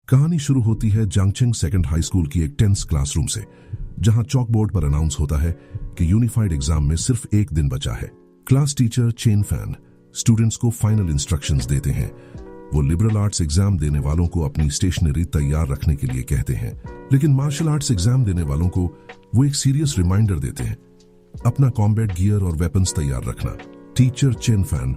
कहानी शुरू होती है जांगचेंग सेकेंड हाई स्कूल की एक टेंस क्लासरूम से, जहां चॉक बोर्ड पर अनाउंस होता है कि यूनिफाइड एग्जाम में सिर्फ एक दिन बचा है। Class teacher Chen fan students को फाइनल इंस्ट्रक्शंस देते हैं। वो लिबरल आर्ट्स एग्जाम देने वालों को अपनी स्टेशनरी तैयार रखने के लिए कहते हैं, लेकिन मार्शल आर्ट्स एग्जाम देने वालों को वो एक सीरियस रिमाइंडर देते हैं, अपना कॉम्बैट गियर और वेपन्स तैयार रखना। Teacher Chen Fan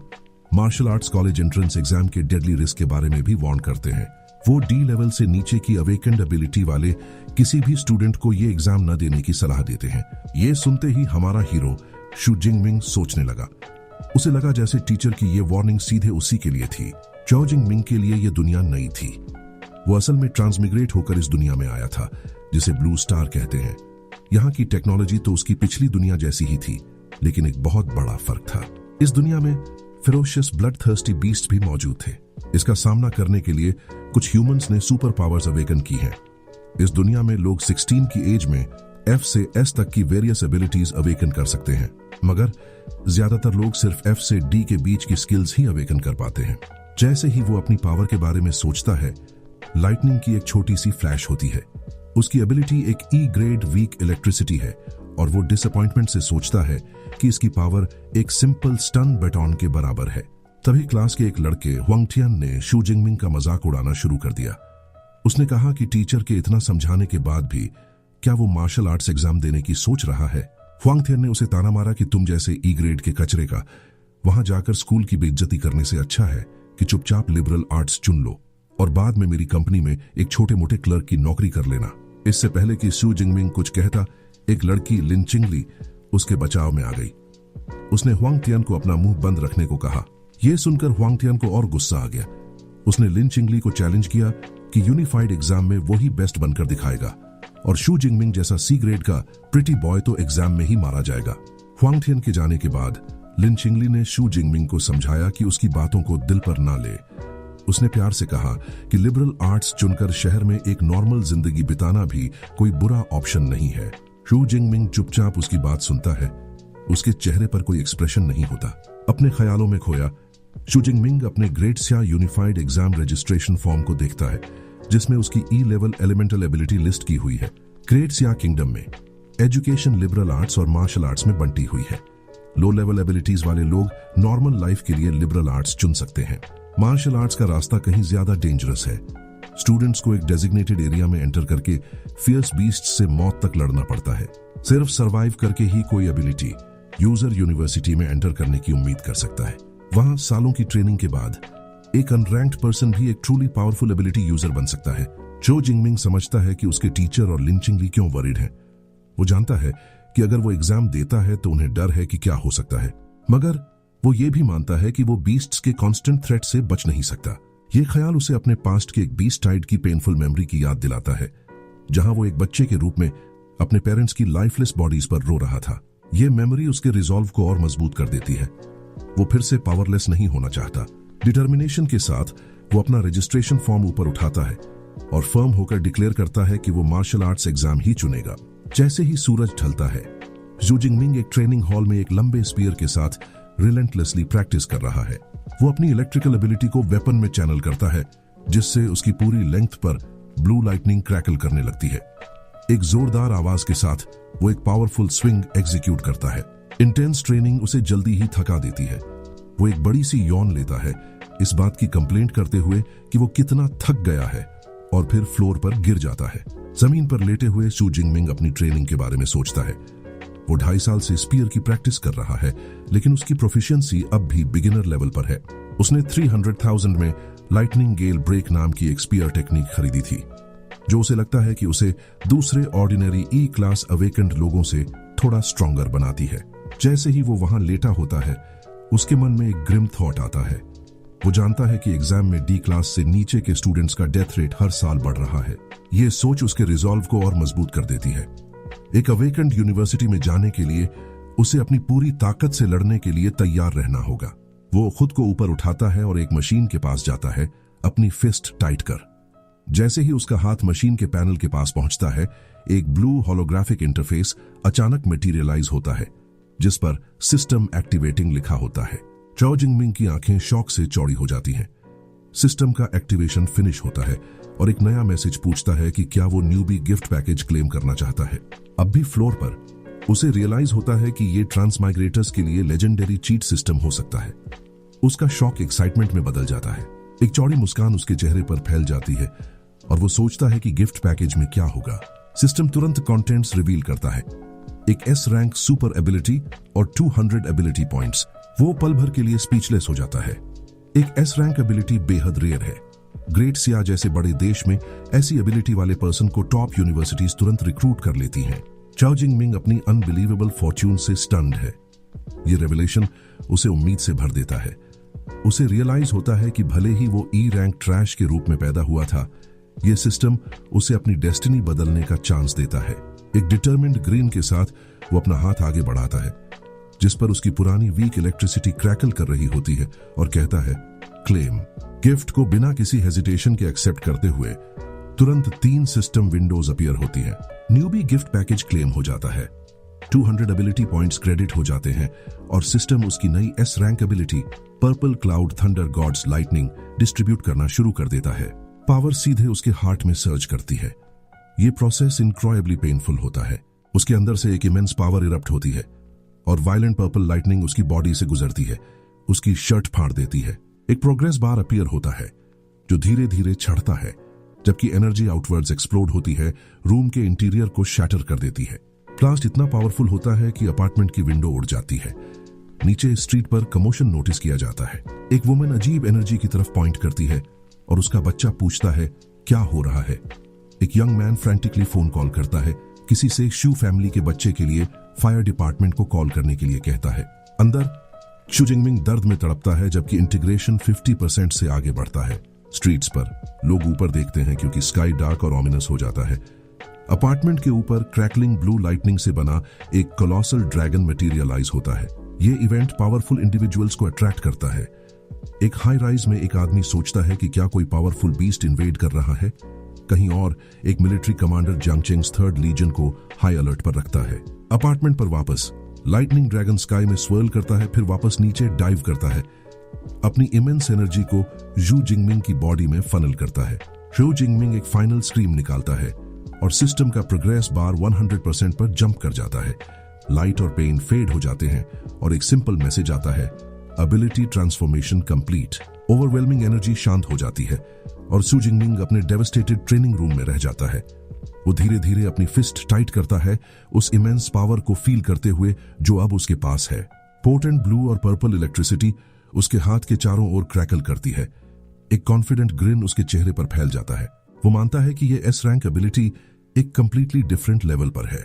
martial arts college entrance exam के डेडली रिस्क के बारे में भी वार्न करते हैं। वो डी लेवल से नीचे की अवेकेंड एबिलिटी वाले किसी भी स्टूडेंट को ये एग्जाम न देने की सलाह देते हैं। ये सुनते ही हमारा हीरो शू जिंगमिंग सोचने लगा। उसे लगा जैसे टीचर की ये वार्निंग सीधे उसी के लिए थी। चौ जिंगमिंग के लिए ये दुनिया नई थी। वो असल में ट्रांसमिग्रेट होकर इस दुनिया में आया था, जिसे ब्लू स्टार कहते हैं। यहाँ की टेक्नोलॉजी तो उसकी पिछली दुनिया जैसी ही थी, लेकिन एक बहुत बड़ा फर्क था। इस दुनिया में फेरोशियस ब्लड थर्स्टी बीस्ट भी मौजूद थे। इसका सामना करने के लिए कुछ ह्यूमंस ने सुपर पावर्स अवेकन की हैं। इस दुनिया में लोग 16 की एज में F से S तक की वेरियस एबिलिटीज अवेकन कर सकते हैं, मगर ज्यादातर लोग सिर्फ F से D के बीच की स्किल्स ही अवेकन कर पाते हैं। जैसे ही वो अपनी पावर के बारे में सोचता है, लाइटनिंग की एक छोटी सी फ्लैश होती है। उसकी एबिलिटी एक E ग्रेड वीक इलेक्ट्रिसिटी है, और वो डिसअपॉइंटमेंट से सोचता है कि इसकी पावर एक सिंपल स्टन बैटॉन के बराबर है। तभी क्लास के एक लड़के हुआंगटियन ने शू जिंगमिंग का मजाक उड़ाना शुरू कर दिया। उसने कहा कि टीचर के इतना समझाने के बाद भी क्या वो मार्शल आर्ट्स एग्जाम देने की सोच रहा है। हुआंगटियन ने उसे ताना मारा कि तुम जैसे E ग्रेड के कचरे का वहां जाकर स्कूल की बेइज्जती करने से अच्छा है कि चुपचाप लिबरल आर्ट्स चुन लो और बाद में मेरी कंपनी में एक छोटे मोटे क्लर्क की नौकरी कर लेना। इससे पहले कि शू जिंगमिंग कुछ कहता, एक लड़की लिन चिंगली उसके बचाव में आ गई। उसने हुआंगटियन को अपना मुंह बंद रखने को कहा। यह सुनकर हुआंगटियन को और गुस्सा आ गया। उसने लिन चिंगली को चैलेंज किया कि यूनिफाइड एग्जाम में वो ही बेस्ट बनकर दिखाएगा, और शू जिंगमिंग जैसा C ग्रेड का प्रिटी बॉय तो एग्जाम में ही मारा जाएगा। हुआंगटियन के जाने के बाद लिन चिंगली ने शू जिंगमिंग को समझाया कि उसकी बातों को दिल पर ना ले। उसने प्यार से कहा कि लिबरल आर्ट्स चुनकर शहर में एक नॉर्मल जिंदगी बिताना भी कोई बुरा ऑप्शन नहीं है। शू जिंगमिंग चुपचाप उसकी बात सुनता है। उसके चेहरे पर कोई एक्सप्रेशन नहीं होता। अपने ख्यालों में खोया, शू जिंगमिंग अपने ग्रेट स्या यूनिफाइड एग्जाम रजिस्ट्रेशन फॉर्म को देखता है, जिसमें उसकी E level elemental ability list की हुई है। ग्रेट स्या किंगडम में एजुकेशन लिबरल आर्ट्स और मार्शल आर्ट्स में बंटी हुई है। लो लेवल एबिलिटीज वाले लोग नॉर्मल लाइफ के लिए लिबरल आर्ट्स चुन सकते हैं। मार्शल आर्ट्स का रास्ता कहीं ज्यादा डेंजरस है। स्टूडेंट्स को एक डेजिग्नेटेड एरिया में एंटर करके फियर्स बीस्ट से मौत तक लड़ना पड़ता है। सिर्फ सरवाइव करके ही कोई एबिलिटी यूजर यूनिवर्सिटी में एंटर करने की उम्मीद कर सकता है। वहां सालों की ट्रेनिंग के बाद एक अनरैंक्ड पर्सन भी एक ट्रूली पावरफुल एबिलिटी यूजर बन सकता है। शू जिंगमिंग समझता है कि उसके टीचर और लिन चिंगली क्यों वरीड हैं। वो जानता है कि अगर वो एग्जाम देता है तो उन्हें डर है कि क्या हो सकता है, मगर वो ये भी मानता है कि वो बीस्ट्स के कांस्टेंट थ्रेट से बच नहीं सकता। ये ख्याल उसे अपने पास्ट के एक बीस्ट टाइड की पेनफुल मेमोरी की याद दिलाता है, जहां वो एक बच्चे के रूप में अपने पेरेंट्स की लाइफलेस बॉडीज पर रो रहा था। ये मेमोरी उसके रिजॉल्व को और मजबूत कर देती है। वो फिर से पावरलेस नहीं होना चाहता। डिटर्मिनेशन के साथ वो अपना रजिस्ट्रेशन फॉर्म ऊपर उठाता है और फर्म होकर डिक्लेयर करता है कि वो मार्शल आर्ट्स एग्जाम ही चुनेगा। जैसे ही सूरज ढलता है, शू जिंगमिंग एक ट्रेनिंग हॉल में एक लंबे स्पीयर के साथ रिलेंटलेसली प्रैक्टिस कर रहा है। वो अपनी इलेक्ट्रिकल एबिलिटी को वेपन में चैनल करता है, जिससे उसकी पूरी लेंथ पर ब्लू लाइटनिंग क्रैकल करने लगती है। एक जोरदार आवाज के साथ वो एक पावरफुल स्विंग एग्जीक्यूट करता है। इंटेंस ट्रेनिंग उसे जल्दी ही थका देती है। वो एक बड़ी सी यौन लेता है, इस बात की कंप्लेंट करते हुए कि वो कितना थक गया है, और फिर फ्लोर पर गिर जाता है। जमीन पर लेटे हुए शू जिंगमिंग अपनी ट्रेनिंग के बारे में सोचता है। वो 2.5 साल से स्पीयर की प्रैक्टिस कर रहा है, लेकिन उसकी प्रोफिशिएंसी अब भी बिगिनर लेवल पर है। उसने 300,000 में लाइटनिंग गेल ब्रेक नाम की एक स्पीयर टेक्निक खरीदी थी, जो उसे लगता है कि उसे दूसरे ऑर्डिनरी E क्लास अवेकेंड लोगों से थोड़ा स्ट्रॉन्गर बनाती है। जैसे ही वो वहां लेटा होता है, उसके मन में एक ग्रिम थॉट आता है। वो जानता है कि एग्जाम में D क्लास से नीचे के स्टूडेंट्स का डेथ रेट हर साल बढ़ रहा है। ये सोच उसके रिजॉल्व को और मजबूत कर देती है। एक अवेकेंड यूनिवर्सिटी में जाने के लिए उसे अपनी पूरी ताकत से लड़ने के लिए तैयार रहना होगा। वो खुद को ऊपर उठाता है और एक मशीन के पास जाता है, अपनी फिस्ट टाइट कर। जैसे ही उसका हाथ मशीन के पैनल के पास पहुंचता है, एक ब्लू होलोग्राफिक इंटरफेस अचानक मटेरियलाइज होता है, जिस पर सिस्टम एक्टिवेटिंग लिखा होता है। चौ जिंगमिंग की आंखें शौक से चौड़ी हो जाती हैं। सिस्टम का एक्टिवेशन फिनिश होता है और एक नया मैसेज पूछता है कि क्या वो न्यूबी गिफ्ट पैकेज क्लेम करना चाहता है। अब भी फ्लोर पर उसे रियलाइज होता है कि ये ट्रांसमाइग्रेटर्स के लिए लेजेंडरी चीट सिस्टम हो सकता है। उसका शॉक एक्साइटमेंट में बदल जाता है। एक चौड़ी मुस्कान उसके चेहरे पर फैल जाती है और वो सोचता है कि गिफ्ट पैकेज में क्या होगा। सिस्टम तुरंत कंटेंट्स रिवील करता है, एक एस रैंक सुपर एबिलिटी और 200 एबिलिटी पॉइंट्स। वो पल भर के लिए स्पीचलेस हो जाता है। एक एस रैंक एबिलिटी बेहद रेयर है। ग्रेट सिया जैसे बड़े देश में ऐसी एबिलिटी वाले पर्सन को टॉप यूनिवर्सिटीज तुरंत रिक्रूट कर लेती हैं। चाओ जिंगमिंग अपनी अनबिलीवेबल फॉर्च्यून से स्टन्ड है। ये रेवलेशन उसे उम्मीद से भर देता है। उसे रियलाइज होता है कि भले ही वो ई रैंक ट्रैश के रूप में पैदा हुआ था, ये सिस्टम उसे अपनी डेस्टिनी बदलने का चांस देता है। एक डिटरमिन्ड ग्रीन के साथ वो अपना हाथ आगे बढ़ाता है, जिस पर उसकी पुरानी वीक इलेक्ट्रिसिटी क्रैकल कर रही होती है और कहता है क्लेम। गिफ्ट को बिना किसी हेजिटेशन के एक्सेप्ट करते हुए तुरंत 3 सिस्टम विंडोज अपीयर होती हैं। न्यूबी गिफ्ट पैकेज क्लेम हो जाता है, 200 एबिलिटी पॉइंट्स क्रेडिट हो जाते हैं और सिस्टम उसकी नई S rank ability purple cloud thunder gods lightning distribute करना शुरू कर देता है। पावर सीधे उसके हार्ट में सर्ज करती है। ये प्रोसेस इनक्रोएबली पेनफुल होता है। उसके अंदर से एक इमेंस पावर इरप्ट होती है और वायलेंट पर्पल लाइटनिंग उसकी बॉडी से गुजरती है, उसकी शर्ट फाड़ देती है। एक प्रोग्रेस बार अपीयर होता है जो धीरे धीरे चढ़ता है, जबकि एनर्जी आउटवर्ड्स एक्सप्लोड होती है, रूम के इंटीरियर को शैटर कर देती है। ब्लास्ट इतना पावरफुल होता है कि अपार्टमेंट की विंडो उड़ जाती है। नीचे स्ट्रीट पर कमोशन नोटिस किया जाता है। एक वुमन अजीब एनर्जी की तरफ पॉइंट करती है और उसका बच्चा पूछता है क्या हो रहा है। एक young man frantically phone call करता है, किसी से शू फैमिली के बच्चे के लिए फायर डिपार्टमेंट को कॉल करने के लिए कहता है। अंदर शू जिंगमिंग दर्द में तड़पता है, जबकि इंटीग्रेशन 50% से आगे बढ़ता है। स्ट्रीट्स पर लोग ऊपर देखते हैं क्योंकि स्काई डार्क और ऑमिनस हो जाता है। अपार्टमेंट के ऊपर क्रैकलिंग ब्लू लाइटनिंग से बना एक कोलोसल ड्रैगन मटेरियलाइज होता है। ये इवेंट पावरफुल इंडिविजुअल्स को अट्रैक्ट करता है। एक हाई राइज में एक आदमी सोचता है कि क्या कोई पावरफुल बीस्ट इन्वेड कर रहा है। कहीं और एक मिलिट्री कमांडर जांगचेंग्स 3rd लीजन को हाई अलर्ट पर रखता है। अपार्टमेंट पर वापस लाइटनिंग ड्रैगन स्काई में स्वर्ल करता है, फिर वापस नीचे डाइव करता है। अपनी इमेंस एनर्जी को जू जिंगमिंग की बॉडी में फनल करता है। जू जिंगमिंग एक फाइनल स्क्रीम निकालता है और सिस्टम का प्रोग्रेस बार 100% पर जंप कर जाता है। लाइट और पेन फेड हो जाते हैं और एक सिंपल मैसेज आता है, ability transformation complete. Overwhelming energy शांत हो जाती है और सू जिंगमिंग अपने डेवस्टेटेड ट्रेनिंग रूम में रह जाता है। वो धीरे धीरे अपनी फिस्ट टाइट करता है, उस इमेंस पावर को फील करते हुए जो अब उसके पास है। पोटेंट ब्लू और पर्पल इलेक्ट्रिसिटी उसके हाथ के चारों ओर क्रैकल करती है। एक कॉन्फिडेंट ग्रिन उसके चेहरे पर फैल जाता है। वो मानता है कि ये एस रैंक एबिलिटी एक कंप्लीटली डिफरेंट लेवल पर है।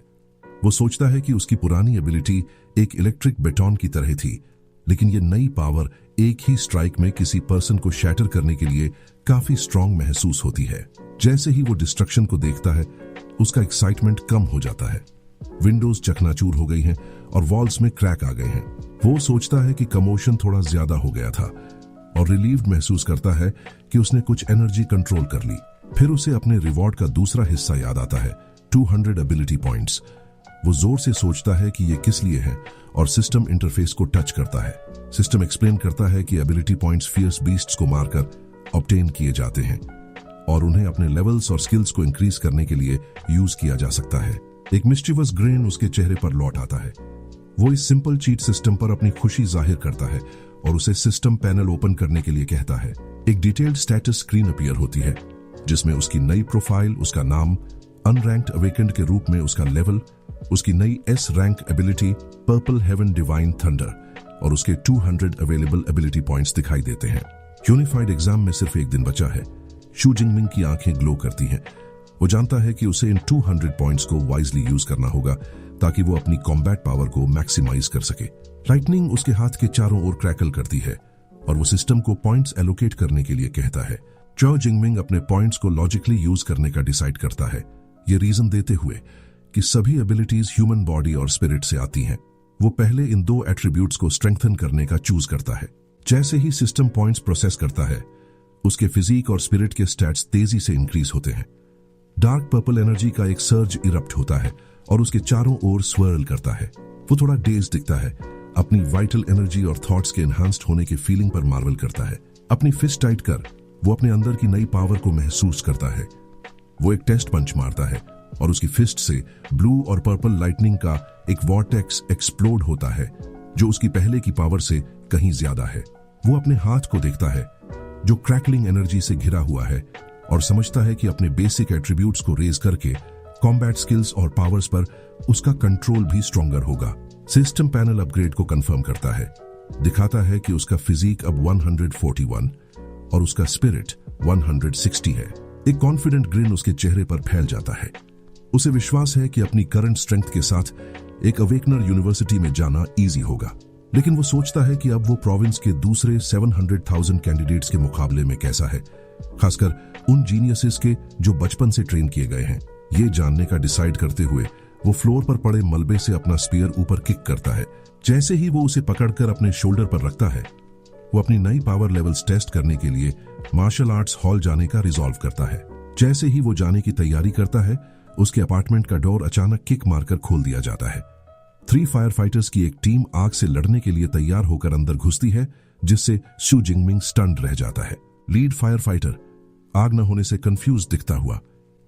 वो सोचता है कि उसकी पुरानी एबिलिटी एक इलेक्ट्रिक बेटॉन की तरह थी, लेकिन ये नई पावर एक ही स्ट्राइक में किसी पर्सन को शैटर करने के लिए काफी स्ट्रांग महसूस होती है। जैसे ही वो डिस्ट्रक्शन को देखता है, उसका एक्साइटमेंट कम हो जाता है। विंडोज चकनाचूर हो गई हैं और वॉल्स में क्रैक आ गए हैं। वो सोचता है कि कमोशन थोड़ा ज्यादा हो गया था और रिलीव्ड महसूस करता है कि उसने कुछ एनर्जी कंट्रोल कर ली। फिर उसे अपने रिवॉर्ड का दूसरा हिस्सा याद आता है, 200 एबिलिटी पॉइंट्स। वो जोर से सोचता है कि ये किस लिए है और सिस्टम इंटरफेस को टच करता है। सिस्टम एक्सप्लेन करता है कि एबिलिटी पॉइंट्स फियर्स बीस्ट्स को मारकर ऑब्टेन किए जाते हैं और उन्हें अपने लेवल्स और स्किल्स को इंक्रीज करने के लिए यूज किया जा सकता है। एक मिस्टीवियस ग्रेन उसके चेहरे पर लौट आता है। वो इस सिंपल चीट सिस्टम पर अपनी खुशी जाहिर करता है और उसे सिस्टम पैनल ओपन करने के लिए कहता है। एक डिटेल्ड स्टेटस स्क्रीन अपीयर होती है, जिसमें उसकी नई प्रोफाइल, उसका नाम, अनरैंक्ड अवेकेंड के रूप में उसका लेवल, उसकी नई S rank ability purple heaven divine thunder और उसके 200 अवेलेबल एबिलिटी पॉइंट्स दिखाई देते हैं। यूनिफाइड एग्जाम में सिर्फ एक दिन बचा है। शू जिंगमिंग की आंखें ग्लो करती हैं। वो जानता है कि उसे इन 200 पॉइंट्स को वाइजली यूज करना होगा ताकि वो अपनी कॉम्बैट पावर को मैक्सिमाइज कर सके। लाइटनिंग उसके हाथ के चारों ओर क्रैकल करती है और वो सिस्टम को पॉइंट्स एलोकेट करने के लिए कहता है। चाओ जिंगमिंग अपने पॉइंट्स को लॉजिकली यूज करने का डिसाइड करता है, ये रीजन देते हुए कि सभी एबिलिटीज ह्यूमन बॉडी और स्पिरिट से आती हैं। वो पहले इन 2 एट्रीब्यूट्स को स्ट्रेंथन करने का चूज करता है। जैसे ही सिस्टम पॉइंट्स प्रोसेस करता है, उसके फिजिक और स्पिरिट के स्टैट्स तेजी से इंक्रीज होते हैं। डार्क पर्पल एनर्जी का एक सर्ज इरप्ट होता है और उसके चारों ओर स्वर्ल करता है। वो थोड़ा डेज दिखता है, अपनी वाइटल एनर्जी और थॉट्स के एनहांस्ड होने की फीलिंग पर मार्वल करता है। अपनी फिस्ट टाइट कर वो अपने अंदर की नई पावर को महसूस करता है। वो एक टेस्ट पंच मारता है और उसकी फिस्ट से ब्लू और पर्पल लाइटनिंग का एक वॉर्टेक्स एक्सप्लोड होता है जो उसकी पहले की पावर से कहीं ज्यादा है। वो अपने हाथ को देखता है जो क्रैकलिंग एनर्जी से घिरा हुआ है और समझता है कि अपने बेसिक एट्रीब्यूट्स को रेज करके कॉम्बैट स्किल्स और पावर्स पर उसका कंट्रोल भी स्ट्रॉन्गर होगा। सिस्टम पैनल अपग्रेड को कंफर्म करता है, दिखाता है कि उसका फिजिक अब 141 और उसका स्पिरिट 160 है। एक कॉन्फिडेंट ग्रिन उसके चेहरे पर फैल जाता है। उसे विश्वास है कि अपनी करंट स्ट्रेंथ के साथ एक अवेकनर यूनिवर्सिटी में जाना इजी होगा। लेकिन वो सोचता है कि अब वो प्रोविंस के दूसरे 700,000 कैंडिडेट्स के मुकाबले में कैसा है, खासकर उन जीनियसेस के जो बचपन से ट्रेन किए गए हैं। ये जानने का डिसाइड करते हुए वो फ्लोर पर पड़े मलबे से अपना स्पीयर ऊपर किक करता है। जैसे ही वो उसे पकड़कर अपने शोल्डर पर रखता है, वो अपनी नई पावर लेवल्स टेस्ट करने के लिए मार्शल आर्ट्स हॉल जाने का रिजॉल्व करता है। जैसे ही वो जाने की तैयारी करता है, उसके अपार्टमेंट का डोर अचानक किक मारकर खोल दिया जाता है। 3 फायर फाइटर्स की एक टीम आग से लड़ने के लिए तैयार होकर अंदर घुसती है, जिससे शू जिंगमिंग स्टन्ड रह जाता है। लीड फायर फाइटर आग न होने से कंफ्यूज दिखता हुआ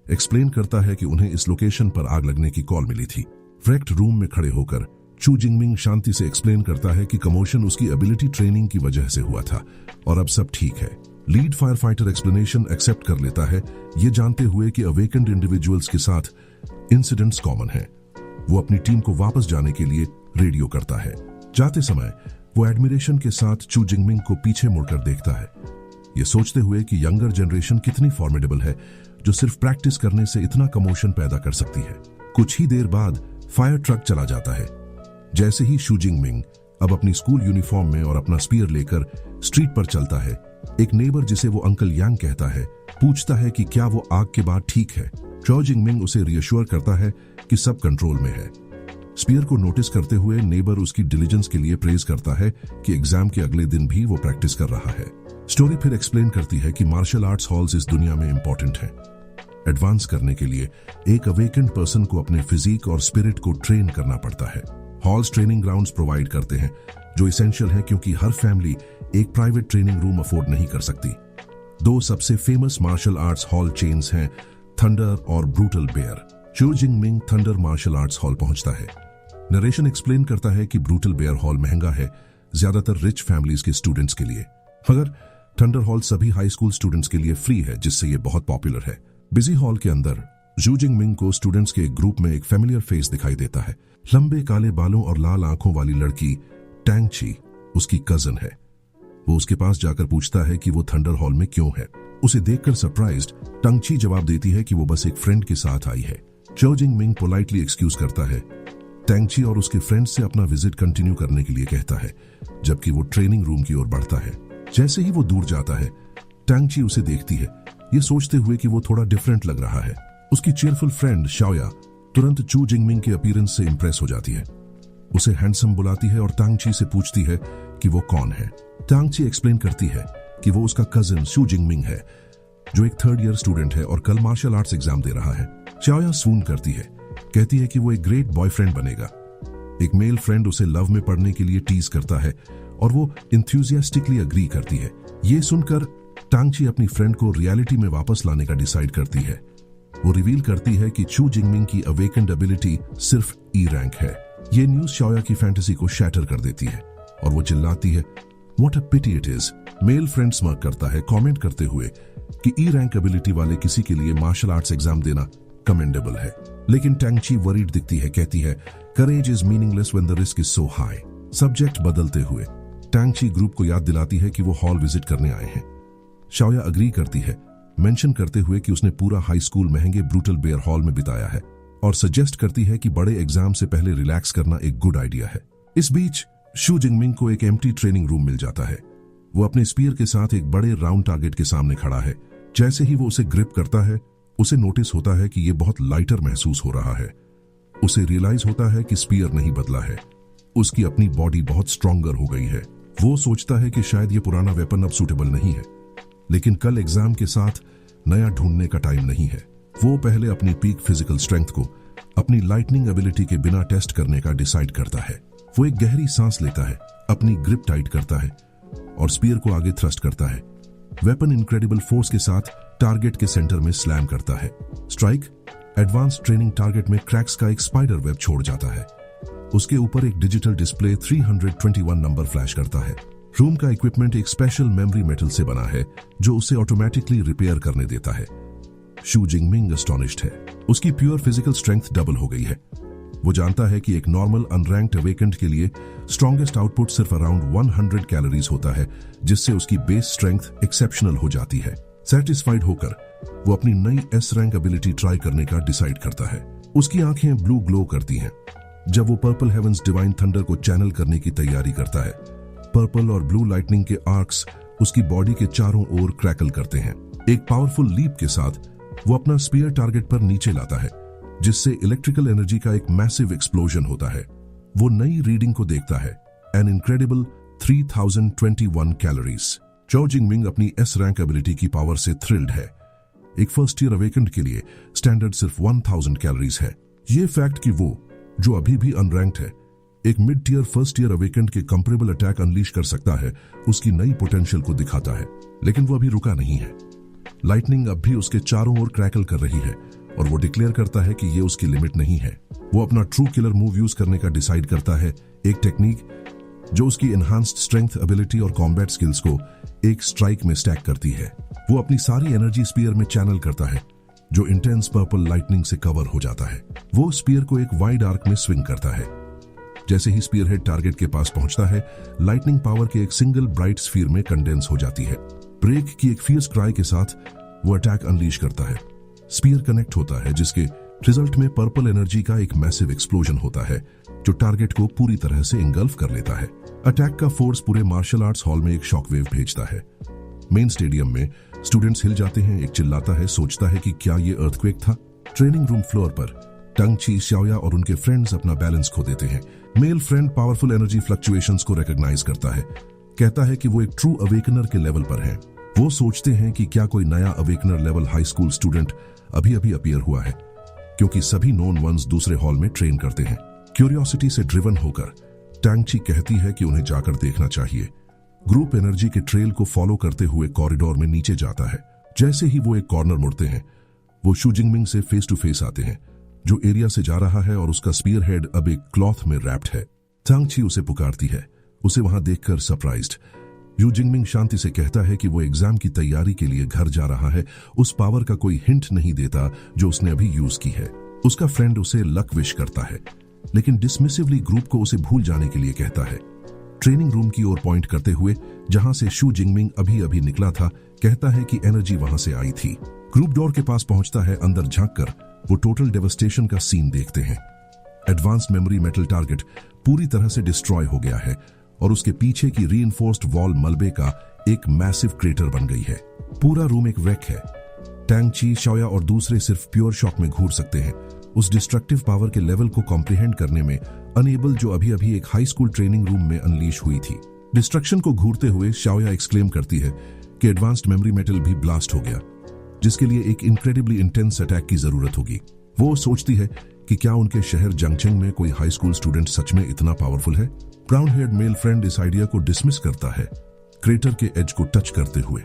एक्सप्लेन करता है कि उन्हें इस लोकेशन पर आग लगने की कॉल मिली थी। फ्रैक्ट रूम में खड़े होकर चू जिंगमिंग शांति से एक्सप्लेन करता है कि कमोशन उसकी एबिलिटी ट्रेनिंग की वजह से हुआ था और अब सब ठीक है। Lead fire fighter explanation accept कर लेता है, ये जानते हुए कि अवेकेंड इंडिविजुअल्स के साथ इंसिडेंट्स कॉमन है। वो अपनी टीम को वापस जाने के लिए रेडियो करता है। जाते समय वो एडमिरेशन के साथ चू जिंगमिंग को पीछे मुड़कर देखता है, ये सोचते हुए कि यंगर जनरेशन कितनी फॉर्मिडेबल है जो सिर्फ प्रैक्टिस करने से इतना कमोशन पैदा कर सकती है। कुछ ही देर बाद फायर ट्रक चला जाता है। जैसे ही शू जिंगमिंग अब अपनी स्कूल यूनिफॉर्म में और अपना स्पीयर लेकर स्ट्रीट पर चलता है, एक नेबर जिसे वो अंकल यांग कहता है पूछता है कि क्या वो आग के बाद ठीक है। चौ जिंगमिंग उसे रियश्योर करता है कि सब कंट्रोल में है। स्पीयर को नोटिस करते हुए नेबर उसकी डिलीजेंस के लिए प्रेज करता है कि एग्जाम के अगले दिन भी वो प्रैक्टिस कर रहा है। स्टोरी फिर एक्सप्लेन करती है कि मार्शल आर्ट्स हॉल्स इस दुनिया में इंपॉर्टेंट हैं। एडवांस करने के लिए एक अवेकेंड पर्सन को अपने फिजिक और स्पिरिट को ट्रेन करना पड़ता है। हॉल्स ट्रेनिंग ग्राउंड्स प्रोवाइड करते हैं जो इसेंशियल है क्योंकि हर फैमिली एक प्राइवेट ट्रेनिंग रूम अफोर्ड नहीं कर सकती। 2 सबसे famous martial arts hall chains हैं थंडर और brutal bear. Chu Jingming thunder martial arts hall पहुंचता है। नरेशन एक्सप्लेन करता है कि ब्रूटल बेयर हॉल महंगा है, ज्यादातर रिच फैमिलीज के स्टूडेंट्स के लिए, मगर थंडर हॉल सभी हाई स्कूल स्टूडेंट्स के लिए फ्री है, जिससे ये बहुत पॉपुलर है। बिजी हॉल के अंदर जू जिंगमिंग को स्टूडेंट्स के एक ग्रुप में एक फेमिलियर फेस दिखाई देता है। लंबे काले बालों और लाल आंखों वाली लड़की टैंग ची उसकी कजन है। वो उसके पास जाकर पूछता है कि वो थंडर हॉल में क्यों है। उसे देखकर सरप्राइज्ड टंग ची जवाब देती है कि वो बस एक फ्रेंड के साथ आई है। चौ जिंगमिंग पोलाइटली एक्सक्यूज करता है। टैंग ची और उसके फ्रेंड से अपना विजिट कंटिन्यू करने के लिए कहता है, जबकि वो ट्रेनिंग रूम की ओर बढ़ता है। जैसे ही वो दूर जाता है, टैंग ची उसे देखती है, ये सोचते हुए कि वो थोड़ा डिफरेंट लग रहा है। उसकी चीयरफुल फ्रेंड शाओया तुरंत चू जिंगमिंग के अपीयरेंस से इंप्रेस हो जाती है। उसे हैंडसम बुलाती है और टांग ची से पूछती है कि वो कौन है। टांग ची एक्सप्लेन करती है कि वो उसका कजिन शू जिंगमिंग है, जो एक 3rd ईयर स्टूडेंट है और कल मार्शल आर्ट्स एग्जाम दे रहा है। शाओया सून करती है, कहती है कि वो एक ग्रेट बॉयफ्रेंड बनेगा। एक मेल फ्रेंड उसे लव में पढ़ने के लिए टीज करता है और वो इंथ्यूजियास्टिकली अग्री करती है। ये सुनकर टांग ची अपनी फ्रेंड को रियलिटी में वापस लाने का डिसाइड करती है। वो रिवील करती है कि चू जिंगमिंग की अवेकेंड एबिलिटी सिर्फ ई रैंक है। ये न्यूज शाओया की फैंटेसी को शैटर कर देती है और वो चिल्लाती है, what a pity it is. Male friend smirk करता है, कमेंट करते हुए कि ई रैंक एबिलिटी वाले किसी के लिए मार्शल आर्ट्स एग्जाम देना कमेंडेबल है। लेकिन टैंग ची वरीड दिखती है, कहती है, courage is meaningless when the risk is so high. Subject बदलते हुए टैंग ची ग्रुप को याद दिलाती है कि वो हॉल विजिट करने आए हैं। शाओया अग्री करती है, मेंशन करते हुए कि उसने पूरा हाई स्कूल महंगे ब्रूटल बेयर हॉल में बिताया है, और सजेस्ट करती है कि बड़े एग्जाम से पहले रिलैक्स करना एक गुड आइडिया है। इस बीच शू जिंगमिंग को एक एम्प्टी ट्रेनिंग रूम मिल जाता है। वो अपने स्पीयर के साथ एक बड़े राउंड टारगेट के सामने खड़ा है। जैसे ही वो उसे ग्रिप करता है, उसे नोटिस होता है कि ये बहुत लाइटर महसूस हो रहा है। उसे रियलाइज होता है कि स्पीयर नहीं बदला है, उसकी अपनी बॉडी बहुत स्ट्रॉन्गर हो गई है। वो सोचता है कि शायद ये पुराना वेपन अब सूटेबल नहीं है, लेकिन कल एग्जाम के साथ नया ढूंढने का टाइम नहीं है। वो पहले अपनी पीक फिजिकल स्ट्रेंथ को अपनी लाइटनिंग एबिलिटी के बिना टेस्ट करने का डिसाइड करता है। वो एक गहरी सांस लेता है, अपनी ग्रिप टाइट करता है और स्पीयर को आगे थ्रस्ट करता है। वेपन इनक्रेडिबल फोर्स के साथ टारगेट के सेंटर में स्लैम करता है। स्ट्राइक एडवांस ट्रेनिंग टारगेट में क्रैक्स का एक स्पाइडर वेब छोड़ जाता है। उसके ऊपर एक डिजिटल डिस्प्ले 321 नंबर फ्लैश करता है। रूम का इक्विपमेंट एक स्पेशल मेमोरी मेटल से बना है जो उसे ऑटोमेटिकली रिपेयर करने देता है। शू जिंगमिंग एस्टोनिश्ड है। उसकी प्योर फिजिकल स्ट्रेंथ डबल हो गई है। वो जानता है कि एक नॉर्मल अनरैंक्ड अवेकेंड के लिए स्ट्रॉन्गेस्ट आउटपुट सिर्फ अराउंड 100 कैलोरीज होता है, जिससे उसकी बेस स्ट्रेंथ एक्सेप्शनल हो जाती है। सेटिस्फाइड होकर वो अपनी नई एस रैंक एबिलिटी ट्राई करने का डिसाइड करता है। उसकी आंखें ब्लू ग्लो करती हैं जब वो पर्पल हेवंस डिवाइन थंडर को चैनल करने की तैयारी करता है। पर्पल और ब्लू लाइटनिंग के आर्क्स उसकी बॉडी के चारों ओर क्रैकल करते हैं। एक पावरफुल लीप के साथ वो अपना स्पीयर टारगेट पर नीचे लाता है, जिससे इलेक्ट्रिकल एनर्जी का एक मैसिव एक्सप्लोजन होता है। वो नई रीडिंग को देखता है, एन इनक्रेडिबल 3021 कैलोरीज। चो जिंगमिंग अपनी एस रैंक एबिलिटी की पावर से थ्रिल्ड है। एक फर्स्ट ईयर अवेकेंड के लिए स्टैंडर्ड सिर्फ 1000 कैलोरीज है। ये फैक्ट कि वो जो अभी भी अनरैंक्ड है एक mid tier first year awakened के कंपरेबल अटैक अनलीश कर सकता है, उसकी नई पोटेंशियल को दिखाता है। लेकिन वो अभी रुका नहीं है। लाइटनिंग अब भी उसके चारों ओर क्रैकल कर रही है और वो डिक्लेयर करता है कि ये उसकी लिमिट नहीं है। वो अपना ट्रू किलर मूव यूज करने का डिसाइड करता है, एक टेक्निक जो उसकी एनहांस्ड स्ट्रेंथ, एबिलिटी और कॉम्बैट स्किल्स को एक स्ट्राइक में स्टैक करती है। वो अपनी सारी एनर्जी स्पीयर में चैनल करता है, जो इंटेंस पर्पल लाइटनिंग से कवर हो जाता है। वो स्पीयर को एक वाइड आर्क में स्विंग करता है। जैसे ही स्पीयर हेड टारगेट के पास पहुंचता है, लाइटनिंग पावर के एक सिंगल ब्राइट स्फीयर में कंडेंस हो जाती है। ब्रेक की एक फियर्स क्राई के साथ वो अटैक अनलीश करता है। स्पीयर कनेक्ट होता है, जिसके रिजल्ट में पर्पल एनर्जी का एक मैसिव एक्सप्लोजन होता है जो टारगेट को पूरी तरह से इंगल्फ कर लेता है। अटैक का फोर्स पूरे मार्शल आर्ट्स हॉल में एक शॉकवेव भेजता है। मेन स्टेडियम में स्टूडेंट्स हिल जाते हैं। एक चिल्लाता है, सोचता है कि क्या ये अर्थक्वेक था। ट्रेनिंग रूम फ्लोर पर टंग ची, श्याओया और उनके फ्रेंड्स अपना बैलेंस खो देते हैं। Male friend powerful energy fluctuations को रिकॉग्नाइज करता है, कहता है कि वो एक ट्रू अवेकनर के लेवल पर है। वो सोचते हैं कि क्या कोई नया awakener level high school student अभी अपीयर हुआ है, क्योंकि सभी नोन वंस दूसरे हॉल में ट्रेन करते हैं। क्यूरियोसिटी से ड्रिवन होकर टैंगची कहती है कि उन्हें जाकर देखना चाहिए। ग्रुप एनर्जी के ट्रेल को फॉलो करते हुए कॉरिडोर में नीचे जाता है। जैसे ही वो एक कॉर्नर मुड़ते हैं, वो शू जिंगमिंग से फेस टू फेस आते हैं, जो एरिया से जा रहा है और उसका स्पीयर हेड अब एक क्लॉथ में रैप्ड है। टैंगची उसे पुकारती है, उसे वहां देखकर सरप्राइज्ड। यू जिंगमिंग शांति से कहता है कि वो एग्जाम की तैयारी के लिए घर जा रहा है। उस पावर का कोई हिंट नहीं देता जो उसने अभी यूज की है। उसका फ्रेंड उसे लक विश करता है, लेकिन डिसमिसिवली ग्रुप को उसे भूल जाने के लिए कहता है। ट्रेनिंग रूम की ओर पॉइंट करते हुए, जहां से शू जिंगमिंग अभी निकला था, कहता है कि एनर्जी वहां से आई थी। ग्रुप डोर के पास पहुंचता है। अंदर झांककर वो टोटल डेवस्टेशन का सीन देखते हैं। एडवांस्ड मेमोरी मेटल टारगेट पूरी तरह से डिस्ट्रॉय हो गया है और उसके पीछे की रीइंफोर्स्ड वॉल मलबे का एक मैसिव क्रेटर बन गई है। पूरा रूम एक wreck है। टैंगची, श्याओया और दूसरे सिर्फ प्योर शॉक में घूर सकते हैं, उस डिस्ट्रक्टिव पावर के लेवल को कॉम्प्रिहेंड करने में अनेबल जो अभी एक हाई स्कूल ट्रेनिंग रूम में अनलीश हुई थी। डिस्ट्रक्शन को घूरते हुए श्याओया एक्सक्लेम करती है कि एडवांस्ड मेमोरी मेटल भी ब्लास्ट हो गया, जिसके लिए एक इनक्रेडिबली इंटेंस अटैक की जरूरत होगी। वो सोचती है कि क्या उनके शहर जंगचेंग में कोई हाई स्कूल स्टूडेंट सच में इतना पावरफुल है। ब्राउन हेयर्ड मेल फ्रेंड इस आइडिया को डिसमिस करता है। क्रेटर के एज को टच करते हुए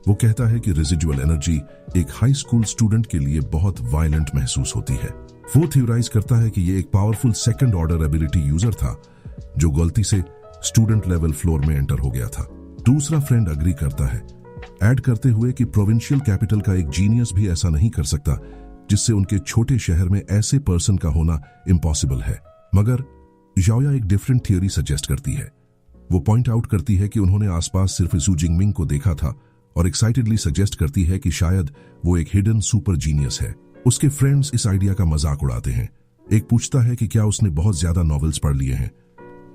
वो कहता है कि रेजिडुअल एनर्जी एक हाई स्कूल स्टूडेंट के लिए बहुत वायलेंट महसूस होती है। वो थ्योराइज करता है कि ये एक powerful second order ability user था जो गलती से स्टूडेंट लेवल फ्लोर में एंटर हो गया था। दूसरा फ्रेंड अग्री करता है, ऐड करते हुए कि प्रोविंशियल कैपिटल का एक जीनियस भी ऐसा नहीं कर सकता, जिससे उनके छोटे शहर में ऐसे पर्सन का होना इम्पॉसिबल है। मगर श्याओया एक डिफरेंट थियोरी सजेस्ट करती है। वो पॉइंट आउट करती है कि उन्होंने आसपास सिर्फ शू जिंगमिंग को देखा था और एक्साइटेडली सजेस्ट करती है कि शायद वो एक हिडन सुपर जीनियस है। उसके फ्रेंड्स इस आइडिया का मजाक उड़ाते हैं। एक पूछता है कि क्या उसने बहुत ज्यादा नॉवेल्स पढ़ लिए हैं।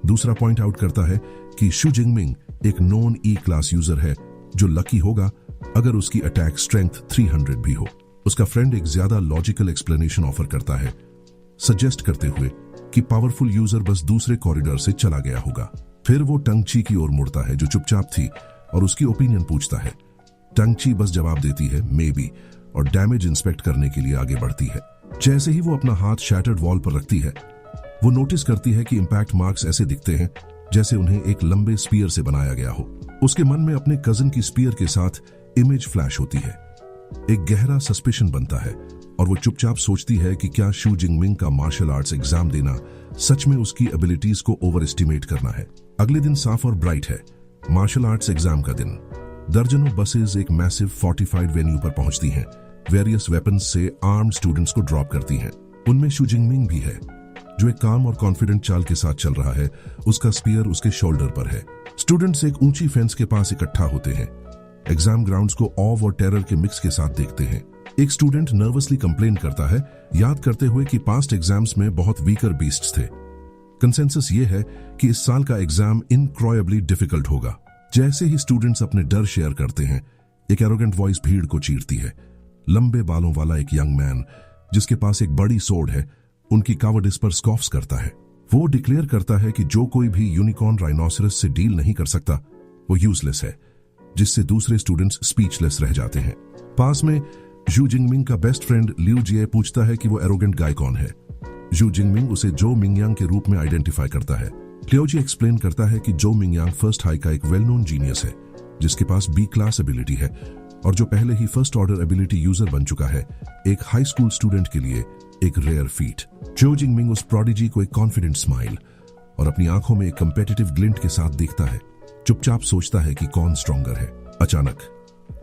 दूसरा पॉइंट आउट करता है कि शू जिंगमिंग एक नॉन ई क्लास यूजर है जो लकी होगा अगर उसकी अटैक स्ट्रेंथ 300 भी हो। उसका फ्रेंड एक ज्यादा लॉजिकल एक्सप्लेनेशन ऑफर करता है, सजेस्ट करते हुए कि पावरफुल यूजर बस दूसरे कॉरिडोर से चला गया होगा। फिर वो टंगची की ओर मुड़ता है जो चुपचाप थी और उसकी ओपिनियन पूछता है। टंगची बस जवाब देती है मे बी और डैमेज इंस्पेक्ट करने के लिए आगे बढ़ती है। जैसे ही वो अपना हाथ शैटर्ड वॉल पर रखती है, वो नोटिस करती है कि इंपैक्ट मार्क्स ऐसे दिखते हैं जैसे उन्हें एक लंबे स्पीयर से बनाया गया हो। उसके मन में अपने कजिन की स्पीयर के साथ इमेज फ्लैश होती है। एक गहरा सस्पिशन बनता है और वो चुपचाप सोचती है कि क्या शू जिंगमिंग का मार्शल आर्ट्स एग्जाम देना सच में उसकी एबिलिटीज को ओवर एस्टिमेट करना है। अगले दिन साफ और ब्राइट है, मार्शल आर्ट्स एग्जाम का दिन। दर्जनों बसेस एक मैसिव फोर्टिफाइड वेन्यू पर पहुंचती हैं, वेरियस वेपन्स से आर्म्ड स्टूडेंट्स को ड्रॉप करती हैं। उनमें शू जिंगमिंग भी है, जो एक काम और कॉन्फिडेंट चाल के साथ चल रहा है। उसका स्पीयर उसके शोल्डर पर है। स्टूडेंट्स एक ऊंची फेंस के पास इकट्ठा होते हैं, एग्जाम ग्राउंड्स को ऑव और टेरर के मिक्स के साथ देखते हैं। एक स्टूडेंट नर्वसली कंप्लेन करता है, याद करते हुए कि पास्ट एग्जाम्स में बहुत वीकर बीस्ट्स थे। कंसेंसस ये है कि इस साल का एग्जाम इनक्रोएबली डिफिकल्ट होगा। जैसे ही स्टूडेंट्स अपने डर शेयर करते हैं, एक एरोगेंट वॉइस भीड़ को चीरती है। लंबे बालों वाला एक यंग मैन जिसके पास एक बड़ी सोर्ड है, उनकी कावर्डिस पर स्कॉफ्स करता है। वो डिक्लेयर करता है कि जो कोई भी यूनिकॉर्न राइनोसरस से डील नहीं कर सकता वो यूजलेस है, जिससे दूसरे स्टूडेंट्स स्पीचलेस रह जाते हैं। पास में जू जिंगमिंग का बेस्ट फ्रेंड लिu जिए पूछता है कि वो एरोगेंट गाय कौन है। जू जिंगमिंग उसे जो मिंगयांग के रूप में आइडेंटिफाई करता है। लिu जी एक्सप्लेन करता है कि जो मिंगयांग फर्स्ट हाई का एक वेल नोन जीनियस है, जिसके पास बी क्लास एबिलिटी है और जो पहले ही फर्स्ट ऑर्डर एबिलिटी यूजर बन चुका है। एक हाई स्कूल स्टूडेंट के लिए एक रेयर फीट। जो जिंगमिंग उस प्रोडिजी को एक कॉन्फिडेंट स्माइल और अपनी आंखों में एक कंपेटिटिव ग्लिंट के साथ देखता है। चुपचाप सोचता है कि कौन स्ट्रॉन्गर है। अचानक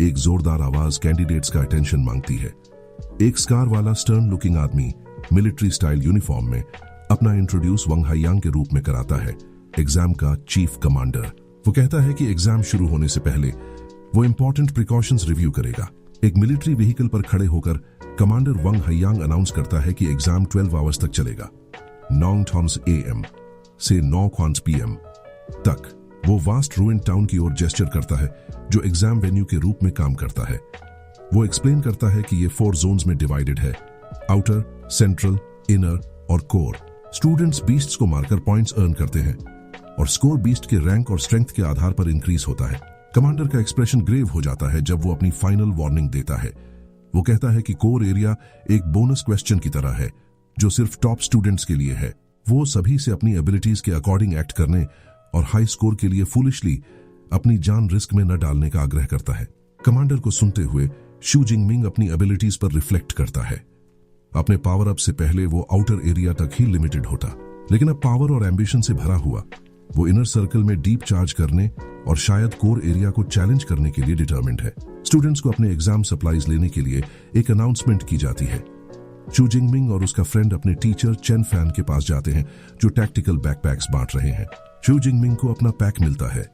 एक जोरदार आवाज कैंडिडेट्स का अटेंशन मांगती है। एक स्कार वाला स्टर्न लुकिंग आदमी मिलिट्री स्टाइल यूनिफॉर्म में अपना इंट्रोड्यूस वंग हाइयांग के रूप में कराता है, एग्जाम का चीफ कमांडर। वो कहता है कि एग्जाम शुरू होने से पहले वो इंपॉर्टेंट प्रिकॉशंस रिव्यू करेगा। एक मिलिट्री व्हीकल पर खड़े होकर कमांडर वंग हाइयांग अनाउंस करता है कि एग्जाम 12 आवर्स तक चलेगा, 9 थॉन्स AM से 9 क्वांस PM तक। वो वास्ट रूइन टाउन की ओर जेस्चर करता है, जो एग्जाम वेन्यू के रूप में काम करता है। वो एक्सप्लेन करता है कि ये 4 जोन्स में डिवाइडेड है, आउटर, सेंट्रल, इनर और कोर। स्टूडेंट्स बीस्ट्स को मारकर पॉइंट्स अर्न करते हैं और स्कोर बीस्ट के रैंक और स्ट्रेंथ के आधार पर इंक्रीज होता है। कमांडर का एक्सप्रेशन ग्रेव हो जाता है जब वो अपनी फाइनल वार्निंग देता है। वो कहता है कि कोर एरिया एक बोनस क्वेश्चन की तरह है, जो सिर्फ टॉप स्टूडेंट्स के लिए है। वो सभी से अपनी एबिलिटीज के अकॉर्डिंग एक्ट करने और हाई स्कोर के लिए फूलिशली अपनी जान रिस्क में न डालने का आग्रह करता है। कमांडर को सुनते हुए शू जिंगमिंग अपनी एबिलिटीज पर रिफ्लेक्ट करता है। अपने पावर अप से पहले वो आउटर एरिया तक ही लिमिटेड होता, लेकिन अब पावर और एम्बिशन से भरा हुआ वो इनर सर्कल में डीप चार्ज करने और शायद कोर एरिया को चैलेंज करने के लिए डिटर्मिन्ड है। स्टूडेंट्स को अपने एग्जाम सप्लाईज लेने के लिए एक अनाउंसमेंट की जाती है। शू जिंगमिंग और उसका फ्रेंड अपने टीचर चेन फैन के पास जाते हैं, जो टैक्टिकल बैकपैक्स बांट रहे हैं। शू जिंगमिंग को अपना पैक मिलता है,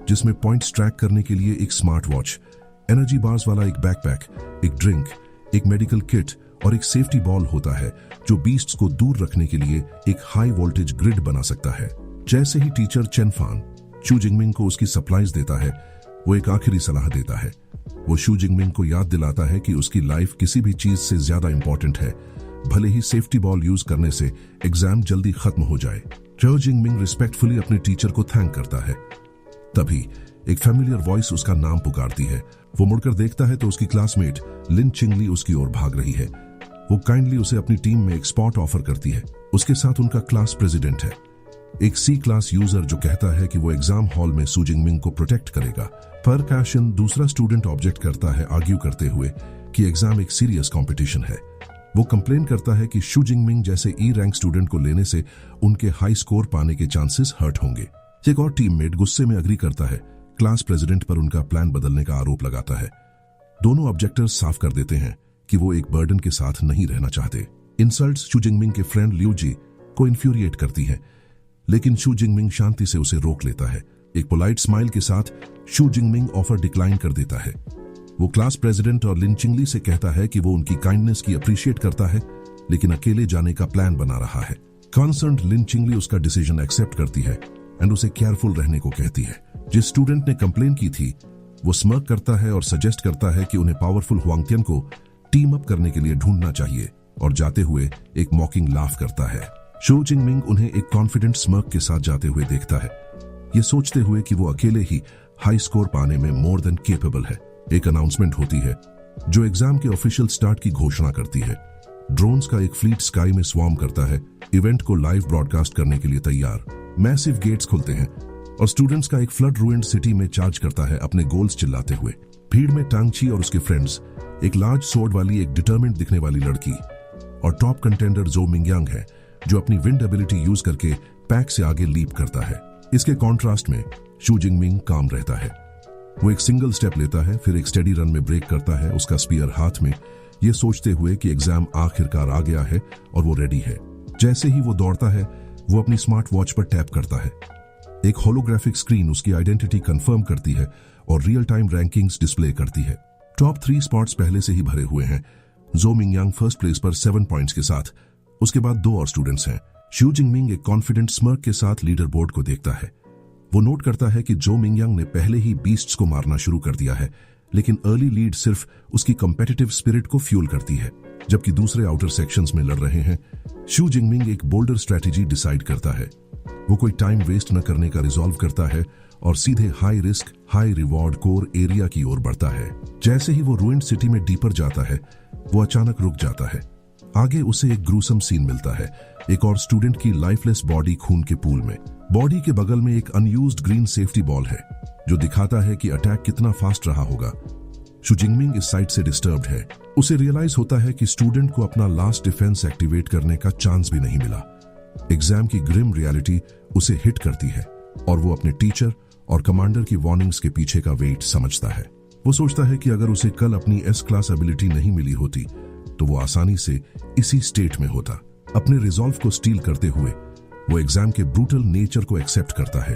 जिसमें पॉइंट्स ट्रैक करने के लिए एक स्मार्ट वॉच, एनर्जी बार्स वाला एक बैकपैक, एक ड्रिंक, एक मेडिकल किट और एक सेफ्टी बॉल होता है, जो बीस्ट्स को दूर रखने के लिए एक हाई वोल्टेज ग्रिड बना सकता है। जैसे ही टीचर चेन फान शू जिंगमिंग को उसकी सप्लाईज देता है, वो एक आखिरी सलाह देता है। वो शू जिंगमिंग को याद दिलाता है कि उसकी लाइफ किसी भी चीज से ज्यादा इंपॉर्टेंट है, भले ही सेफ्टी बॉल यूज करने से एग्जाम जल्दी खत्म हो जाए। शू जिंगमिंग रिस्पेक्टफुली अपने टीचर को थैंक करता है। तभी एक फैमिलियर वॉइस उसका नाम पुकारती है। वो मुड़कर देखता है तो उसकी क्लासमेट लिन चिंगली उसकी ओर भाग रही है। वो काइंडली उसे अपनी टीम में एक स्पॉट ऑफर करती है। उसके साथ उनका क्लास प्रेसिडेंट है, एक C क्लास यूजर, जो कहता है कि वो एग्जाम हॉल में शू जिंगमिंग को प्रोटेक्ट करेगा। पर कैशन दूसरा स्टूडेंट ऑब्जेक्ट करता है, आर्ग्यू करते हुए कि एग्जाम एक सीरियस कंपटीशन है। वो कंप्लेन करता है कि शू जिंगमिंग जैसे E रैंक स्टूडेंट को लेने से उनके हाई स्कोर पाने के चांसेस हर्ट होंगे। एक और टीममेट गुस्से में अग्री करता है। क्लास प्रेसिडेंट पर उनका प्लान बदलने का आरोप लगाता है। दोनों ऑब्जेक्टर्स साफ कर देते हैं कि वो एक बर्डन के साथ नहीं रहना चाहते। इंसल्ट्स शू जिंगमिंग के फ्रेंड लिu जी को इन्फ्यूरिएट करती हैं, लेकिन शू जिंगमिंग शांति से उसे रोक लेता है। एक पोलाइट स्माइल के साथ शू जिंगमिंग ऑफर डिक्लाइन कर देता है। वो क्लास प्रेसिडेंट और लिन चिंगली से कहता है कि वो उनकी काइंडनेस की अप्रिशिएट करता है, लेकिन अकेले जाने का प्लान बना रहा है। कंसर्न्ड लिन चिंगली उसका डिसीजन एक्सेप्ट करती है एंड उसे केयरफुल रहने को कहती है। जिस स्टूडेंट ने कंप्लेन की थी वो स्मर्क करता है और सजेस्ट करता है कि उन्हें पावरफुल हुआंगतियन को टीम अप करने के लिए ढूंढना चाहिए, और जाते हुए एक मॉकिंग लाफ करता है। शू जिंगमिंग उन्हें एक कॉन्फिडेंट स्मर्क के साथ जाते हुए देखता है, ये सोचते हुए कि वो अकेले ही हाई स्कोर पाने में मोर देन केपेबल है। एक अनाउंसमेंट होती है जो एग्जाम के ऑफिशियल स्टार्ट की घोषणा करती है। ड्रोन्स का एक फ्लीट स्काई में स्वार्म करता है, इवेंट को लाइव ब्रॉडकास्ट करने के लिए तैयार। मैसिव गेट्स खुलते हैं, और स्टूडेंट्स का एक फ्लड रूइंड सिटी में चार्ज करता है अपने गोल्स चिल्लाते हुए। भीड़ में टांगची और उसके फ्रेंड्स, एक लार्ज सोर्ड वाली एक डिटरमिन्ड दिखने वाली लड़की और टॉप कंटेंडर जो मिंगयांग है जो अपनी विंड एबिलिटी यूज करके पैक से आगे लीप करता है। इसके कॉन्ट्रास्ट में शू जिंगमिंग काम रहता है। वो एक सिंगल स्टेप लेता है, फिर एक स्टेडी रन में ब्रेक करता है, उसका स्पीयर हाथ में, ये सोचते हुए कि एग्जाम आखिरकार आ गया है और वो रेडी है। जैसे ही वो दौड़ता है वो अपनी स्मार्ट वॉच पर टैप करता है। एक होलोग्राफिक स्क्रीन उसकी आइडेंटिटी कंफर्म करती है और रियल टाइम रैंकिंग्स डिस्प्ले करती है। टॉप 3 स्पॉट्स पहले से ही भरे हुए हैं। जो मिंगयांग फर्स्ट प्लेस पर 7 पॉइंट्स के साथ, उसके बाद 2 और स्टूडेंट्स हैं। शू जिंगमिंग एक कॉन्फिडेंट स्मर्क के साथ लीडर बोर्ड को देखता है। वो नोट करता है कि जो मिंगयांग ने पहले ही बीस्ट्स को मारना शुरू कर दिया है, लेकिन अर्ली लीड सिर्फ उसकी कॉम्पिटिटिव स्पिरिट को फ्यूल करती है। जबकि दूसरे आउटर सेक्शंस में लड़ रहे हैं, शू जिंगमिंग एक बोल्डर स्ट्रेटेजी डिसाइड करता है। वो कोई टाइम वेस्ट न करने का रिजॉल्व करता है और सीधे high risk high reward core area की ओर बढ़ता है। जैसे ही वो रूइंड सिटी में डीपर जाता है, वो अचानक रुक जाता है। आगे उसे एक ग्रूसम सीन मिलता है, एक और स्टूडेंट की लाइफलेस बॉडी खून के पूल में। बॉडी के बगल में एक अनयूज्ड ग्रीन सेफ्टी बॉल है जो दिखाता है कि अटैक कितना फास्ट रहा होगा। शू जिंगमिंग इस साइड से डिस्टर्ब्ड है। उसे रियलाइज होता है कि स्टूडेंट को अपना लास्ट डिफेंस एक्टिवेट करने का चांस भी नहीं मिला। एग्जाम की ग्रिम रियलिटी उसे हिट करती है और वो अपने टीचर और कमांडर की वार्निंग्स के पीछे का वेट समझता है। वो सोचता है कि अगर उसे कल अपनी एस क्लास एबिलिटी नहीं मिली होती तो वो आसानी से इसी स्टेट में होता। अपने रिजॉल्व को स्टील करते हुए वो एग्जाम के ब्रूटल नेचर को एक्सेप्ट करता है।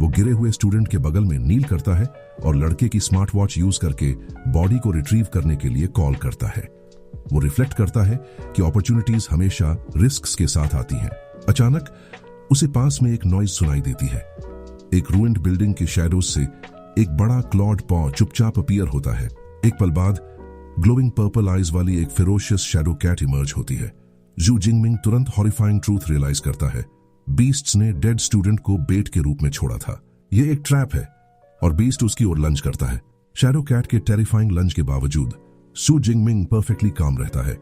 वो गिरे हुए स्टूडेंट के बगल में नील करता है और लड़के की स्मार्ट वॉच यूज करके बॉडी को रिट्रीव करने के लिए कॉल करता है। वो रिफ्लेक्ट करता है कि अपॉर्चुनिटीज हमेशा रिस्क्स के साथ आती हैं। अचानक उसे पास में एक नॉइज सुनाई देती है। एक रूइंड बिल्डिंग के शैडोज से एक बड़ा क्लॉड पॉ चुपचाप अपीयर होता है। एक पल बाद ग्लोइंग पर्पल आइज वाली एक फेरोशियस शैडो कैट इमर्ज होती है। जू जिंगमिंग तुरंत हॉरिफाइंग ट्रूथ रियलाइज करता है। बीस्ट्स ने डेड स्टूडेंट को बेट के रूप में छोड़ा था। यह एक ट्रैप है और बीस्ट उसकी ओर लंच करता है। शैडो कैट के टेरिफाइंग लंच के बावजूद शू जिंगमिंग परफेक्टली काम रहता है।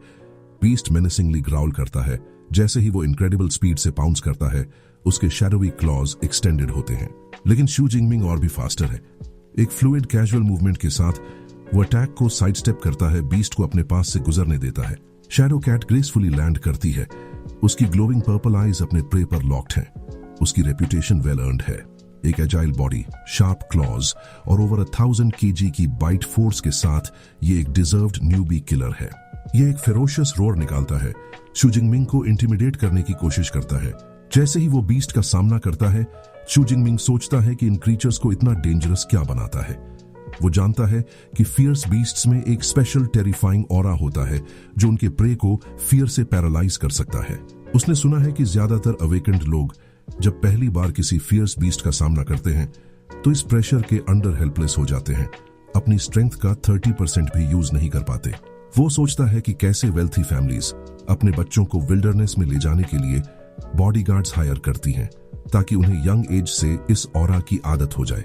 बीस्ट मेनेसिंगली ग्राउल करता है। जैसे ही वो इनक्रेडिबल स्पीड से पाउंस करता है, उसके शैडोवी क्लॉज एक्सटेंडेड होते हैं। लेकिन शू जिंगमिंग और भी फास्टर है। एक फ्लूइड कैजुअल मूवमेंट के साथ वो अटैक को साइड स्टेप करता है, बीस्ट को अपने पास से गुजरने देता है। शैडो कैट ग्रेसफुली लैंड करती है। उसकी ग्लोइंग पर्पल आइज अपने प्रे पर लॉक्ड हैं। उसकी रेपुटेशन वेल अर्न्ड है। एक एजाइल बॉडी, शार्प क्लॉज और ओवर 1000 kg की बाइट फोर्स के साथ ये एक डिजर्व्ड न्यूबी किलर है। ये एक फेरोशियस रोर निकालता है, शू जिंगमिंग को इंटिमिडेट करने की कोशिश करता है। जैसे ही वो बीस्ट का सामना करता है, शू जिंगमिंग सोचता है कि इन क्रीचर्स को इतना डेंजरस क्या बनाता है। वो जानता है कि फियर्स बीस्ट्स में एक स्पेशल टेरिफाइंग ऑरा होता है जो उनके प्रे को फियर से पैरालाइज कर सकता है। उसने सुना है कि ज्यादातर अवेकेंड लोग जब पहली बार किसी फियर्स बीस्ट का सामना करते हैं तो इस प्रेशर के अंडर हेल्पलेस हो जाते हैं, अपनी स्ट्रेंथ का 30% भी यूज नहीं कर पाते। वो सोचता है कि कैसे वेल्थी फैमिलीज अपने बच्चों को विल्डरनेस में ले जाने के लिए बॉडीगार्ड्स हायर करती हैं ताकि उन्हें यंग एज से इस ऑरा की आदत हो जाए।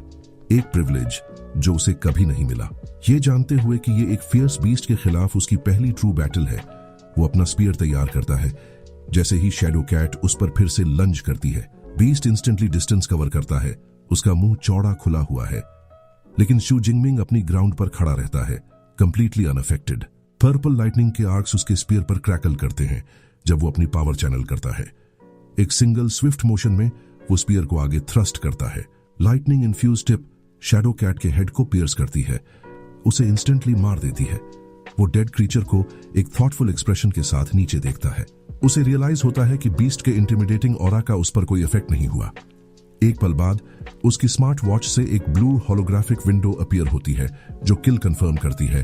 एक प्रिविलेज जो उसे कभी नहीं मिला। ये जानते हुए कि ये एक फियर्स बीस्ट के खिलाफ उसकी पहली ट्रू बैटल है, वो अपना स्पीयर तैयार करता है। जैसे ही शैडो कैट उस पर फिर से लंज करती है, बीस्ट इंस्टेंटली डिस्टेंस कवर करता है। उसका मुंह चौड़ा खुला हुआ है, लेकिन शू जिंगमिंग अपनी ग्राउंड पर खड़ा रहता है, कंप्लीटली अनअफेक्टेड। पर्पल लाइटनिंग के आर्क्स उसके स्पीयर पर क्रैकल करते हैं जब वो अपनी पावर चैनल करता है। एक सिंगल स्विफ्ट मोशन में वो स्पीयर को आगे थ्रस्ट करता है। Lightning infuse tip shadow cat के हेड को पियर्स करती है, उसे इंस्टेंटली मार देती है। वो डेड क्रीचर को एक थॉटफुल एक्सप्रेशन के साथ नीचे देखता है। उसे रियलाइज होता है कि बीस्ट के इंटिमिडेटिंग ऑरा का उस पर कोई इफेक्ट नहीं हुआ। एक पल बाद उसकी स्मार्ट वॉच से एक ब्लू होलोग्राफिक विंडो अपीयर होती है जो किल कंफर्म करती है।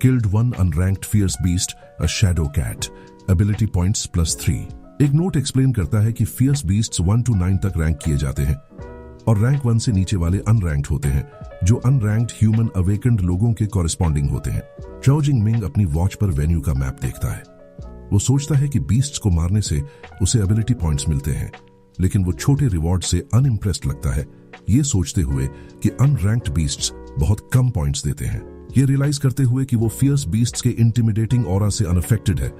Killed 1 unranked fierce beast a shadow cat, ability points +3। एक नोट एक्सप्लेन करता है कि फियर्स बीस्ट्स 1 to 9 तक रैंक किए जाते हैं और रैंक 1 से नीचे वाले अनरैंक्ड होते हैं जो अनरैंक्ड ह्यूमन अवेकेंड लोगों के कॉरेस्पॉन्डिंग होते हैं। शू जिंगमिंग अपनी वॉच पर वेन्यू का मैप देखता है। वो सोचता है कि बीस्ट्स को मारने से उसे एबिलिटी पॉइंट्स मिलते हैं, लेकिन वो छोटे रिवॉर्ड से अनइम्प्रेस्ड लगता है, ये सोचते हुए कि अनरैंक्ड बीस्ट्स बहुत कम पॉइंट्स देते हैं। ये रियलाइज करते हुए कि वो फियर्स बीस्ट्स के इंटिमिडेटिंग ऑरा से अनअफेक्टेड है,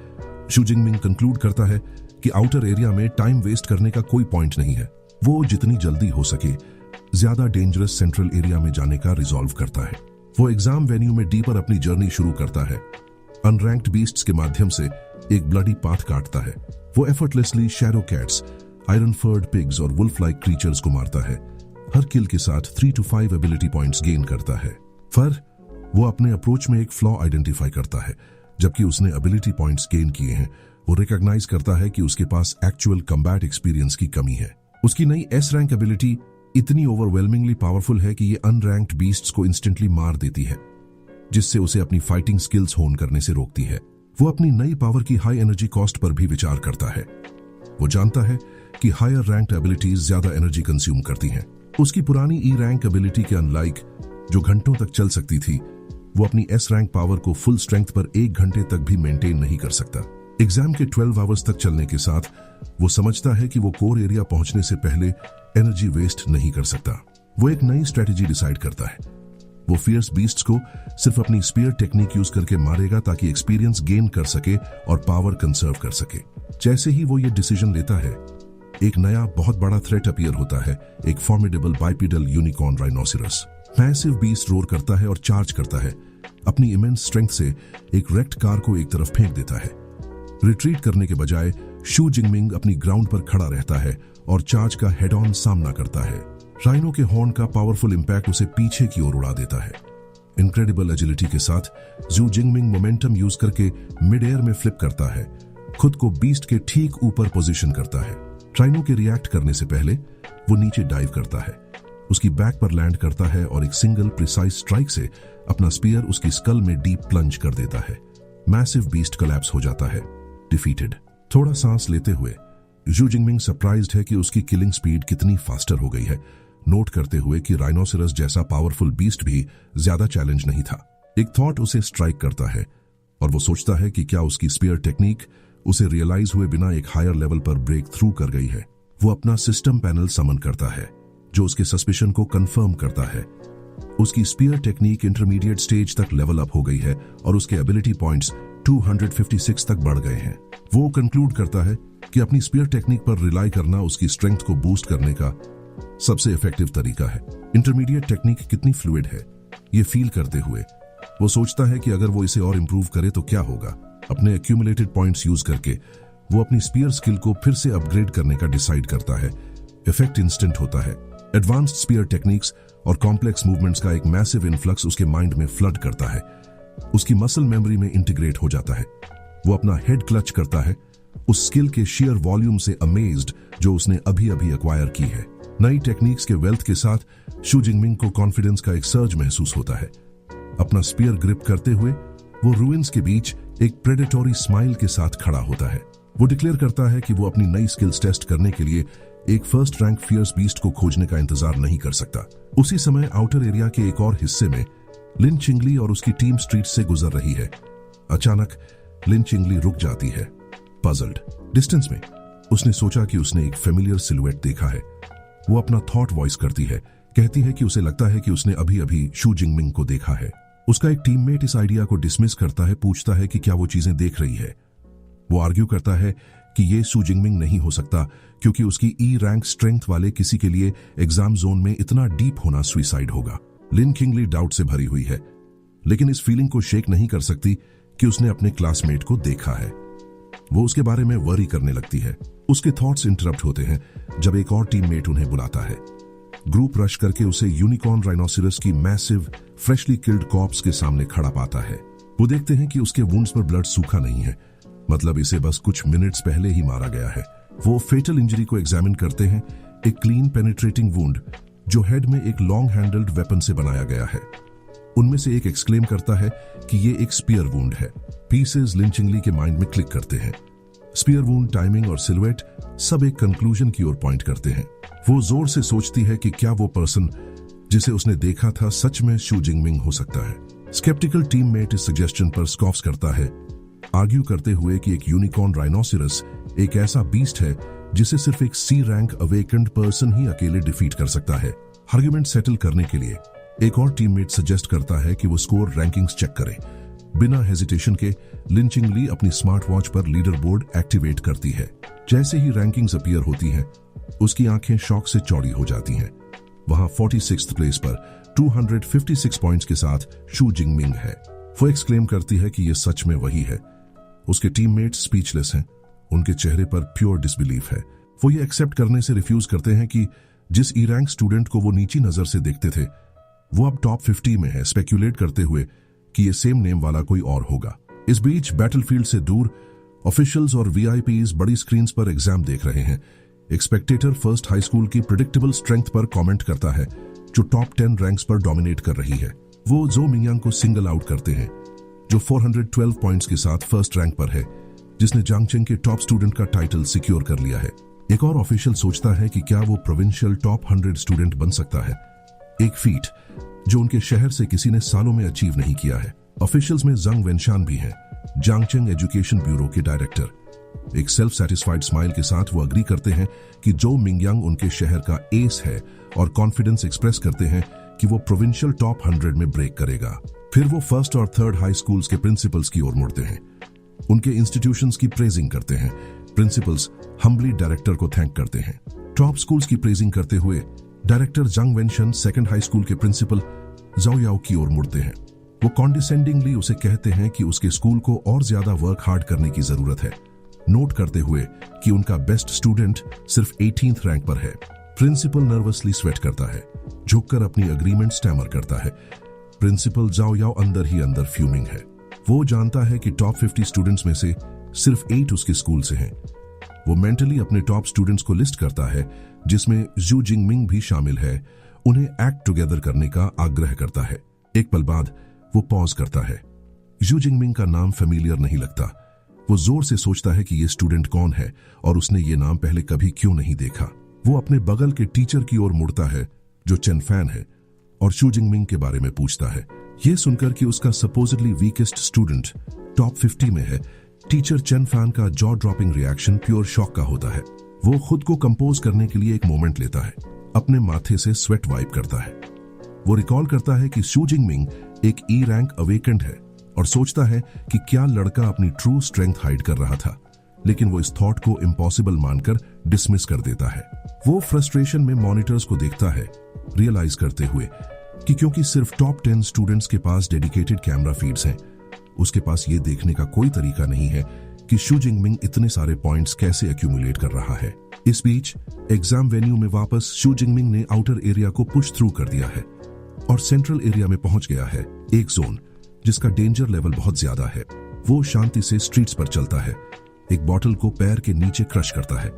शू जिंगमिंग कंक्लूड करता है कि आउटर एरिया में टाइम वेस्ट करने का कोई पॉइंट नहीं है। वो जितनी जल्दी हो सके ज्यादा डेंजरस सेंट्रल एरिया में जाने का रिजॉल्व करता है। वो एग्जाम वेन्यू में डीपर अपनी जर्नी शुरू करता है। अनरैंक्ड बीस्ट्स के माध्यम से एक ब्लडी पाथ काटता है। वो एफर्टलेसली शैडो कैट्स, आयरनफर्ड पिग्स और वुल्फ लाइक क्रीचर्स को मारता है। हर किल के साथ 3 to 5 एबिलिटी पॉइंट्स गेन करता है। पर वो अपने अप्रोच में एक फ्लॉ आइडेंटिफाई करता है। जबकि उसने एबिलिटी पॉइंट्स गेन किए हैं, वो रिकॉग्नाइज करता है कि उसके पास एक्चुअल कम्बैट एक्सपीरियंस की कमी है। उसकी नई एस रैंक एबिलिटी इतनी ओवरवेलमिंगली पावरफुल है कि ये अनरैंक्ड बीस्ट्स को इंस्टेंटली मार देती है, जिससे उसे अपनी फाइटिंग स्किल्स होन करने से रोकती है। वो अपनी नई पावर की हाई एनर्जी कॉस्ट पर भी विचार करता है। वो जानता है कि हायर रैंक्ड एबिलिटीज ज्यादा एनर्जी कंज्यूम करती हैं। उसकी पुरानी ई रैंक एबिलिटी के अनलाइक, जो घंटों तक चल सकती थी, वो अपनी एस रैंक पावर को फुल स्ट्रेंथ पर 1 घंटे तक भी मेंटेन नहीं कर सकता। एग्जाम के 12 आवर्स तक चलने के साथ वो समझता है कि वो कोर एरिया पहुंचने से पहले एनर्जी वेस्ट नहीं कर सकता। वो एक नई स्ट्रेटेजी डिसाइड करता है। वो फियर्स बीस्ट्स को सिर्फ अपनी स्पीयर टेक्निक यूज करके मारेगा ताकि एक्सपीरियंस गेन कर सके और पावर कंजर्व कर सके। जैसे ही वो ये डिसीजन लेता है, एक नया बहुत बड़ा थ्रेट अपीयर होता है, एक formidable bipedal unicorn rhinoceros. Massive beast roar करता है और चार्ज करता है। अपनी इमेंस स्ट्रेंथ से एक रेक्ट कार को एक तरफ फेंक देता है। रिट्रीट करने के बजाय शू जिंगमिंग अपनी ग्राउंड पर खड़ा रहता है और चार्ज का हेड ऑन सामना करता है। राइनो के हॉर्न का पावरफुल इंपैक्ट उसे पीछे की ओर उड़ा देता है। इनक्रेडिबल एजिलिटी के साथ जू जिंगमिंग मोमेंटम यूज करके मिड एयर में फ्लिप करता है, खुद को बीस्ट के ठीक ऊपर पोजीशन करता है। राइनो के रिएक्ट करने से पहले वो नीचे डाइव करता है, उसकी बैक पर लैंड करता है और एक सिंगल प्रिसाइज स्ट्राइक से अपना स्पीयर उसकी स्कल में डीप प्लंज कर देता है। मैसिव बीस्ट कोलैप्स हो जाता है, डिफीटेड। थोड़ा सांस लेते हुए जू जिंगमिंग सरप्राइज्ड है कि उसकी किलिंग स्पीड कितनी फास्टर हो गई है, नोट करते हुए कि राइनोसेरस जैसा पावरफुल बीस्ट भी ज्यादा चैलेंज नहीं था। एक थॉट उसे स्ट्राइक करता है और वो सोचता है कि क्या उसकी स्पीयर टेक्निक उसे रियलाइज हुए बिना एक हायर लेवल पर ब्रेक थ्रू कर गई है। वो अपना सिस्टम पैनल समन करता है, जो उसके सस्पिशन को कंफर्म करता है। उसकी स्पीयर टेक्निक इंटरमीडिएट स्टेज तक लेवल अप हो गई है और उसके एबिलिटी पॉइंट्स 256 तक बढ़ गए हैं। वो कंक्लूड करता है कि अपनी स्पीयर टेक्निक पर रिलाई करना उसकी स्ट्रेंथ को बूस्ट करने का सबसे इफेक्टिव तरीका है। इंटरमीडिएट टेक्निक कितनी फ्लूइड है, ये फील करते हुए वो सोचता है कि अगर वो इसे और इंप्रूव करे तो क्या होगा। अपने एक्यूमुलेटेड पॉइंट्स यूज करके वो अपनी स्पीयर स्किल को फिर से अपग्रेड करने का डिसाइड करता है। इफेक्ट इंस्टेंट होता है। एडवांस्ड स्पीयर टेक्निक्स और कॉम्प्लेक्स मूवमेंट्स का एक मैसिव इन्फ्लक्स उसके माइंड में फ्लड करता है, उसकी मसल मेमोरी में इंटीग्रेट हो जाता है। वो अपना हेड क्लच करता है, उस स्किल के शेयर वॉल्यूम से अमेज्ड जो उसने अभी अभी एक्वायर की है। नई टेक्निक्स के वेल्थ के साथ शू जिंगमिंग को कॉन्फिडेंस का एक सर्ज महसूस होता है। अपना स्पीयर ग्रिप करते हुए वो रूइंस के बीच एक प्रेडेटोरी स्माइल के साथ खड़ा होता है। वो डिक्लेयर करता है कि वो अपनी नई स्किल्स टेस्ट करने के लिए एक फर्स्ट रैंक फियर्स बीस्ट को खोजने का इंतजार नहीं कर सकता। उसी समय आउटर एरिया के एक और हिस्से में लिन चिंगली और उसकी टीम स्ट्रीट से गुजर रही है। अचानक लिन चिंगली रुक जाती है, पजल्ड। डिस्टेंस में उसने सोचा कि उसने एक फेमिलियर सिलुएट देखा है। वो अपना थॉट वॉइस करती है, कहती है कि उसे लगता है कि उसने अभी अभी शू जिंगमिंग को देखा है। उसका एक टीममेट इस आइडिया को डिसमिस करता है, पूछता है कि क्या वो चीजें देख रही है। वो आर्ग्यू करता है कि ये शू जिंगमिंग नहीं हो सकता क्योंकि उसकी ई रैंक स्ट्रेंथ वाले किसी के लिए एग्जाम जोन में इतना डीप होना सुइसाइड होगा। लिन किंगली डाउट से भरी हुई है, लेकिन इस फीलिंग को शेक नहीं कर सकती कि उसने अपने क्लासमेट को देखा है। वो उसके बारे में वरी करने लगती है। उसके थॉट्स इंटरप्ट होते हैं जब एक और टीममेट उन्हें बुलाता है। ग्रुप रश करके उसे यूनिकॉर्न राइनोसेरस की मैसिव फ्रेशली किल्ड कॉर्प्स के सामने खड़ा पाता है। वो देखते हैं कि उसके वुंड्स पर ब्लड सूखा नहीं है, मतलब इसे बस कुछ मिनट्स पहले ही मारा गया है। वो फेटल इंजरी को एग्जामिन करते हैं, एक क्लीन पेनिट्रेटिंग वुंड जो हेड में एक लॉन्ग हैंडल्ड वेपन से बनाया गया है। उनमें से एक एक्सक्लेम करता है कि ये एक स्पीयर वुंड है। पीसेस लिन चिंगली के माइंड में क्लिक करते हैं। स्पीयर वुंड, टाइमिंग और सिलुएट सब एक कंक्लूजन की ओर पॉइंट करते हैं। वो जोर से सोचती है कि क्या वो पर्सन जिसे उसने देखा था सच में शू जिंगमिंग हो सकता है। स्केप्टिकल टीममेट इस सजेशन पर स्कॉफ्स करता है, आर्ग्यू करते हुए कि एक यूनिकॉर्न राइनोसेरस एक ऐसा बीस्ट है जिसे सिर्फ एक सी रैंक अवेकेंड पर्सन ही अकेले डिफीट कर सकता है। आर्ग्यूमेंट सेटल करने के लिए एक और टीममेट सजेस्ट करता है कि वो स्कोर रैंकिंग्स चेक करें। बिना हेजिटेशन के लिन चिंगली अपनी स्मार्ट वॉच पर लीडर बोर्ड एक्टिवेट करती है। जैसे ही रैंकिंग्स अपीयर होती हैं, उसकी आंखें शॉक से चौड़ी हो जाती हैं। वहां 46th प्लेस पर 256 पॉइंट्स के साथ शू जिंगमिंग है। वो एक्सक्लेम करती है कि ये सच में वही है। उसके टीममेट्स स्पीचलेस हैं, उनके चेहरे पर प्योर डिसबिलीफ है। वो ये एक्सेप्ट करने से रिफ्यूज करते हैं कि जिस ई रैंक स्टूडेंट को वो नीची नजर से देखते थे वो अब टॉप 50 में है, स्पेक्यूलेट करते हुए कि ये सेम नेम वाला कोई और होगा। इस बीच बैटलफील्ड से दूर ऑफिशियल्स और वीआईपीज बड़ी स्क्रीन्स पर एग्जाम देख रहे हैं। एक स्पेक्टेटर फर्स्ट हाई स्कूल की प्रिडिक्टेबल स्ट्रेंथ पर कमेंट करता है जो टॉप 10 रैंक्स पर डोमिनेट कर रही है। वो जो मिंगयांग को सिंगल आउट करते हैं जो 412 पॉइंट्स के साथ फर्स्ट रैंक पर है, जिसने जांगचेंग के टॉप स्टूडेंट का टाइटल सिक्योर कर लिया है। एक और ऑफिशियल सोचता है कि क्या वो प्रोविंशियल टॉप 100 स्टूडेंट बन सकता है, एक फीट जो उनके शहर से किसी ने सालों में अचीव नहीं किया है। ऑफिशियल्स में जंग वेनशान भी हैं, जांगचेंग एजुकेशन ब्यूरो के डायरेक्टर। एक सेल्फ सेटिस्फाइड स्माइल के साथ वो अग्री करते हैं कि जो मिंगयांग उनके शहर का एस है और कॉन्फिडेंस एक्सप्रेस करते हैं कि वो प्रोविंशियल टॉप 100 में ब्रेक करेगा। फिर वो फर्स्ट और थर्ड हाई स्कूल्स के प्रिंसिपल्स की ओर मुड़ते हैं, उनके इंस्टीट्यूशंस की प्रेजिंग करते हैं। प्रिंसिपल्स हम्बली डायरेक्टर को थैंक करते हैं। टॉप स्कूल्स की प्रेजिंग करते हुए डायरेक्टर जंग वेनशन सेकंड हाई स्कूल के प्रिंसिपल जाओ याओ की ओर मुड़ते हैं। वो कॉन्डिसेंडिंगली उसे कहते हैं कि उसके स्कूल को और ज्यादा वर्क हार्ड करने की जरूरत है, नोट करते हुए कि उनका बेस्ट स्टूडेंट सिर्फ 18th रैंक पर है। प्रिंसिपल नर्वसली स्वेट करता है, झुककर अपनी अग्रीमेंट स्टैमर करता है। प्रिंसिपल जाओ याओ अंदर ही अंदर फ्यूमिंग है। वो जानता है कि टॉप 50 स्टूडेंट्स में से सिर्फ 8 उसके स्कूल से हैं। वो मेंटली अपने टॉप स्टूडेंट्स को लिस्ट करता है, जिसमें जू जिंगमिंग भी शामिल है। उन्हें एक्ट टुगेदर करने का आग्रह करता है। एक पल बाद वो पॉज करता है। जू जिंगमिंग का नाम फेमिलियर नहीं लगता। वो जोर से सोचता है कि ये स्टूडेंट कौन है और उसने ये नाम पहले कभी क्यों नहीं देखा। वो अपने बगल के टीचर की ओर मुड़ता है जो चेन फैन है और शू जिंगमिंग के बारे में पूछता है। ये सुनकर कि उसका सपोजिडली वीकेस्ट स्टूडेंट टॉप 50 में है, टीचर चेन फैन का jaw dropping reaction pure shock का होता है। वो खुद को कंपोज करने के लिए एक मोमेंट लेता है, अपने माथे से स्वेट वाइप करता है। वो रिकॉल करता है कि शू जिंगमिंग एक ई रैंक अवेकेंड है और सोचता है कि क्या लड़का अपनी ट्रू स्ट्रेंथ हाइड कर रहा था, लेकिन वो इस थॉट को इम्पॉसिबल मानकर डिसमिस कर देता है। वो फ्रस्ट्रेशन में मॉनिटर्स को देखता है, रियलाइज करते हुए कि क्योंकि सिर्फ टॉप 10 स्टूडेंट्स के पास डेडिकेटेड कैमरा फीड्स हैं, उसके पास ये देखने का कोई तरीका नहीं है कि शू जिंगमिंग इतने सारे पॉइंट्स कैसे एक्यूमुलेट कर रहा है। इस बीच एग्जाम वेन्यू में वापस शू जिंगमिंग ने आउटर एरिया को पुश थ्रू कर दिया है और सेंट्रल एरिया में पहुंच गया है, एक जोन जिसका डेंजर लेवल बहुत ज्यादा है। वो शांति से स्ट्रीट्स पर चलता है, एक बॉटल को पैर के नीचे क्रश करता है।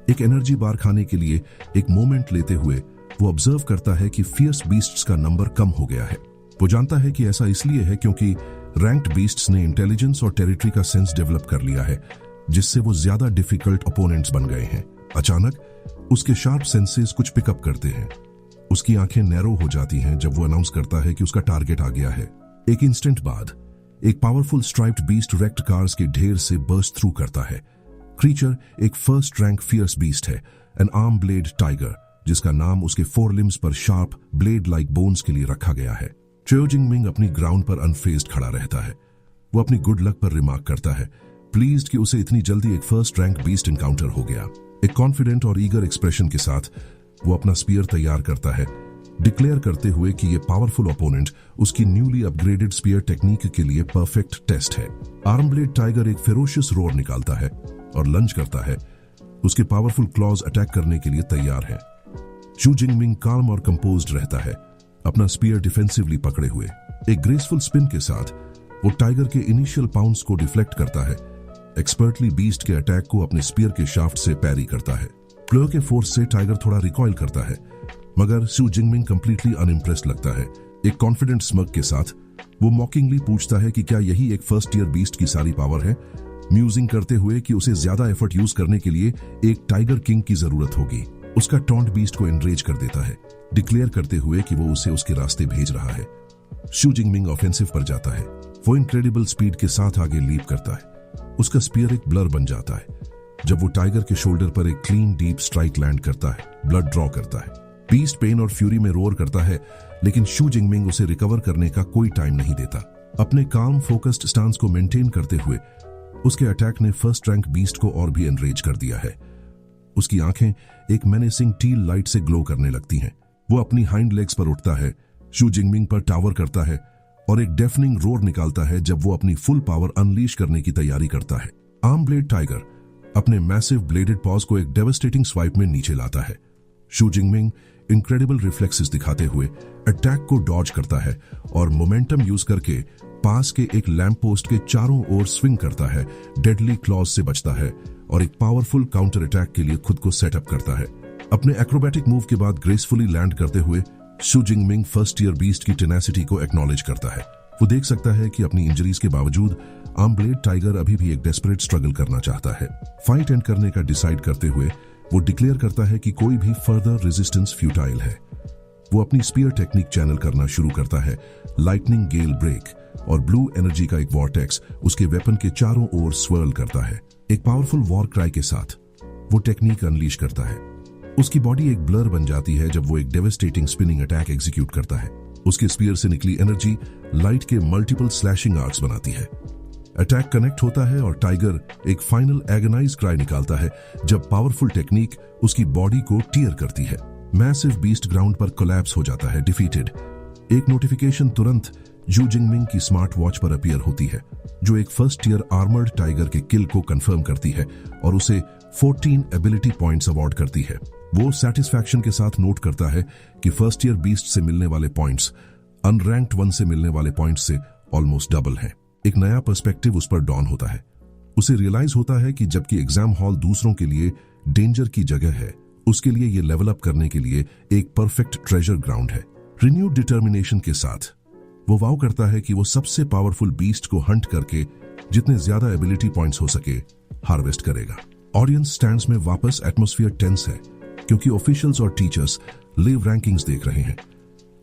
एक एनर्जी बार खाने के लिए एक मोमेंट लेते हुए वो ऑब्जर्व करता है कि फियर्स बीस्ट्स का नंबर कम हो गया है। वो जानता है कि ऐसा इसलिए है क्योंकि रैंक्ड बीस्ट्स ने इंटेलिजेंस और टेरिटरी का सेंस डेवलप कर लिया है, जिससे वो ज्यादा डिफिकल्ट ओपोनेंट्स बन गए हैं। अचानक उसके शार्प सेंसेस कुछ पिकअप करते हैं। उसकी आंखें नैरो हो जाती हैं जब वो अनाउंस करता है कि उसका टारगेट आ गया है। एक इंस्टेंट बाद एक powerful striped beast wrecked cars के ढेर से बर्स्ट थ्रू करता है। क्रीचर एक फर्स्ट रैंक फियर्स बीस्ट है, एन आर्म ब्लेड टाइगर, जिसका नाम उसके 4 लिम्स पर शार्प ब्लेड लाइक बोन्स के लिए रखा गया है। चो जिंगमिंग अपनी ग्राउंड पर अनफेज्ड खड़ा रहता है। वो अपनी गुड लक पर रिमार्क करता है, प्लीज्ड कि उसे इतनी जल्दी एक फर्स्ट रैंक बीस्ट एनकाउंटर हो गया। एक कॉन्फिडेंट और ईगर एक्सप्रेशन के साथ वो अपना स्पीयर तैयार करता है, डिक्लेयर करते हुए कि ये पावरफुल ओपोनेंट उसकी न्यूली अपग्रेडेड स्पीयर टेक्निक के लिए परफेक्ट टेस्ट है। आर्म ब्लेड टाइगर एक फेरोशियस रोर निकालता है और लंच करता है। उसके पावरफुल क्लॉज अटैक करने के लिए तैयार है। शू जिंगमिंग काम और कंपोज्ड रहता है, अपना स्पीयर डिफेंसिवली पकड़े हुए। एक ग्रेसफुल स्पिन के साथ वो टाइगर के इनिशियल पाउंड्स को डिफ्लेक्ट करता है, एक्सपर्टली बीस्ट के अटैक को अपने स्पीयर के शाफ्ट से पैरी करता है। प्लो के फोर्स से टाइगर थोड़ा रिकॉइल करता है, मगर शू जिंगमिंग कंप्लीटली अनइम्प्रेस्ड लगता है। एक कॉन्फिडेंट स्मग के साथ वो मॉकिंगली पूछता है कि क्या यही एक फर्स्ट ईयर बीस्ट की सारी पावर है, म्यूजिंग करते हुए कि उसे ज्यादा एफर्ट यूज करने के लिए एक टाइगर किंग की जरूरत होगी। उसका टॉन्ट बीस्ट को एनरेज कर देता है, डिक्लेयर करते हुए कि वो उसे उसके रास्ते भेज रहा है। शू जिंगमिंग ऑफेंसिव पर जाता है। वो इनक्रेडिबल स्पीड के साथ आगे लीप करता है। उसका स्पीयर एक ब्लर बन जाता है जब वो टाइगर के शोल्डर पर एक क्लीन डीप स्ट्राइक लैंड करता है, ब्लड ड्रॉ करता है। बीस्ट पेन और फ्यूरी में रोर करता है, लेकिन शू जिंगमिंग उसे रिकवर करने का कोई टाइम नहीं देता। अपने काम फोकस्ड स्टांस को मेंटेन करते हुए उसके अटैक ने फर्स्ट रैंक बीस्ट को और भी एनरेज कर दिया है। उसकी आंखें एक मेनेसिंग टील लाइट से ग्लो करने लगती हैं। वो अपनी हाइंड लेग्स पर उठता है, शू जिंगमिंग पर टावर करता है और एक डेफनिंग रोर निकालता है जब वो अपनी फुल पावर अनलीश करने की तैयारी करता है। आर्म ब्लेड टाइगर अपने मैसिव ब्लेडेड पॉज को एक डेवास्टेटिंग स्वाइप में नीचे लाता है। शू जिंगमिंग इनक्रेडिबल रिफ्लेक्सेस दिखाते हुए अटैक को डॉज करता है और मोमेंटम यूज करके पास के एक लैंप पोस्ट के चारों ओर स्विंग करता है, डेडली क्लॉज से बचता है और एक पावरफुल काउंटर अटैक के लिए खुद को सेटअप करता है। अपने एक्रोबैटिक मूव के बाद ग्रेसफुली लैंड करते हुए शू जिंगमिंग फर्स्ट ईयर बीस्ट की टेनेसिटी को एक्नॉलेज करता है। वो देख सकता है कि अपनी इंजरीज के बावजूद आर्म ब्लेड टाइगर अभी भी एक डेस्परेट स्ट्रगल करना चाहता है। फाइट एंड करने का डिसाइड करते हुए वो डिक्लेयर करता है कि कोई भी फर्दर रेजिस्टेंस फ्यूटाइल है। वो अपनी स्पीयर टेक्निक चैनल करना शुरू करता है। लाइटनिंग गेल ब्रेक और ब्लू एनर्जी का एक वॉर्टेक्स उसके वेपन के चारों ओर स्वर्ल करता है। एक पावरफुल वॉर क्राई के साथ वो टेक्निक अनलीश करता है। उसकी बॉडी एक ब्लर बन जाती है जब वो एक डेवास्टेटिंग स्पिनिंग अटैक एग्जीक्यूट करता है। उसके स्पीयर से निकली एनर्जी लाइट के मल्टीपल स्लैशिंग आर्क्स बनाती है। अटैक कनेक्ट होता है और टाइगर एक फाइनल एगनाइज क्राई निकालता है जब पावरफुल टेक्निक उसकी बॉडी को टीयर करती है। मैसिव बीस्ट ग्राउंड पर कोलैप्स हो जाता है, डिफीटेड। एक नोटिफिकेशन तुरंत जू जिंगमिंग की स्मार्ट वॉच पर अपीयर होती है जो एक फर्स्ट ईयर आर्मर्ड टाइगर के किल को कंफर्म करती है और उसे 14 एबिलिटी पॉइंट्स अवार्ड करती है। वो सेटिस्फैक्शन के साथ नोट करता है कि फर्स्ट ईयर बीस्ट से मिलने वाले पॉइंट्स अनरैंक्ड वन से मिलने वाले पॉइंट्स से ऑलमोस्ट डबल हैं। एक नया पर्सपेक्टिव उस पर डॉन होता है। उसे रियलाइज होता है कि जबकि एग्जाम हॉल दूसरों के लिए डेंजर की जगह है, उसके लिए ये लेवल अप करने के लिए एक परफेक्ट ट्रेजर ग्राउंड है। रिन्यूड डिटर्मिनेशन के साथ वो वाव करता है कि वो सबसे पावरफुल बीस्ट को हंट करके जितने ज्यादा एबिलिटी पॉइंट्स हो सके हार्वेस्ट करेगा। ऑडियंस स्टैंड्स में वापस एटमॉस्फेयर टेंस है क्योंकि ऑफिशियल्स और टीचर्स लिव रैंकिंग्स देख रहे हैं।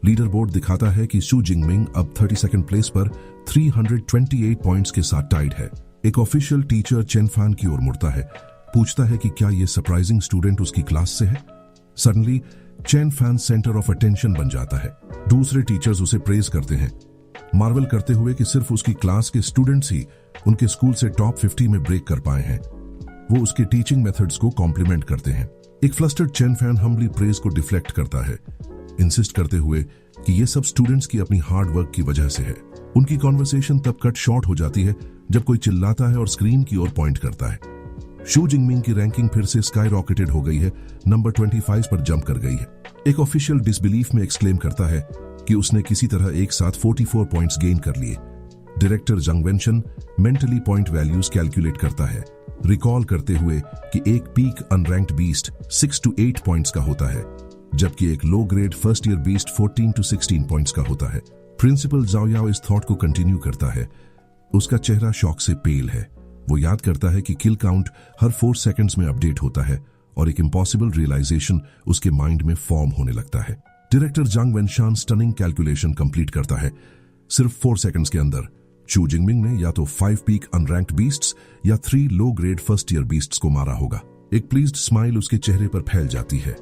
लीडर बोर्ड दिखाता है कि शू जिंगमिंग अब 32nd प्लेस पर 328 पॉइंट्स के साथ टाइड है। एक ऑफिशियल टीचर चेन फैन की ओर मुड़ता है, पूछता है कि क्या ये सरप्राइजिंग स्टूडेंट उसकी क्लास से है। Suddenly chain fan centre of attention बन जाता है। दूसरे टीचर्स उसे प्रेज करते हैं, मार्वल करते हुए कि सिर्फ उसकी क्लास के स्टूडेंट्स ही उनके स्कूल से टॉप 50 में ब्रेक कर पाए हैं। वो उसके टीचिंग मेथड्स को कॉम्प्लीमेंट करते हैं। एक flustered Chen Fan humbly praise को डिफ्लेक्ट करता है, इंसिस्ट करते हुए कि ये सब स्टूडेंट्स की अपनी हार्ड वर्क की वजह से है। उनकी कॉन्वर्सेशन तब कट शॉर्ट हो जाती है जब कोई चिल्लाता है और स्क्रीन की ओर पॉइंट करता है। शू जिंगमिंग की रैंकिंग फिर से स्काई रॉकेटेड हो गई है, नंबर 25 पर जंप कर गई है। एक ऑफिशियल डिसबिलीफ में एक्सक्लेम करता है कि उसने किसी तरह एक साथ 44 पॉइंट्स गेन कर लिए। डायरेक्टर जंग वेनशन मेंटली पॉइंट वैल्यूज कैलकुलेट करता है, रिकॉल करते हुए कि एक peak unranked beast 6 to 8 points का होता है, जबकि एक low grade first year beast 14 to 16 points का होता है। प्रिंसिपल जाओ याओ इस थॉट को कंटिन्यू करता है। उसका चेहरा शॉक से पेल है। वो याद करता है कि किल काउंट हर 4 सेकंड्स में अपडेट होता है और एक इम्पॉसिबल रियलाइजेशन उसके माइंड में फॉर्म होने लगता है। डायरेक्टर जंग वेनशान स्टनिंग कैलकुलेशन कंप्लीट करता है। सिर्फ 4 सेकंड्स के अंदर शू जिंगमिंग ने या तो 5 पीक अनरैंक्ड बीस्ट्स या 3 low grade first year beasts को मारा होगा। एक प्लीज्ड स्माइल उसके चेहरे पर फैल जाती है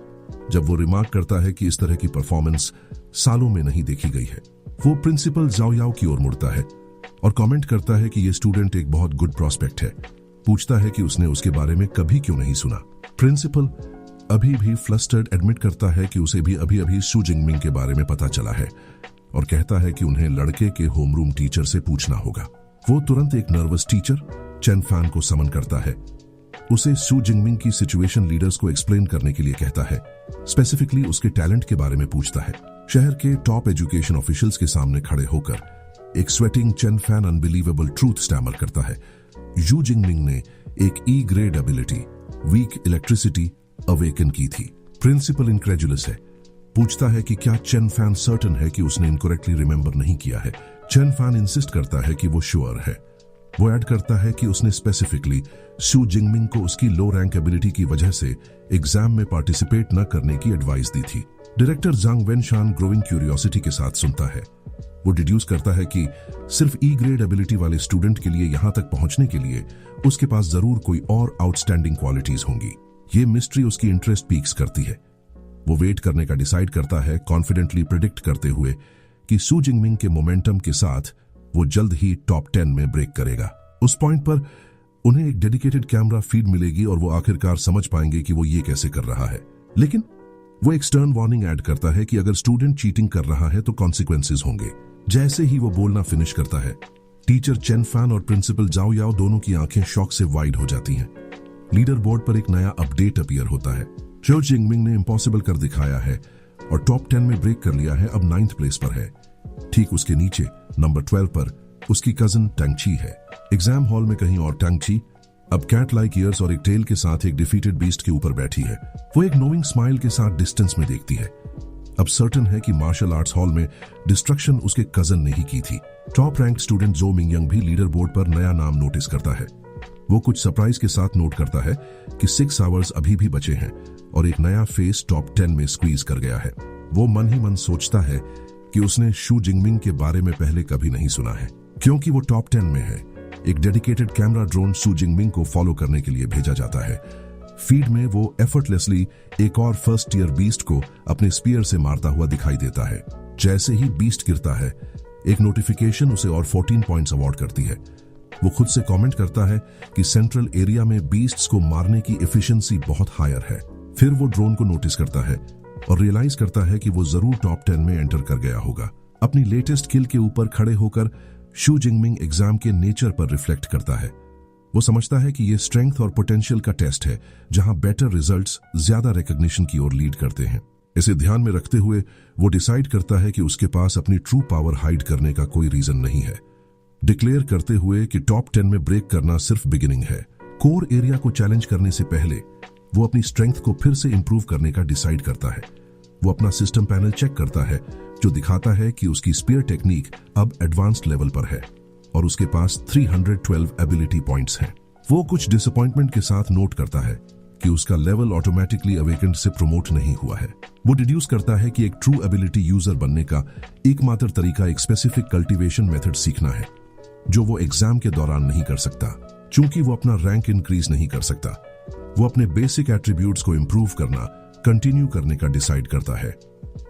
जब वो रिमार्क करता है कि इस तरह की परफॉर्मेंस सालों में नहीं देखी गई है। वो प्रिंसिपल जाओ याओ की ओर मुड़ता है और कमेंट करता है कि ये स्टूडेंट एक बहुत गुड प्रॉस्पेक्ट है। पूछता है कि उसने उसके बारे में कभी क्यों नहीं सुना। प्रिंसिपल अभी भी फ्लस्टर्ड एडमिट करता है कि उसे भी अभी शू जिंगमिंग के बारे में पता चला है और कहता है कि उन्हें लड़के के होमरूम टीचर से पूछना होगा। वो तुरंत एक नर्वस टीचर चेन फैन को समन करता है। उसे शू जिंगमिंग की सिचुएशन लीडर्स को एक्सप्लेन करने के लिए कहता है। स्पेसिफिकली उसके टैलेंट के बारे में पूछता है। शहर के टॉप एजुकेशन ऑफिशियल्स के सामने खड़े होकर एक sweating Chen Fan unbelievable truth stammer करता है। यू जिंगमिंग ने एक E grade ability weak electricity awaken की थी। प्रिंसिपल इनक्रेजुलस है, पूछता है कि क्या चेन फैन सर्टन है कि उसने इनकरेक्टली रिमेंबर नहीं किया है। चेन फैन इंसिस्ट करता है कि वो श्योर है। वो ऐड करता है कि उसने स्पेसिफिकली शू जिंगमिंग को उसकी लो रैंक एबिलिटी की वजह से एग्जाम में पार्टिसिपेट न करने की एडवाइस दी थी। डायरेक्टर जांग वेनशान ग्रोइंग क्यूरियोसिटी के साथ सुनता है। वो डिड्यूस करता है कि सिर्फ ई ग्रेड एबिलिटी वाले स्टूडेंट के लिए यहां तक पहुंचने के लिए उसके पास जरूर कोई और आउटस्टैंडिंग क्वालिटीज होंगी। ये मिस्ट्री उसकी इंटरेस्ट पीक्स करती है। वो वेट करने का डिसाइड करता है, कॉन्फिडेंटली प्रिडिक्ट करते हुए कि शू जिंगमिंग के मोमेंटम के साथ वो जल्द ही टॉप 10 में ब्रेक करेगा। उस पॉइंट पर उन्हें एक डेडिकेटेड कैमरा फीड मिलेगी और वो आखिरकार समझ पाएंगे कि वो ये कैसे कर रहा है। लेकिन वो एक स्टर्न वार्निंग ऐड करता है कि अगर स्टूडेंट चीटिंग कर रहा है तो कॉन्सिक्वेंसेस होंगे। जैसे ही वो बोलना फिनिश करता है, टीचर चेन फैन और प्रिंसिपल जाओ याओ दोनों की आंखें शॉक से वाइड हो जाती हैं। लीडर बोर्ड पर एक नया अपडेट अपीयर होता है। चो जिंगमिंग ने इम्पॉसिबल कर दिखाया है और टॉप 10 में ब्रेक कर लिया है, अब 9th प्लेस पर है। ठीक उसके नीचे नंबर 12 पर उसकी कजन टैंगची है। एग्जाम हॉल में कहीं और टैंगची अब कैट लाइक ईयर्स और एक टेल के साथ एक डिफीटेड बीस्ट के ऊपर बैठी है। वो एक नोइंग स्माइल के साथ डिस्टेंस में देखती है। अब सर्टन है कि मार्शल आर्ट्स हॉल में डिस्ट्रक्शन उसके कजन ने ही की थी। टॉप रैंक स्टूडेंट जो मिंगयंग भी लीडर बोर्ड पर नया नाम नोटिस करता है। वो कुछ सरप्राइज के साथ नोट करता है कि 6 आवर्स अभी भी बचे हैं और एक नया फेस टॉप 10 में स्क्वीज कर गया है। वो मन ही मन सोचता है कि उसने शू जिंगमिंग के बारे में पहले कभी नहीं सुना है, क्योंकि वो टॉप 10 में है। एक डेडिकेटेड कैमरा ड्रोन शू जिंगमिंग को फॉलो करने के लिए भेजा जाता है। फीड में वो एफर्टलेसली एक और फर्स्ट ईयर बीस्ट को अपने स्पीयर से मारता हुआ दिखाई देता है। जैसे ही बीस्ट गिरता है, एक नोटिफिकेशन उसे और 14 पॉइंट्स अवार्ड करती है। वो खुद से कमेंट करता है कि सेंट्रल एरिया में बीस्ट्स को मारने की एफिशिएंसी बहुत हायर है। फिर वो ड्रोन को नोटिस करता है और रियलाइज करता है कि वो जरूर टॉप 10 में एंटर कर गया होगा। अपनी लेटेस्ट किल के ऊपर खड़े होकर शू जिंगमिंग एग्जाम के नेचर पर रिफ्लेक्ट करता है। वो समझता है कि ये स्ट्रेंथ और पोटेंशियल का टेस्ट है, जहां बेटर रिजल्ट्स ज्यादा रिकॉग्निशन की ओर लीड करते हैं। इसे ध्यान में रखते हुए वो डिसाइड करता है कि उसके पास अपनी ट्रू पावर हाइड करने का कोई रीजन नहीं है, डिक्लेयर करते हुए कि टॉप 10 में ब्रेक करना सिर्फ बिगिनिंग है। कोर एरिया को चैलेंज करने से पहले वो अपनी स्ट्रेंथ को फिर से इंप्रूव करने का डिसाइड करता है। वो अपना सिस्टम पैनल चेक करता है, जो दिखाता है कि उसकी स्पीयर टेक्निक अब एडवांस्ड लेवल पर है और उसके पास 312 एबिलिटी पॉइंट्स हैं। वो कुछ डिसअपॉइंटमेंट के साथ नोट करता है कि उसका लेवल ऑटोमेटिकली अवेकेंड से प्रमोट नहीं हुआ है। वो डिड्यूस करता है कि एक ट्रू एबिलिटी यूजर बनने का एकमात्र तरीका एक स्पेसिफिक कल्टीवेशन मेथड सीखना है, जो वो एग्जाम के दौरान नहीं कर सकता, चूंकि वो अपना रैंक इंक्रीज नहीं कर सकता। वो अपने बेसिक एट्रीब्यूट्स को इंप्रूव करना कंटिन्यू करने का डिसाइड करता है।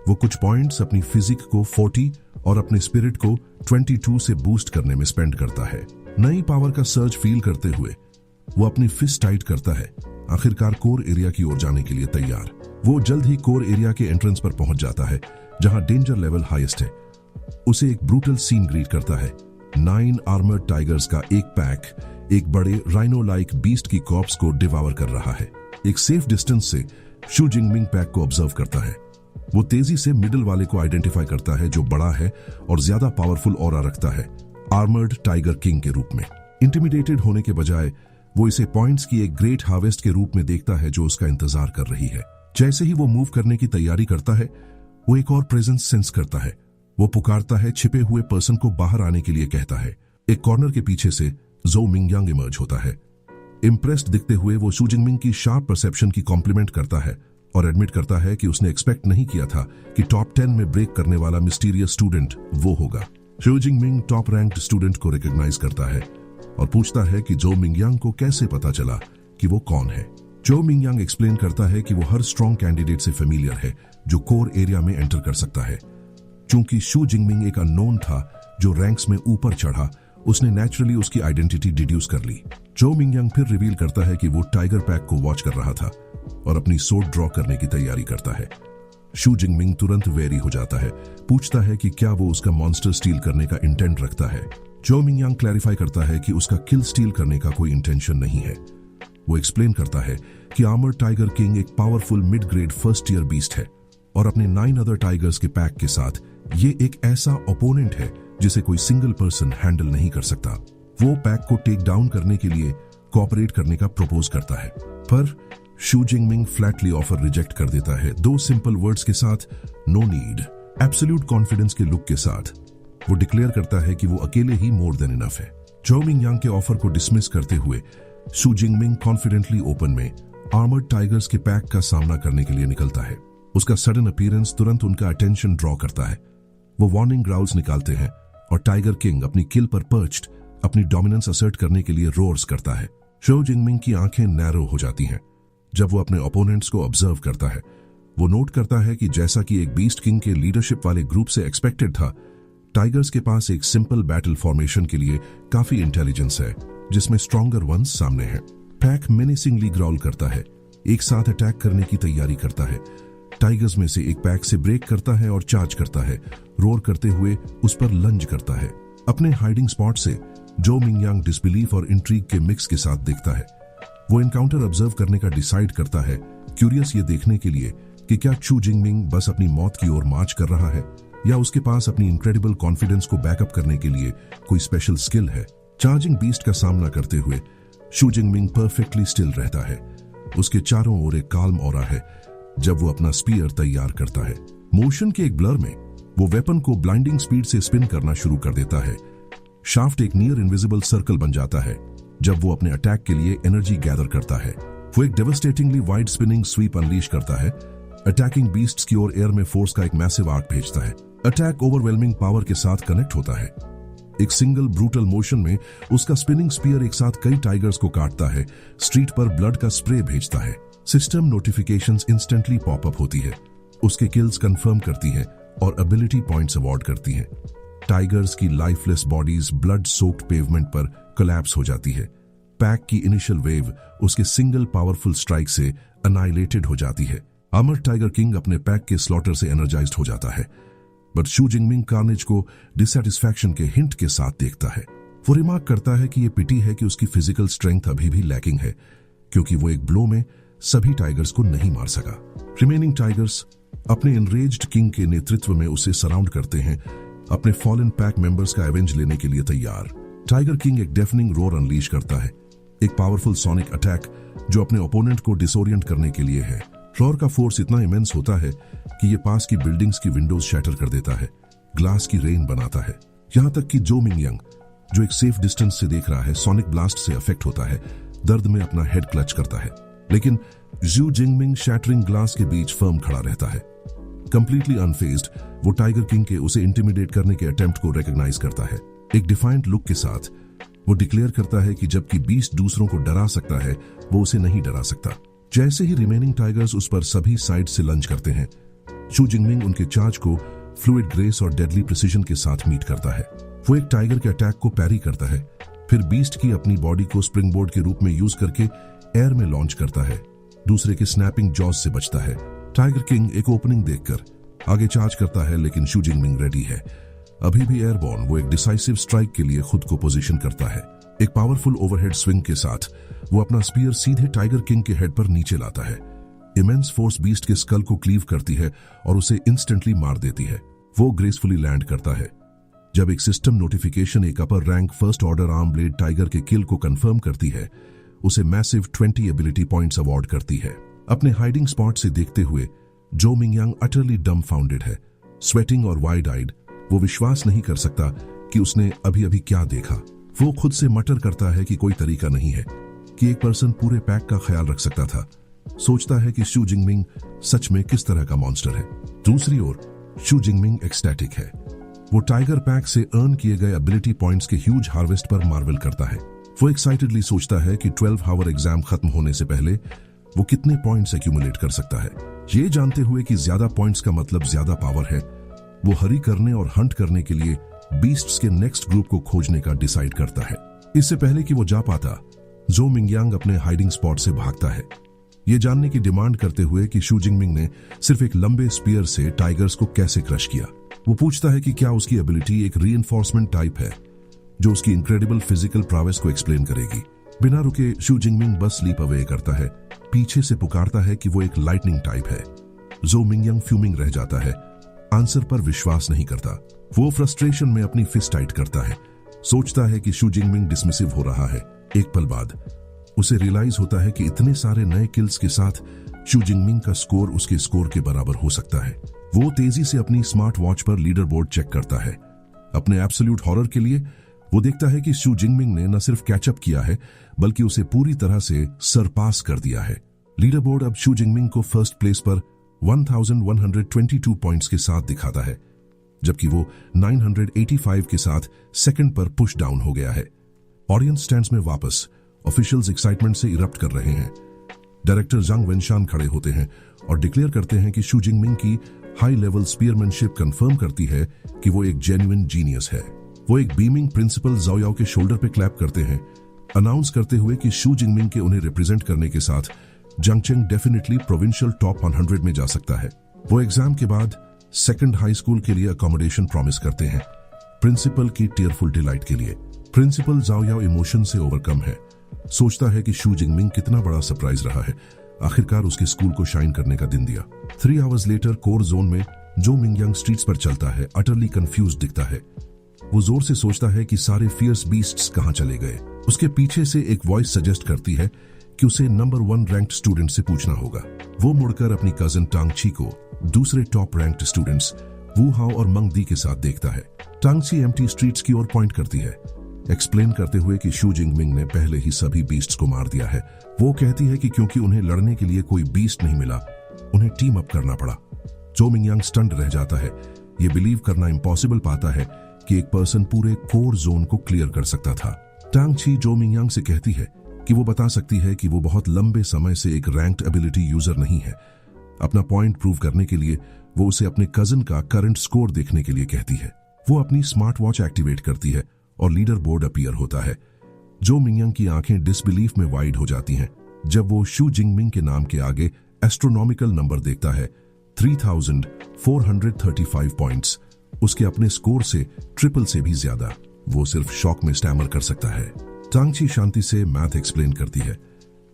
वो कुछ पॉइंट्स अपनी फिजिक को 40 और अपने स्पिरिट को 22 से बूस्ट करने में स्पेंड करता है। नई पावर का सर्ज फील करते हुए वो अपनी फिस्ट टाइट करता है, आखिरकार कोर एरिया की ओर जाने के लिए तैयार। वो जल्द ही कोर एरिया के एंट्रेंस पर पहुंच जाता है, जहां डेंजर लेवल हाईएस्ट है। उसे एक ब्रूटल सीन ग्रीट करता है। 9 आर्मर्ड टाइगर्स का एक पैक एक बड़े राइनो लाइक बीस्ट की कॉर्प्स को डिवावर कर रहा है। एक सेफ डिस्टेंस से शू जिंगमिंग पैक को ऑब्जर्व करता है। वो तेजी से मिडिल वाले को आइडेंटिफाई करता है, जो बड़ा है और ज्यादा पावरफुल ऑरा रखता है, आर्मर्ड टाइगर किंग के रूप में। इंटिमिडेटेड होने के बजाय वो इसे पॉइंट्स की एक ग्रेट हार्वेस्ट के रूप में देखता है, जो उसका इंतजार कर रही है। जैसे ही वो मूव करने की तैयारी करता है, वो एक और प्रेजेंस सेंस करता है। वो पुकारता है, छिपे हुए पर्सन को बाहर आने के लिए कहता है। एक कॉर्नर के पीछे से जो मिंगयांग इमर्ज होता है। इम्प्रेस्ड दिखते हुए वो शू जिंगमिंग की शार्प परसेप्शन की कॉम्प्लीमेंट करता है और एडमिट करता है कि उसने एक्सपेक्ट नहीं किया था कि टॉप 10 में ब्रेक करने वाला मिस्टीरियस स्टूडेंट वो होगा। शू जिंगमिंग टॉप रैंक्ड स्टूडेंट को रिकॉग्नाइज करता है और पूछता है कि जो मिंगयांग को कैसे पता चला कि वो कौन है। जो मिंगयांग एक्सप्लेन करता है कि वो हर स्ट्रॉन्ग कैंडिडेट से फेमिलियर है जो कोर एरिया में एंटर कर सकता है। चूंकि शू जिंगमिंग एक अननोन था जो रैंक्स में ऊपर चढ़ा, उसने नेचुरली उसकी आइडेंटिटी डिड्यूस कर ली। जो मिंगयांग फिर रिवील करता है कि वो टाइगर पैक को वॉच कर रहा था और अपनी सोर्ड ड्रॉ करने की तैयारी करता है। शू जिंगमिंग तुरंत वेरी हो जाता है, पूछता है कि क्या वो उसका मॉन्स्टर स्टील करने का इंटेंट रखता है। जो मिंगयांग क्लैरिफाई करता है कि उसका किल स्टील करने का कोई इंटेंशन नहीं है। वो एक्सप्लेन करता है कि आर्मर्ड टाइगर किंग एक powerful mid grade first year beast है और अपने 9 अदर टाइगर्स के पैक के साथ ये एक ऐसा ओपोनेंट है जिसे कोई सिंगल पर्सन हैंडल नहीं कर सकता। वो पैक को टेक डाउन करने के लिए कोऑपरेट करने का प्रपोज करता है, पर शू जिंगमिंग फ्लैटली ऑफर रिजेक्ट कर देता है। 2 सिंपल वर्ड्स के साथ, नो नीड। एब्सोल्यूट कॉन्फिडेंस के लुक के साथ वो डिक्लेयर करता है कि वो अकेले ही मोर देन इनफ है। जो मिंगयांग के ऑफर को डिसमिस करते हुए शू जिंगमिंग कॉन्फिडेंटली ओपन में आर्मर्ड टाइगर्स के पैक का सामना करने के लिए निकलता है। उसका सडन अपीयरेंस तुरंत उनका अटेंशन ड्रॉ करता है। वो वार्निंग ग्राउल्स निकालते हैं और टाइगर किंग अपनी किल पर पर्च्ड अपनी डोमिनेंस असर्ट करने के लिए रोर्स करता है। शू जिंगमिंग की आंखें नैरो हो जाती हैं जब वो अपने ओपोनेंट्स को ऑब्जर्व करता है। वो नोट करता है कि जैसा कि एक बीस्ट किंग के लीडरशिप वाले ग्रुप से एक्सपेक्टेड था, टाइगर्स के पास एक सिंपल बैटल फॉर्मेशन के लिए काफी इंटेलिजेंस है, जिसमें स्ट्रॉन्गर वंस सामने है। पैक मेनेसिंगली ग्राउल करता है, एक साथ अटैक करने की तैयारी करता है। टाइगर्स में से एक पैक से ब्रेक करता है और चार्ज करता है, रोर करते हुए उस पर लंज करता है। अपने हाइडिंग स्पॉट से जो मिंगयांग डिसबिलीफ और इंट्रीग के मिक्स के साथ देखता है। वो एनकाउंटर ऑब्जर्व करने का डिसाइड करता है, क्यूरियस ये देखने के लिए कि क्या शू जिंगमिंग बस अपनी मौत की ओर मार्च कर रहा है या उसके पास अपनी इनक्रेडिबल कॉन्फिडेंस को बैकअप करने के लिए कोई स्पेशल स्किल है। चार्जिंग बीस्ट का सामना करते हुए शू जिंगमिंग परफेक्टली स्टिल रहता है। उसके चारों ओर एक काल्म ऑरा है जब वो अपना स्पीयर तैयार करता है। मोशन के एक ब्लर में वो वेपन को ब्लाइंडिंग स्पीड से स्पिन करना शुरू कर देता है। शाफ्ट एक नियर इनविजिबल सर्कल बन जाता है जब वो अपने अटैक के लिए एनर्जी गैदर करता है। वो एक डेवास्टेटिंगली वाइड स्पिनिंग स्वीप अनलीश करता है, अटैकिंग बीस्ट्स की ओर एयर में फोर्स का एक मैसिव आर्क भेजता है। अटैक ओवरवेलमिंग पावर के साथ कनेक्ट होता है। एक सिंगल ब्रूटल मोशन में उसका स्पिनिंग स्पीयर एक साथ कई टाइगर्स को काटता है, स्ट्रीट पर ब्लड का स्प्रे भेजता है। सिस्टम नोटिफिकेशंस इंस्टेंटली पॉपअप होती है, उसके किल्स कंफर्म करती है और एबिलिटी पॉइंट्स अवॉर्ड करती हैं। टाइगर्स की lifeless bodies blood soaked pavement पर कोलैप्स हो जाती है। पैक की इनिशियल वेव उसके सिंगल पावरफुल स्ट्राइक से अनाइलेटेड हो जाती है। अमर टाइगर किंग अपने पैक के स्लॉटर से एनर्जाइज्ड हो जाता है, बट शू जिंगमिंग कार्नेज को डिससैटिस्फैक्शन के हिंट के साथ देखता है। वो रिमार्क करता है कि ये पिटी है कि उसकी फिजिकल स्ट्रेंथ अभी भी लैकिंग है, क्योंकि वो एक ब्लो में सभी टाइगर्स को नहीं मार सका। रिमेनिंग टाइगर्स अपने एनरेज्ड किंग के नेतृत्व में उसे सराउंड करते हैं, अपने फॉलन पैक मेंबर्स का एवेंज लेने के लिए तैयार। टाइगर किंग एक डेफनिंग रोर अनलीश करता है, एक पावरफुल सोनिक अटैक जो अपने ओपोनेंट को डिसोरिएंट करने के लिए है। रोर का फोर्स इतना इमेंस होता है कि ये पास की बिल्डिंग्स की विंडोज शैटर कर देता है, ग्लास की रेन बनाता है। यहां तक कि जो मिंगयांग, जो एक सेफ डिस्टेंस से देख रहा है, सोनिक ब्लास्ट से अफेक्ट होता है, दर्द में अपना हेड क्लच करता है। लेकिन शू जिंगमिंग शैटरिंग ग्लास के बीच फर्म खड़ा रहता है। कंप्लीटली अनफेज्ड, वो टाइगर किंग के उसे इंटिमिडेट करने के अटेम्प्ट को रिकॉग्नाइज करता है। एक डिफाइंट लुक के साथ वो डिक्लेयर करता है कि जबकि बीस्ट दूसरों को डरा सकता है, वो उसे नहीं डरा सकता। जैसे ही रिमेनिंग टाइगर्स उस पर सभी साइड से लंच करते हैं, शू जिंगमिंग उनके चार्ज को फ्लूइड ग्रेस और डेडली प्रिसीजन के साथ मीट करता है। वो एक टाइगर के अटैक को पैरी करता है, फिर बीस्ट की अपनी बॉडी को स्प्रिंगबोर्ड के रूप में यूज करके एयर में लॉन्च करता है, दूसरे के स्नैपिंग जॉज से बचता है। टाइगर किंग एक ओपनिंग देखकर आगे चार्ज करता है, लेकिन शू जिंगमिंग रेडी है। अभी भी एयरबॉर्न, वो एक डिसाइसिव स्ट्राइक के लिए खुद को पोजीशन करता है। एक पावरफुल ओवरहेड स्विंग के साथ वो अपना स्पीयर सीधे टाइगर किंग के हेड पर नीचे लाता है। इमेंस फोर्स बीस्ट के स्कल को क्लीव करती है और उसे इंस्टेंटली मार देती है। वो ग्रेसफुली लैंड करता है। जब एक सिस्टम नोटिफिकेशन एक अपर rank first order arm blade tiger के किल को कंफर्म करती है, उसे मैसिव 20 एबिलिटी पॉइंट्स अवार्ड करती है। अपने हाइडिंग स्पॉट से देखते हुए जो मिंगयांग अटरली डम्बफाउंडेड है, स्वेटिंग और वाइड आइड। वो विश्वास नहीं कर सकता कि उसने अभी अभी क्या देखा। वो खुद से मटर करता है कि कोई तरीका नहीं है कि एक पर्सन पूरे पैक का ख्याल रख सकता था। सोचता है कि शू जिंगमिंग सच में किस तरह का मॉन्स्टर है। दूसरी ओर शू जिंगमिंग एक्सटैटिक है। वो टाइगर पैक से अर्न किए गए एबिलिटी पॉइंट्स के ह्यूज हार्वेस्ट पर मार्वल करता है। वो एक्साइटेडली सोचता है कि 12 आवर एग्जाम खत्म होने से पहले वो कितने पॉइंट्स एक्यूमुलेट कर सकता है। ये जानते हुए कि ज्यादा पॉइंट्स का मतलब ज्यादा पावर है, वो हरी करने और हंट करने के लिए बीस्ट्स के नेक्स्ट ग्रुप को खोजने का डिसाइड करता है। इससे पहले कि वो जा पाता, जो मिंगयांग अपने हाइडिंग स्पॉट से भागता है, ये जानने की डिमांड करते हुए कि शू जिंगमिंग ने सिर्फ एक लंबे स्पीयर से टाइगर्स को कैसे क्रश किया। वो पूछता है कि क्या उसकी एबिलिटी एक रीइंफोर्समेंट टाइप है जो उसकी इनक्रेडिबल फिजिकल प्रावेस को एक्सप्लेन करेगी। बिना रुके शू जिंगमिंग बस स्लीप अवे करता है, पीछे से पुकारता है कि वो एक लाइटनिंग टाइप है। जो मिंगयांग फ्यूमिंग रह जाता है, आंसर पर विश्वास नहीं करता। वो फ्रस्ट्रेशन में अपनी फिस्ट टाइट करता है, सोचता है कि शू जिंगमिंग डिसमिसिव हो रहा है। एक पल बाद उसे रियलाइज होता है कि इतने सारे नए किल्स के साथ शू जिंगमिंग का स्कोर उसके स्कोर के बराबर हो सकता है। वो तेजी से अपनी स्मार्ट वॉच पर लीडर बोर्ड चेक करता है। अपने एब्सोल्यूट हॉरर के लिए वो देखता है कि शू जिंगमिंग ने न सिर्फ कैचअप किया है, बल्कि उसे पूरी तरह से सरपास कर दिया है। लीडर बोर्ड अब शू जिंगमिंग को फर्स्ट प्लेस पर 1122 पॉइंट्स के साथ दिखाता है, जबकि वो 985 के साथ सेकंड पर पुश डाउन हो गया है। ऑडियंस स्टैंड्स में वापस ऑफिशियल्स एक्साइटमेंट से इरप्ट कर रहे हैं। डायरेक्टर जंग वेनशान खड़े होते हैं और डिक्लेयर करते हैं कि शू जिंगमिंग की हाई लेवल स्पीयरमैनशिप कंफर्म करती है कि वो एक जेन्युइन जीनियस है। वो एक बीमिंग प्रिंसिपल ज़ाओयाओ के शोल्डर पे क्लैप करते हैं, अनाउंस करते हुए कि शू जिंगमिंग के उन्हें रिप्रेजेंट करने के साथ जंगचेंग डेफिनेटली प्रोविंशियल टॉप 100 में जा सकता है। वो एग्जाम के बाद सेकंड हाई स्कूल के लिए अकोमोडेशन प्रॉमिस करते हैं, प्रिंसिपल की टीयरफुल डिलाइट के लिए। प्रिंसिपल जाओ याओ इमोशन से ओवरकम है, सोचता है कि शू जिंगमिंग कितना बड़ा सरप्राइज रहा है, आखिरकार उसके स्कूल को शाइन करने का दिन दिया। 3 आवर्स लेटर कोर जोन में जो मिंगयांग स्ट्रीट्स पर चलता है, अटरली कंफ्यूज दिखता है। वो जोर से सोचता है कि सारे फियर्स बीस्ट्स कहां चले गए। उसके पीछे से एक वॉइस सजेस्ट करती है कि उसे नंबर 1 रैंक्ड स्टूडेंट से पूछना होगा। वो मुड़कर अपनी कजन टांगची को दूसरे टॉप रैंक्ड स्टूडेंट्स वू हाओ और मंग दी के साथ देखता है। टांगची एम्प्टी स्ट्रीट्स की ओर पॉइंट करती है, एक्सप्लेन करते हुए कि शू जिंगमिंग ने पहले ही सभी बीस्ट्स को मार दिया है। वो कहती है कि क्योंकि उन्हें लड़ने के लिए कोई बीस्ट नहीं मिला, उन्हें टीम अप करना पड़ा। जो मिंगयांग स्टंड रह जाता है, ये बिलीव करना इम्पॉसिबल पाता है कि एक पर्सन पूरे कोर जोन को क्लियर कर सकता था। टांगची जो मिंगयांग से कहती है कि वो बता सकती है कि वो बहुत लंबे समय से एक रैंक्ड एबिलिटी यूजर नहीं है। अपना पॉइंट प्रूव करने के लिए वो उसे अपने कजन का करंट स्कोर देखने के लिए कहती है। वो अपनी स्मार्ट वॉच एक्टिवेट करती है और लीडर बोर्ड अपीयर होता है। जो मिंगयांग की आंखें डिसबिलीफ में वाइड हो जाती हैं जब वो शू जिंगमिंग के नाम के आगे एस्ट्रोनॉमिकल नंबर देखता है, 3435 पॉइंट्स, उसके अपने स्कोर से ट्रिपल से भी ज्यादा। वो सिर्फ शॉक में स्टैमर कर सकता है। टांगची शांति से मैथ एक्सप्लेन करती है।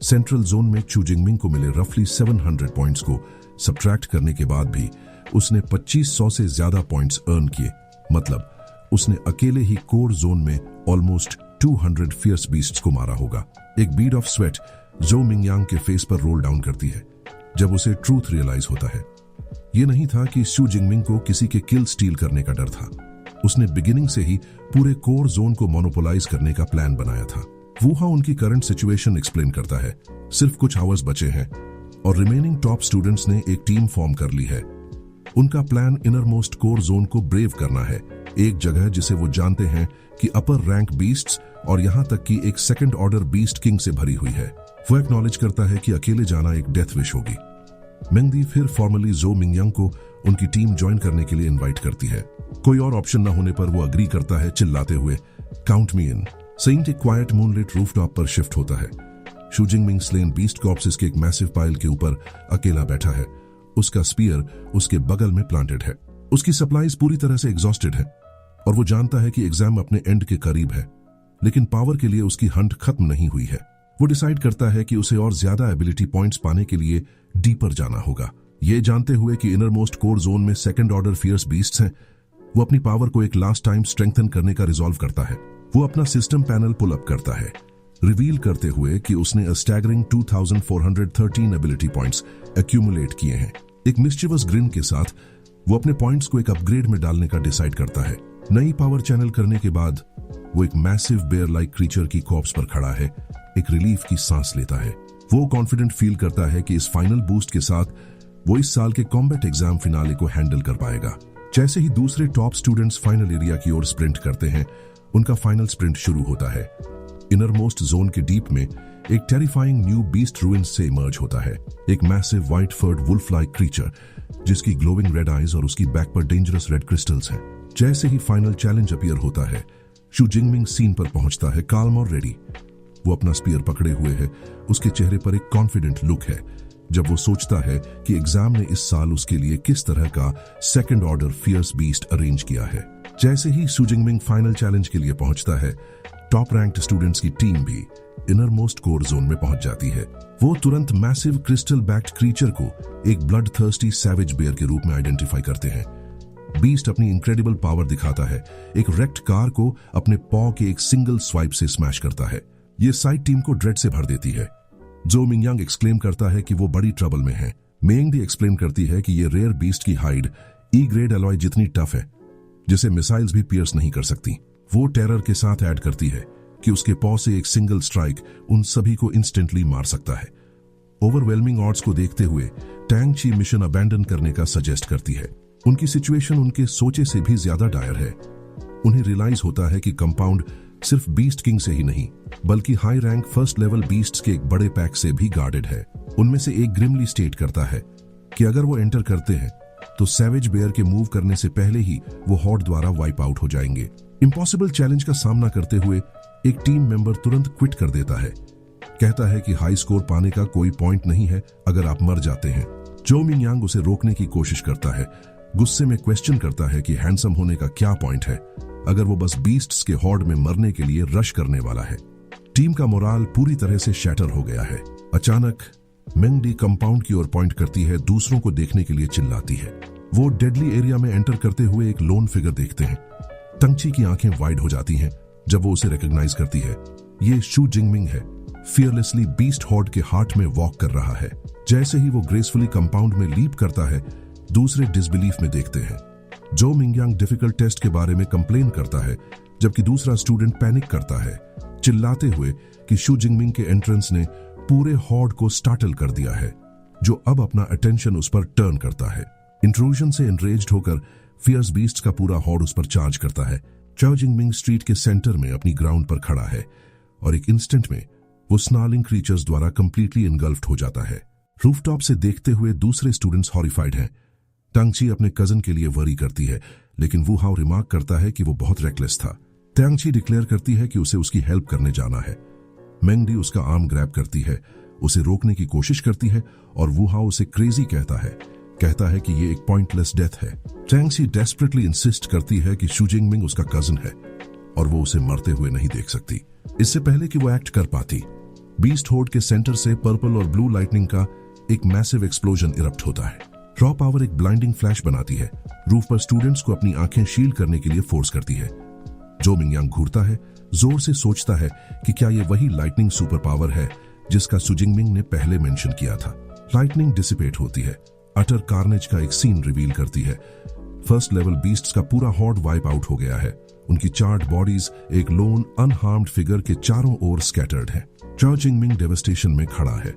सेंट्रल जोन में शू जिंगमिंग को मिले रफली 700 पॉइंट्स को सब्ट्रैक्ट करने के बाद भी उसने 2500 से ज्यादा पॉइंट्स अर्न किए। मतलब उसने अकेले ही कोर जोन में ऑलमोस्ट 200 फियर्स बीस्ट्स को मारा होगा। एक बीड ऑफ स्वेट जो मिंगयांग के फेस पर रोल डाउन करती है जब उसे ट्रूथ रियलाइज होता है। ये नहीं था कि शू जिंगमिंग को किसी के किल स्टील करने का डर था। उसने बिगिनिंग से ही पूरे कोर जोन को मोनोपोलाइज करने का प्लान बनाया था। वू हाओ उनकी करंट सिचुएशन एक्सप्लेन करता है। सिर्फ कुछ आवर्स बचे हैं और रिमेनिंग टॉप स्टूडेंट्स ने एक टीम फॉर्म कर ली है। उनका plan inner most core zone को ब्रेव करना है, एक जगह जिसे वो जानते हैं कि अपर रैंक बीस्ट्स और यहां तक कि एक सेकंड ऑर्डर बीस्ट किंग से भरी हुई है। वो एक्नॉलेज करता है कि अकेले जाना एक डेथ विश होगी। मंग दी फिर फॉर्मली जो मिंगयांग को उनकी टीम ज्वाइन करने के लिए इनवाइट करती है। कोई और ऑप्शन न होने पर वो अग्री करता है, चिल्लाते हुए काउंट मी इन। सेंट एक क्वाइट मूनलिट रूफटॉप पर शिफ्ट होता है। शू जिंगमिंग स्लेन बीस्ट कॉर्प्सेस के एक मैसिव पाइल के ऊपर अकेला बैठा है। उसका स्पीयर उसके बगल में प्लांटेड है। उसकी सप्लाईज पूरी तरह से एग्जॉस्टेड है और वो जानता है कि एग्जाम अपने एंड के करीब है, लेकिन पावर के लिए उसकी हंट खत्म नहीं हुई है। वो डिसाइड करता है कि उसे और ज्यादा एबिलिटी पॉइंट्स पाने के लिए डीपर जाना होगा। ये जानते हुए कि इनर मोस्ट कोर जोन में सेकंड ऑर्डर फियर्स बीस्ट्स हैं, वो अपनी पावर को एक लास्ट टाइम स्ट्रेंथन करने का रिजॉल्व करता है। वो अपना सिस्टम पैनल पुल अप करता है, रिवील करते हुए कि उसने स्टैगरिंग 2413 एबिलिटी पॉइंट्स एक्यूमुलेट किए हैं। एक मिस्चिवस ग्रिन के साथ वो अपने पॉइंट्स को एक अपग्रेड में डालने का डिसाइड करता है। नई पावर चैनल करने के बाद वो एक मैसिव बेयर लाइक क्रीचर की कॉर्प्स पर खड़ा है, एक रिलीफ की सांस लेता है। वो कॉन्फिडेंट फील करता है कि इस फाइनल बूस्ट के साथ वो इस साल के कॉम्बैट एग्जाम फिनाले को हैंडल कर पाएगा। जैसे ही दूसरे टॉप स्टूडेंट्स फाइनल एरिया की ओर स्प्रिंट करते हैं, उनका फाइनल स्प्रिंट शुरू होता है। इनर मोस्ट जोन के डीप में एक टेरिफाइंग न्यू बीस्ट रूइंस से इमर्ज होता है, एक massive white furred wolf like creature जिसकी ग्लोइंग रेड आईज और उसकी बैक पर डेंजरस रेड क्रिस्टल्स हैं। जैसे ही फाइनल चैलेंज अपीयर होता है, शू जिंगमिंग सीन पर पहुंचता है, काल्म और रेडी। वो अपना स्पीयर पकड़े हुए है, उसके चेहरे पर एक कॉन्फिडेंट लुक है जब वो सोचता है कि एग्जाम ने इस साल उसके लिए किस तरह का second order fierce beast arrange किया है। जैसे ही शू जिंगमिंग फाइनल चैलेंज के लिए पहुंचता है, टॉप रैंक्ड स्टूडेंट्स की टीम भी इनर मोस्ट कोर जोन में पहुंच जाती है। वो तुरंत मैसिव क्रिस्टल बैक्ड क्रीचर को एक ब्लड थर्स्टी सैवेज बेयर के रूप में आइडेंटिफाई करते हैं। बीस्ट अपनी इनक्रेडिबल पावर दिखाता है, एक रेक्ट कार को अपने पॉ के एक सिंगल स्वाइप से स्मैश करता है। ये साइड टीम को ड्रेड से भर देती है। जो मिंगयांग एक्सक्लेम करता है कि वो बड़ी ट्रबल में है। मेंग दी एक्सप्लेन करती है कि ये रेयर बीस्ट की हाइड ई ग्रेड एलॉय जितनी टफ है जिसे मिसाइल्स भी पियर्स नहीं कर सकती। वो टेरर के साथ ऐड करती है कि उसके पॉ से एक सिंगल स्ट्राइक उन सभी को इंस्टेंटली मार सकता है। ओवरवेलमिंग ऑड्स को देखते हुए टांगची मिशन अबैंडन करने का सजेस्ट करती है। उनकी सिचुएशन उनके सोचे से भी ज्यादा डायर है। उन्हें रियलाइज होता है कि कंपाउंड सिर्फ बीस्ट किंग से ही नहीं बल्कि high rank first level beasts के एक बड़े पैक से भी गार्डेड है। उनमें से एक ग्रिमली स्टेट करता है कि अगर वो एंटर करते हैं तो सैवेज बेयर के मूव करने से पहले ही वो हॉर्ड द्वारा वाइप आउट हो जाएंगे। इम्पॉसिबल चैलेंज का सामना करते हुए एक टीम मेंबर तुरंत क्विट कर देता है, कहता है कि हाई स्कोर पाने का कोई पॉइंट नहीं है अगर आप मर जाते हैं। जो मिंग उसे रोकने की कोशिश करता है, गुस्से में क्वेश्चन करता है कि हैंडसम होने का क्या पॉइंट है अगर वो बस बीस्ट्स के हॉर्ड में मरने के लिए रश करने वाला है। टीम का मोराल पूरी तरह से शैटर हो गया है। अचानक मेंगडी कंपाउंड की ओर पॉइंट करती है, दूसरों को देखने के लिए चिल्लाती है। वो डेडली एरिया में एंटर करते हुए एक लोन फिगर देखते हैं। तंगची की आंखें वाइड हो जाती हैं जब वो उसे रिकॉग्नाइज करती है। ये शू जिंगमिंग है, फियरलेसली बीस्ट हॉर्ड के हार्ट में वॉक कर रहा है। जैसे ही वो ग्रेसफुली कंपाउंड में लीप करता है, दूसरे डिसबिलीफ में देखते हैं। जो मिंग डिफिकल्ट टेस्ट के बारे में कंप्लेन करता है, जबकि दूसरा स्टूडेंट पैनिक करता है, चिल्लाते हुए कि शू जिंगमिंग के एंट्रेंस ने पूरे हॉर्ड को स्टार्टल कर दिया है, जो अब अपना अटेंशन उस पर टर्न करता है। इंट्रूजन से एनरेज्ड होकर फियर्स बीस्ट का पूरा हॉर्ड उस पर चार्ज करता है। चौ जिंगमिंग स्ट्रीट के सेंटर में अपनी ग्राउंड पर खड़ा है और एक इंस्टेंट में वो स्नार्लिंग क्रीचर्स द्वारा कंप्लीटली इनगल्फ्ड हो जाता है। रूफटॉप से देखते हुए दूसरे स्टूडेंट्स हॉरिफाइड हैं। टंगची अपने कजन के लिए वरी करती है, लेकिन वू हाउ रिमार्क करता है कि वो बहुत रेकलेस था। टंगची डिक्लेयर करती है कि उसे उसकी हेल्प करने जाना है। मेंगडी उसका आर्म ग्रैब करती है, उसे रोकने की कोशिश करती है और वू हाउ उसे क्रेजी कहता है कि ये एक पॉइंटलेस डेथ है। टंगची डेस्परेटली इंसिस्ट करती है कि शू जिंगमिंग उसका कजन है और वो उसे मरते हुए नहीं देख सकती। इससे पहले कि वो एक्ट कर पाती, बीस्ट हॉर्ड के सेंटर से पर्पल और ब्लू लाइटनिंग का एक मैसिव एक्सप्लोजन इरप्ट होता है। रॉ पावर एक ब्लाइंडिंग फ्लैश बनाती है, रूफ पर स्टूडेंट्स को अपनी आंखें शील्ड करने के लिए फोर्स करती है। जो मिंग घूरता है, जोर से सोचता है कि क्या ये वही लाइटनिंग सुपर पावर है जिसका शू जिंगमिंग ने पहले मेंशन किया था। लाइटनिंग डिसिपेट होती है, अटर कार्नेज का एक सीन रिवील करती है। फर्स्ट लेवल बीस्ट्स का पूरा हॉर्ड वाइप आउट हो गया है। उनकी चार्ड बॉडीज एक लोन अनहार्म्ड फिगर के चारों ओर स्कैटर्ड है। चौ जिंगमिंग डेवस्टेशन में खड़ा है।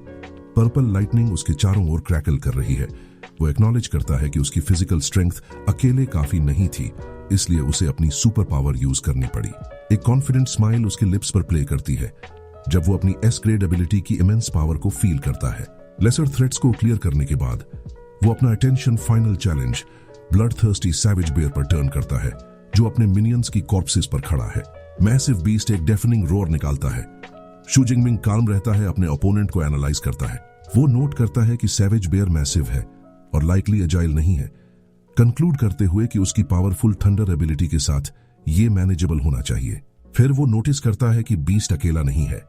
पर्पल लाइटनिंग उसके चारों ओर क्रैकल कर रही है। वो एक्नॉलेज करता है कि उसकी फिजिकल स्ट्रेंथ अकेले काफी नहीं थी, इसलिए उसे अपनी सुपर पावर यूज करनी पड़ी। एक कॉन्फिडेंट स्माइल उसके लिप्स पर प्ले करती है जब वो अपनी एस ग्रेड एबिलिटी की इमेंस पावर को फील करता है। लेसर थ्रेट्स को क्लियर करने के बाद वो अपना attention final challenge blood thirsty savage bear पर टर्न करता है, जो अपने मिनियंस की कॉर्प्सेस पर खड़ा है। मैसिव बीस्ट एक डेफनिंग रोर निकालता है। शू जिंगमिंग काम रहता है, अपने ओपोनेंट को एनालाइज करता है। वो नोट करता है कि सैवेज बेयर मैसिव है और लाइकली एजाइल नहीं है, कंक्लूड करते हुए कि उसकी पावरफुल थंडर एबिलिटी के साथ ये मैनेजेबल होना चाहिए। फिर वो नोटिस करता है कि बीस्ट अकेला नहीं है,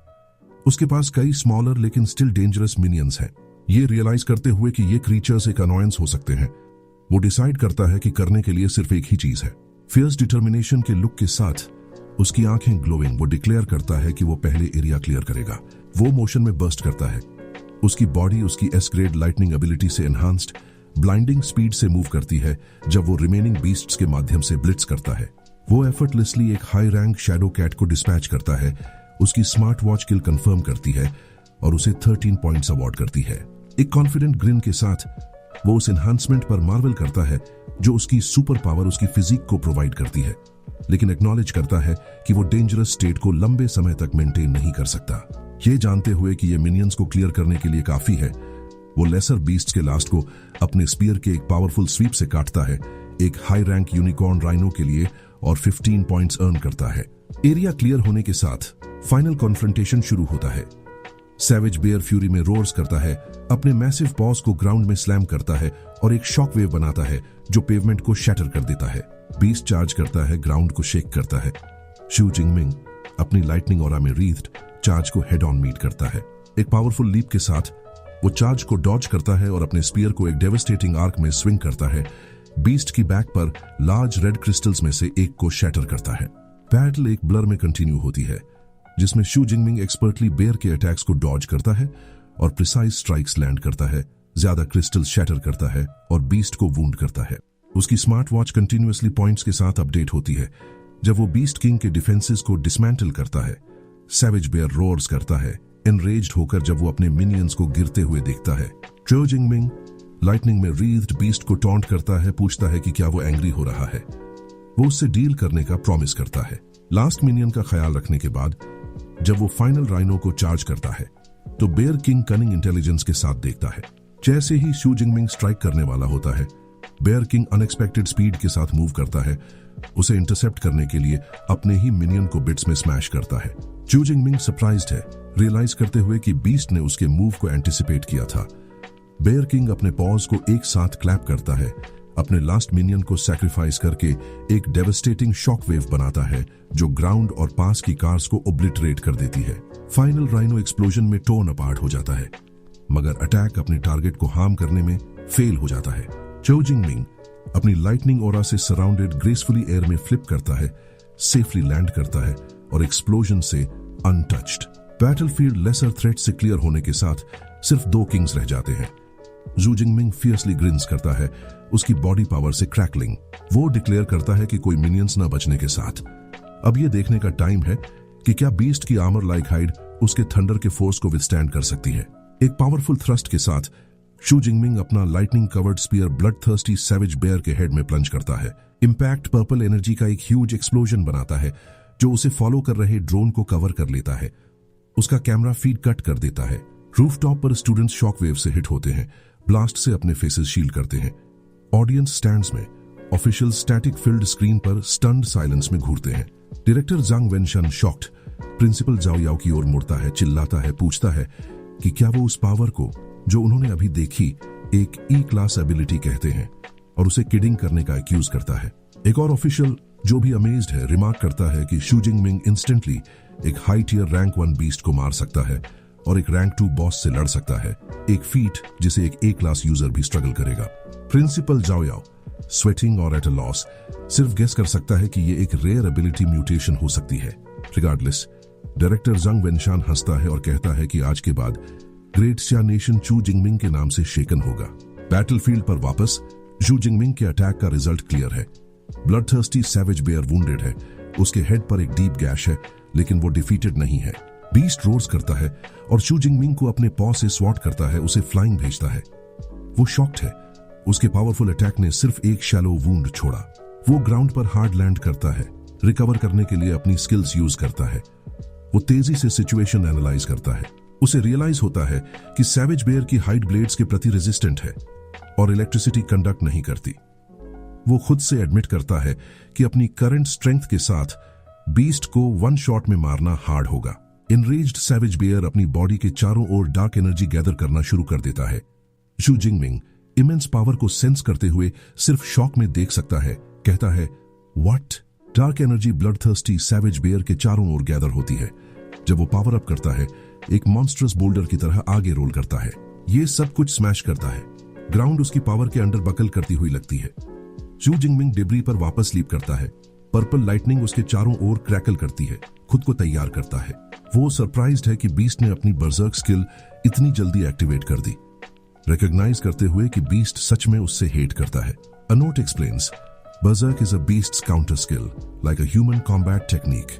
उसके पास कई स्मॉलर लेकिन स्टिल डेंजरस मिनियंस हैं। ये रियलाइज करते हुए कि ये क्रीचर्स एक अनॉयंस हो सकते हैं, वो डिसाइड करता है कि करने के लिए सिर्फ एक ही चीज है। फियर्स डिटर्मिनेशन के लुक के साथ उसकी आंखें ग्लोइंग, वो डिक्लेयर करता है कि वो पहले एरिया क्लियर करेगा। वो मोशन में बर्स्ट करता है। उसकी बॉडी उसकी एस ग्रेड लाइटनिंग एबिलिटी से एनहांस्ड ब्लाइंडिंग स्पीड से मूव करती है जब वो रिमेनिंग बीस्ट्स के माध्यम से ब्लिट्स करता है। वो एफर्टलेसली एक हाई रैंक शैडो कैट को डिस्पैच करता है, उसकी स्मार्ट वॉच किल कंफर्म करती है और उसे 13 पॉइंट्स अवार्ड करती है। एक कॉन्फिडेंट ग्रिन के साथ वो उस एनहांसमेंट पर मार्वल करता है जो उसकी सुपर पावर उसकी फिजिक को प्रोवाइड करती है, लेकिन एक्नॉलेज करता है कि वो डेंजरस स्टेट को लंबे समय तक मेंटेन नहीं कर सकता। ये जानते हुए कि ये मिनियंस को क्लियर करने के लिए काफी है, वो लेसर बीस्ट्स के लास्ट को अपने स्पीयर के एक पावरफुल स्वीप से काटता है, एक हाई रैंक यूनिकॉर्न राइनो के लिए, और 15 पॉइंट्स अर्न करता है। एरिया क्लियर होने के साथ फाइनल कॉन्फ्रंटेशन शुरू होता है। सैवेज बेयर फ्यूरी में रोर्स करता है, अपने मैसिव पॉज को ग्राउंड में स्लैम करता है और एक शॉक वेव बनाता है जो पेवमेंट को शैटर कर देता है। बीस्ट चार्ज करता है, ग्राउंड को शेक करता है। शू जिंगमिंग अपनी लाइटनिंग ऑरा में रीथ्ड चार्ज को हेड ऑन मीट करता है। एक पावरफुल लीप के साथ वो चार्ज को डॉज करता है और अपने स्पीयर को एक डेवास्टेटिंग आर्क में स्विंग करता है। बीस्ट की बैक पर लार्ज रेड क्रिस्टल्स में से एक को शैटर करता है। बैटल एक ब्लर में कंटिन्यू होती है जिसमें शू जिंगमिंग एक्सपर्टली बेयर के अटैक्स को डॉज करता है और प्रिसाइज स्ट्राइक्स लैंड करता है, ज्यादा क्रिस्टल शैटर करता है और बीस्ट को वुंड करता है। उसकी स्मार्ट वॉच कंटिन्यूअसली पॉइंट्स के साथ अपडेट होती है जब वो बीस्ट किंग के डिफेंसेस को डिसमेंटल करता है। सैवेज बेयर रोर्स करता है, एनरेज्ड होकर जब वो अपने मिनियंस को गिरते हुए देखता है। चो जिंगमिंग लाइटनिंग में रीथ्ड बीस्ट को टॉन्ट करता है, पूछता है कि क्या वो एंग्री हो रहा है। वो उससे डील करने का प्रॉमिस करता है। लास्ट मिनियन का ख्याल रखने के बाद जब वो फाइनल राइनो को चार्ज करता है तो बेयर किंग कनिंग इंटेलिजेंस के साथ देखता है। जैसे ही शू जिंगमिंग स्ट्राइक करने वाला होता है, बेयर किंग अनएक्सपेक्टेड स्पीड के साथ मूव करता है, उसे इंटरसेप्ट करने के लिए अपने ही मिनियन को बिट्स में स्मैश करता है। शू जिंगमिंग सरप्राइज्ड है, रियलाइज करते हुए कि बीस्ट ने उसके मूव को एंटिसिपेट किया था। बेयर किंग अपने पॉज को एक साथ क्लैप करता है, अपने लास्ट मिनियन को सैक्रिफाइस करके एक डेवास्टेटिंग शॉक वेव बनाता है जो ग्राउंड और पास की कार्स को ओब्लिटरेट कर देती है। फाइनल राइनो एक्सप्लोजन में टोर्न अपार्ट हो जाता है, मगर अटैक अपने टारगेट को हार्म करने में फेल हो जाता है। चो जिंगमिंग अपनी लाइटनिंग ऑरा से सराउंडेड ग्रेसफुली एयर में फ्लिप करता है, सेफली लैंड करता है और एक्सप्लोजन से अनटच्ड। बैटलफील्ड लेसर थ्रेट से क्लियर होने के साथ सिर्फ 2 किंग्स रह जाते हैं। जू जिंगमिंग फियर्सली ग्रिन्स करता है, उसकी बॉडी पावर से क्रैकलिंग। वो डिक्लेयर करता है कि कोई मिनियंस ना बचने के साथ। अब ये देखने का टाइम है कि क्या बीस्ट की आर्मर लाइक हाइड उसके थंडर के फोर्स को विथस्टैंड कर सकती है। एक पावरफुल थ्रस्ट के साथ शू जिंगमिंग अपना lightning covered spear blood thirsty savage bear के हेड में प्लंज करता है। इंपैक्ट पर्पल एनर्जी का एक ह्यूज एक्सप्लोजन बनाता है जो उसे फॉलो कर रहे ड्रोन को कवर कर लेता है। उसका कैमरा फीड कट कर देता है। रूफटॉप पर स्टूडेंट्स शॉक वेव से हिट होते हैं, ब्लास्ट से अपने फेसेस शील्ड करते हैं। ऑडियंस स्टैंड्स में ऑफिशियल स्टैटिक फिल्ड स्क्रीन पर स्टन्ड साइलेंस में घूरते हैं। डायरेक्टर जांग वेनशन शॉक्ड प्रिंसिपल जाओ याओ की ओर मुड़ता है, चिल्लाता है, पूछता है कि क्या वो उस पावर को जो उन्होंने अभी देखी एक ई क्लास एबिलिटी कहते हैं, और उसे किडिंग करने का एक्यूज करता है। एक और ऑफिशियल जो भी अमेज्ड है रिमार्क करता है कि शू जिंगमिंग इंस्टेंटली एक हाई टियर रैंक 1 बीस्ट को मार सकता है और एक रैंक 2 बॉस से लड़ सकता है, एक फीट जिसे एक ए क्लास यूजर भी स्ट्रगल करेगा। प्रिंसिपल जाओ याओ स्वेटिंग और एट अ लॉस सिर्फ गेस कर सकता है कि ये एक रेयर एबिलिटी म्यूटेशन हो सकती है। रिगार्डलेस डायरेक्टर जंग वेनशान हंसता है और कहता है कि आज के बाद ग्रेट सिया नेशन चू जिंगमिंग के नाम से शेकन होगा। बैटलफील्ड पर वापस शू जिंगमिंग के अटैक का रिजल्ट क्लियर है। ब्लडथर्स्टी सैवेज बेयर वुंडेड है, उसके हेड पर एक डीप गैश है, लेकिन वो डिफीटेड नहीं है। बीस्ट रोर्स करता है और शू जिंगमिंग को अपने पॉ से स्वॉट करता है, उसे फ्लाइंग भेजता है। वो शॉक्ड है, उसके पावरफुल अटैक ने सिर्फ एक शैलो वुंड छोड़ा। वो ग्राउंड पर हार्ड लैंड करता है, रिकवर करने के लिए अपनी स्किल्स यूज करता है। वो तेजी से सिचुएशन एनालाइज करता है। उसे रियलाइज होता है कि सैवेज बेयर की हाइड ब्लेड्स के प्रति रेजिस्टेंट है और इलेक्ट्रिसिटी कंडक्ट नहीं करती। वो खुद से एडमिट करता है कि अपनी करंट स्ट्रेंथ के साथ बीस्ट को 1 शॉट में मारना हार्ड होगा। इनरेज्ड सैवेज बेयर अपनी बॉडी के चारों ओर डार्क एनर्जी गैदर करना शुरू कर देता है। शू जिंगमिंग इमेंस पावर को सेंस करते हुए सिर्फ शॉक में देख सकता है, कहता है what. Dark energy bloodthirsty savage bear के चारों ओर गैदर होती है। जब वो पावर अप करता है, एक मॉन्स्ट्रस बोल्डर की तरह आगे रोल करता है। ये सब कुछ स्मैश करता है। ग्राउंड उसकी पावर के अंडर बकल करती हुई लगती है। शू जिंगमिंग डिब्री पर वापस लीप करता है। पर्पल लाइटनिंग उसके चारों ओर क्रैकल करती है, खुद को तैयार करता है। वो सरप्राइज्ड है कि बीस्ट ने अपनी बर्जर्क स्किल इतनी जल्दी एक्टिवेट कर दी, रिकॉग्नाइज करते हुए कि बीस्ट सच में उससे हेट करता है। A note explains berserk is a beast's counter skill like a human combat technique.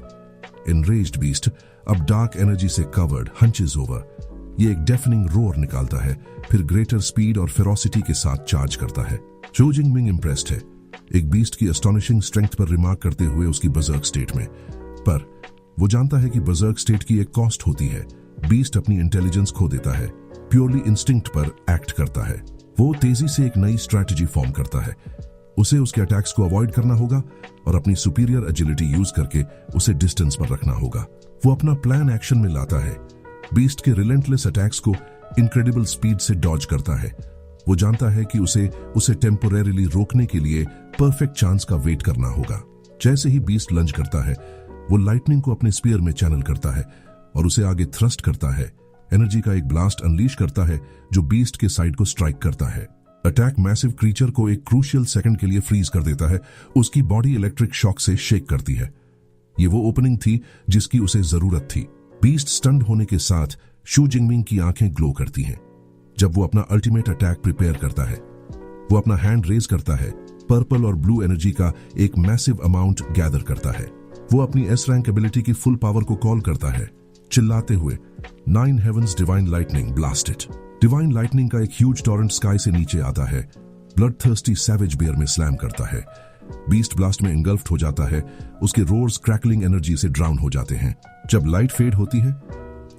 Enraged beast अब डार्क एनर्जी से कवर्ड हंचेस ओवर। ये एक डेफनिंग रोर निकालता है, फिर ग्रेटर स्पीड और फेरोसिटी के साथ चार्ज करता है। शू जिंगमिंग इम्प्रेस्ड है, एक बीस्ट की एस्टोनिशिंग स्ट्रेंथ पर रिमार्क करते हुए उसकी बर्जर्क स्टेट में। पर वो जानता है कि बर्जर्क स्टेट की एक कॉस्ट होती है। बीस्ट अपनी इंटेलिजेंस खो देता है, प्योरली इंस्टिंक्ट पर एक्ट करता है। वो तेजी से एक नई स्ट्रैटेजी फॉर्म करता है। उसे उसके अटैक्स को अवॉइड करना होगा और अपनी सुपीरियर एजिलिटी यूज करके उसे डिस्टेंस पर रखना होगा। वो अपना प्लान एक्शन में लाता है। बीस्ट के रिलेंटलेस अटैक्स को इनक्रेडिबल स्पीड से डॉज करता है। वो जानता है कि उसे टेम्पोरेरीली रोकने के लिए परफेक्ट चांस का वेट करना होगा। जैसे ही बीस्ट लंज करता है, वो लाइटनिंग को अपने स्पीयर में चैनल करता है और उसे आगे थ्रस्ट करता है। एनर्जी का एक ब्लास्ट अनलीश करता है जो बीस्ट के साइड को स्ट्राइक करता है। अटैक मैसिव क्रीचर को एक क्रूशियल सेकंड के लिए फ्रीज कर देता है। उसकी बॉडी इलेक्ट्रिक शॉक से शेक करती है। ये वो ओपनिंग थी जिसकी उसे जरूरत थी। बीस्ट स्टन्ड होने के साथ शू जिंगमिंग की आंखें ग्लो करती हैं। जब वो अपना अल्टीमेट अटैक प्रिपेयर करता है, वो अपना हैंड रेज करता है, पर्पल और ब्लू एनर्जी का एक मैसिव अमाउंट गैदर करता है। वो अपनी एस रैंक एबिलिटी की फुल पावर को कॉल करता है, चिल्लाते हुए 9 heavens divine lightning blasted. Divine lightning का एक ह्यूज टॉरेंट स्काई से नीचे आता है, ब्लडथर्स्टी सैवेज बेयर में स्लैम करता है। बीस्ट ब्लास्ट में इंगल्फ्ड हो जाता है, उसके रोर्स क्रैकलिंग एनर्जी से ड्राउन हो जाते हैं। जब लाइट फेड होती है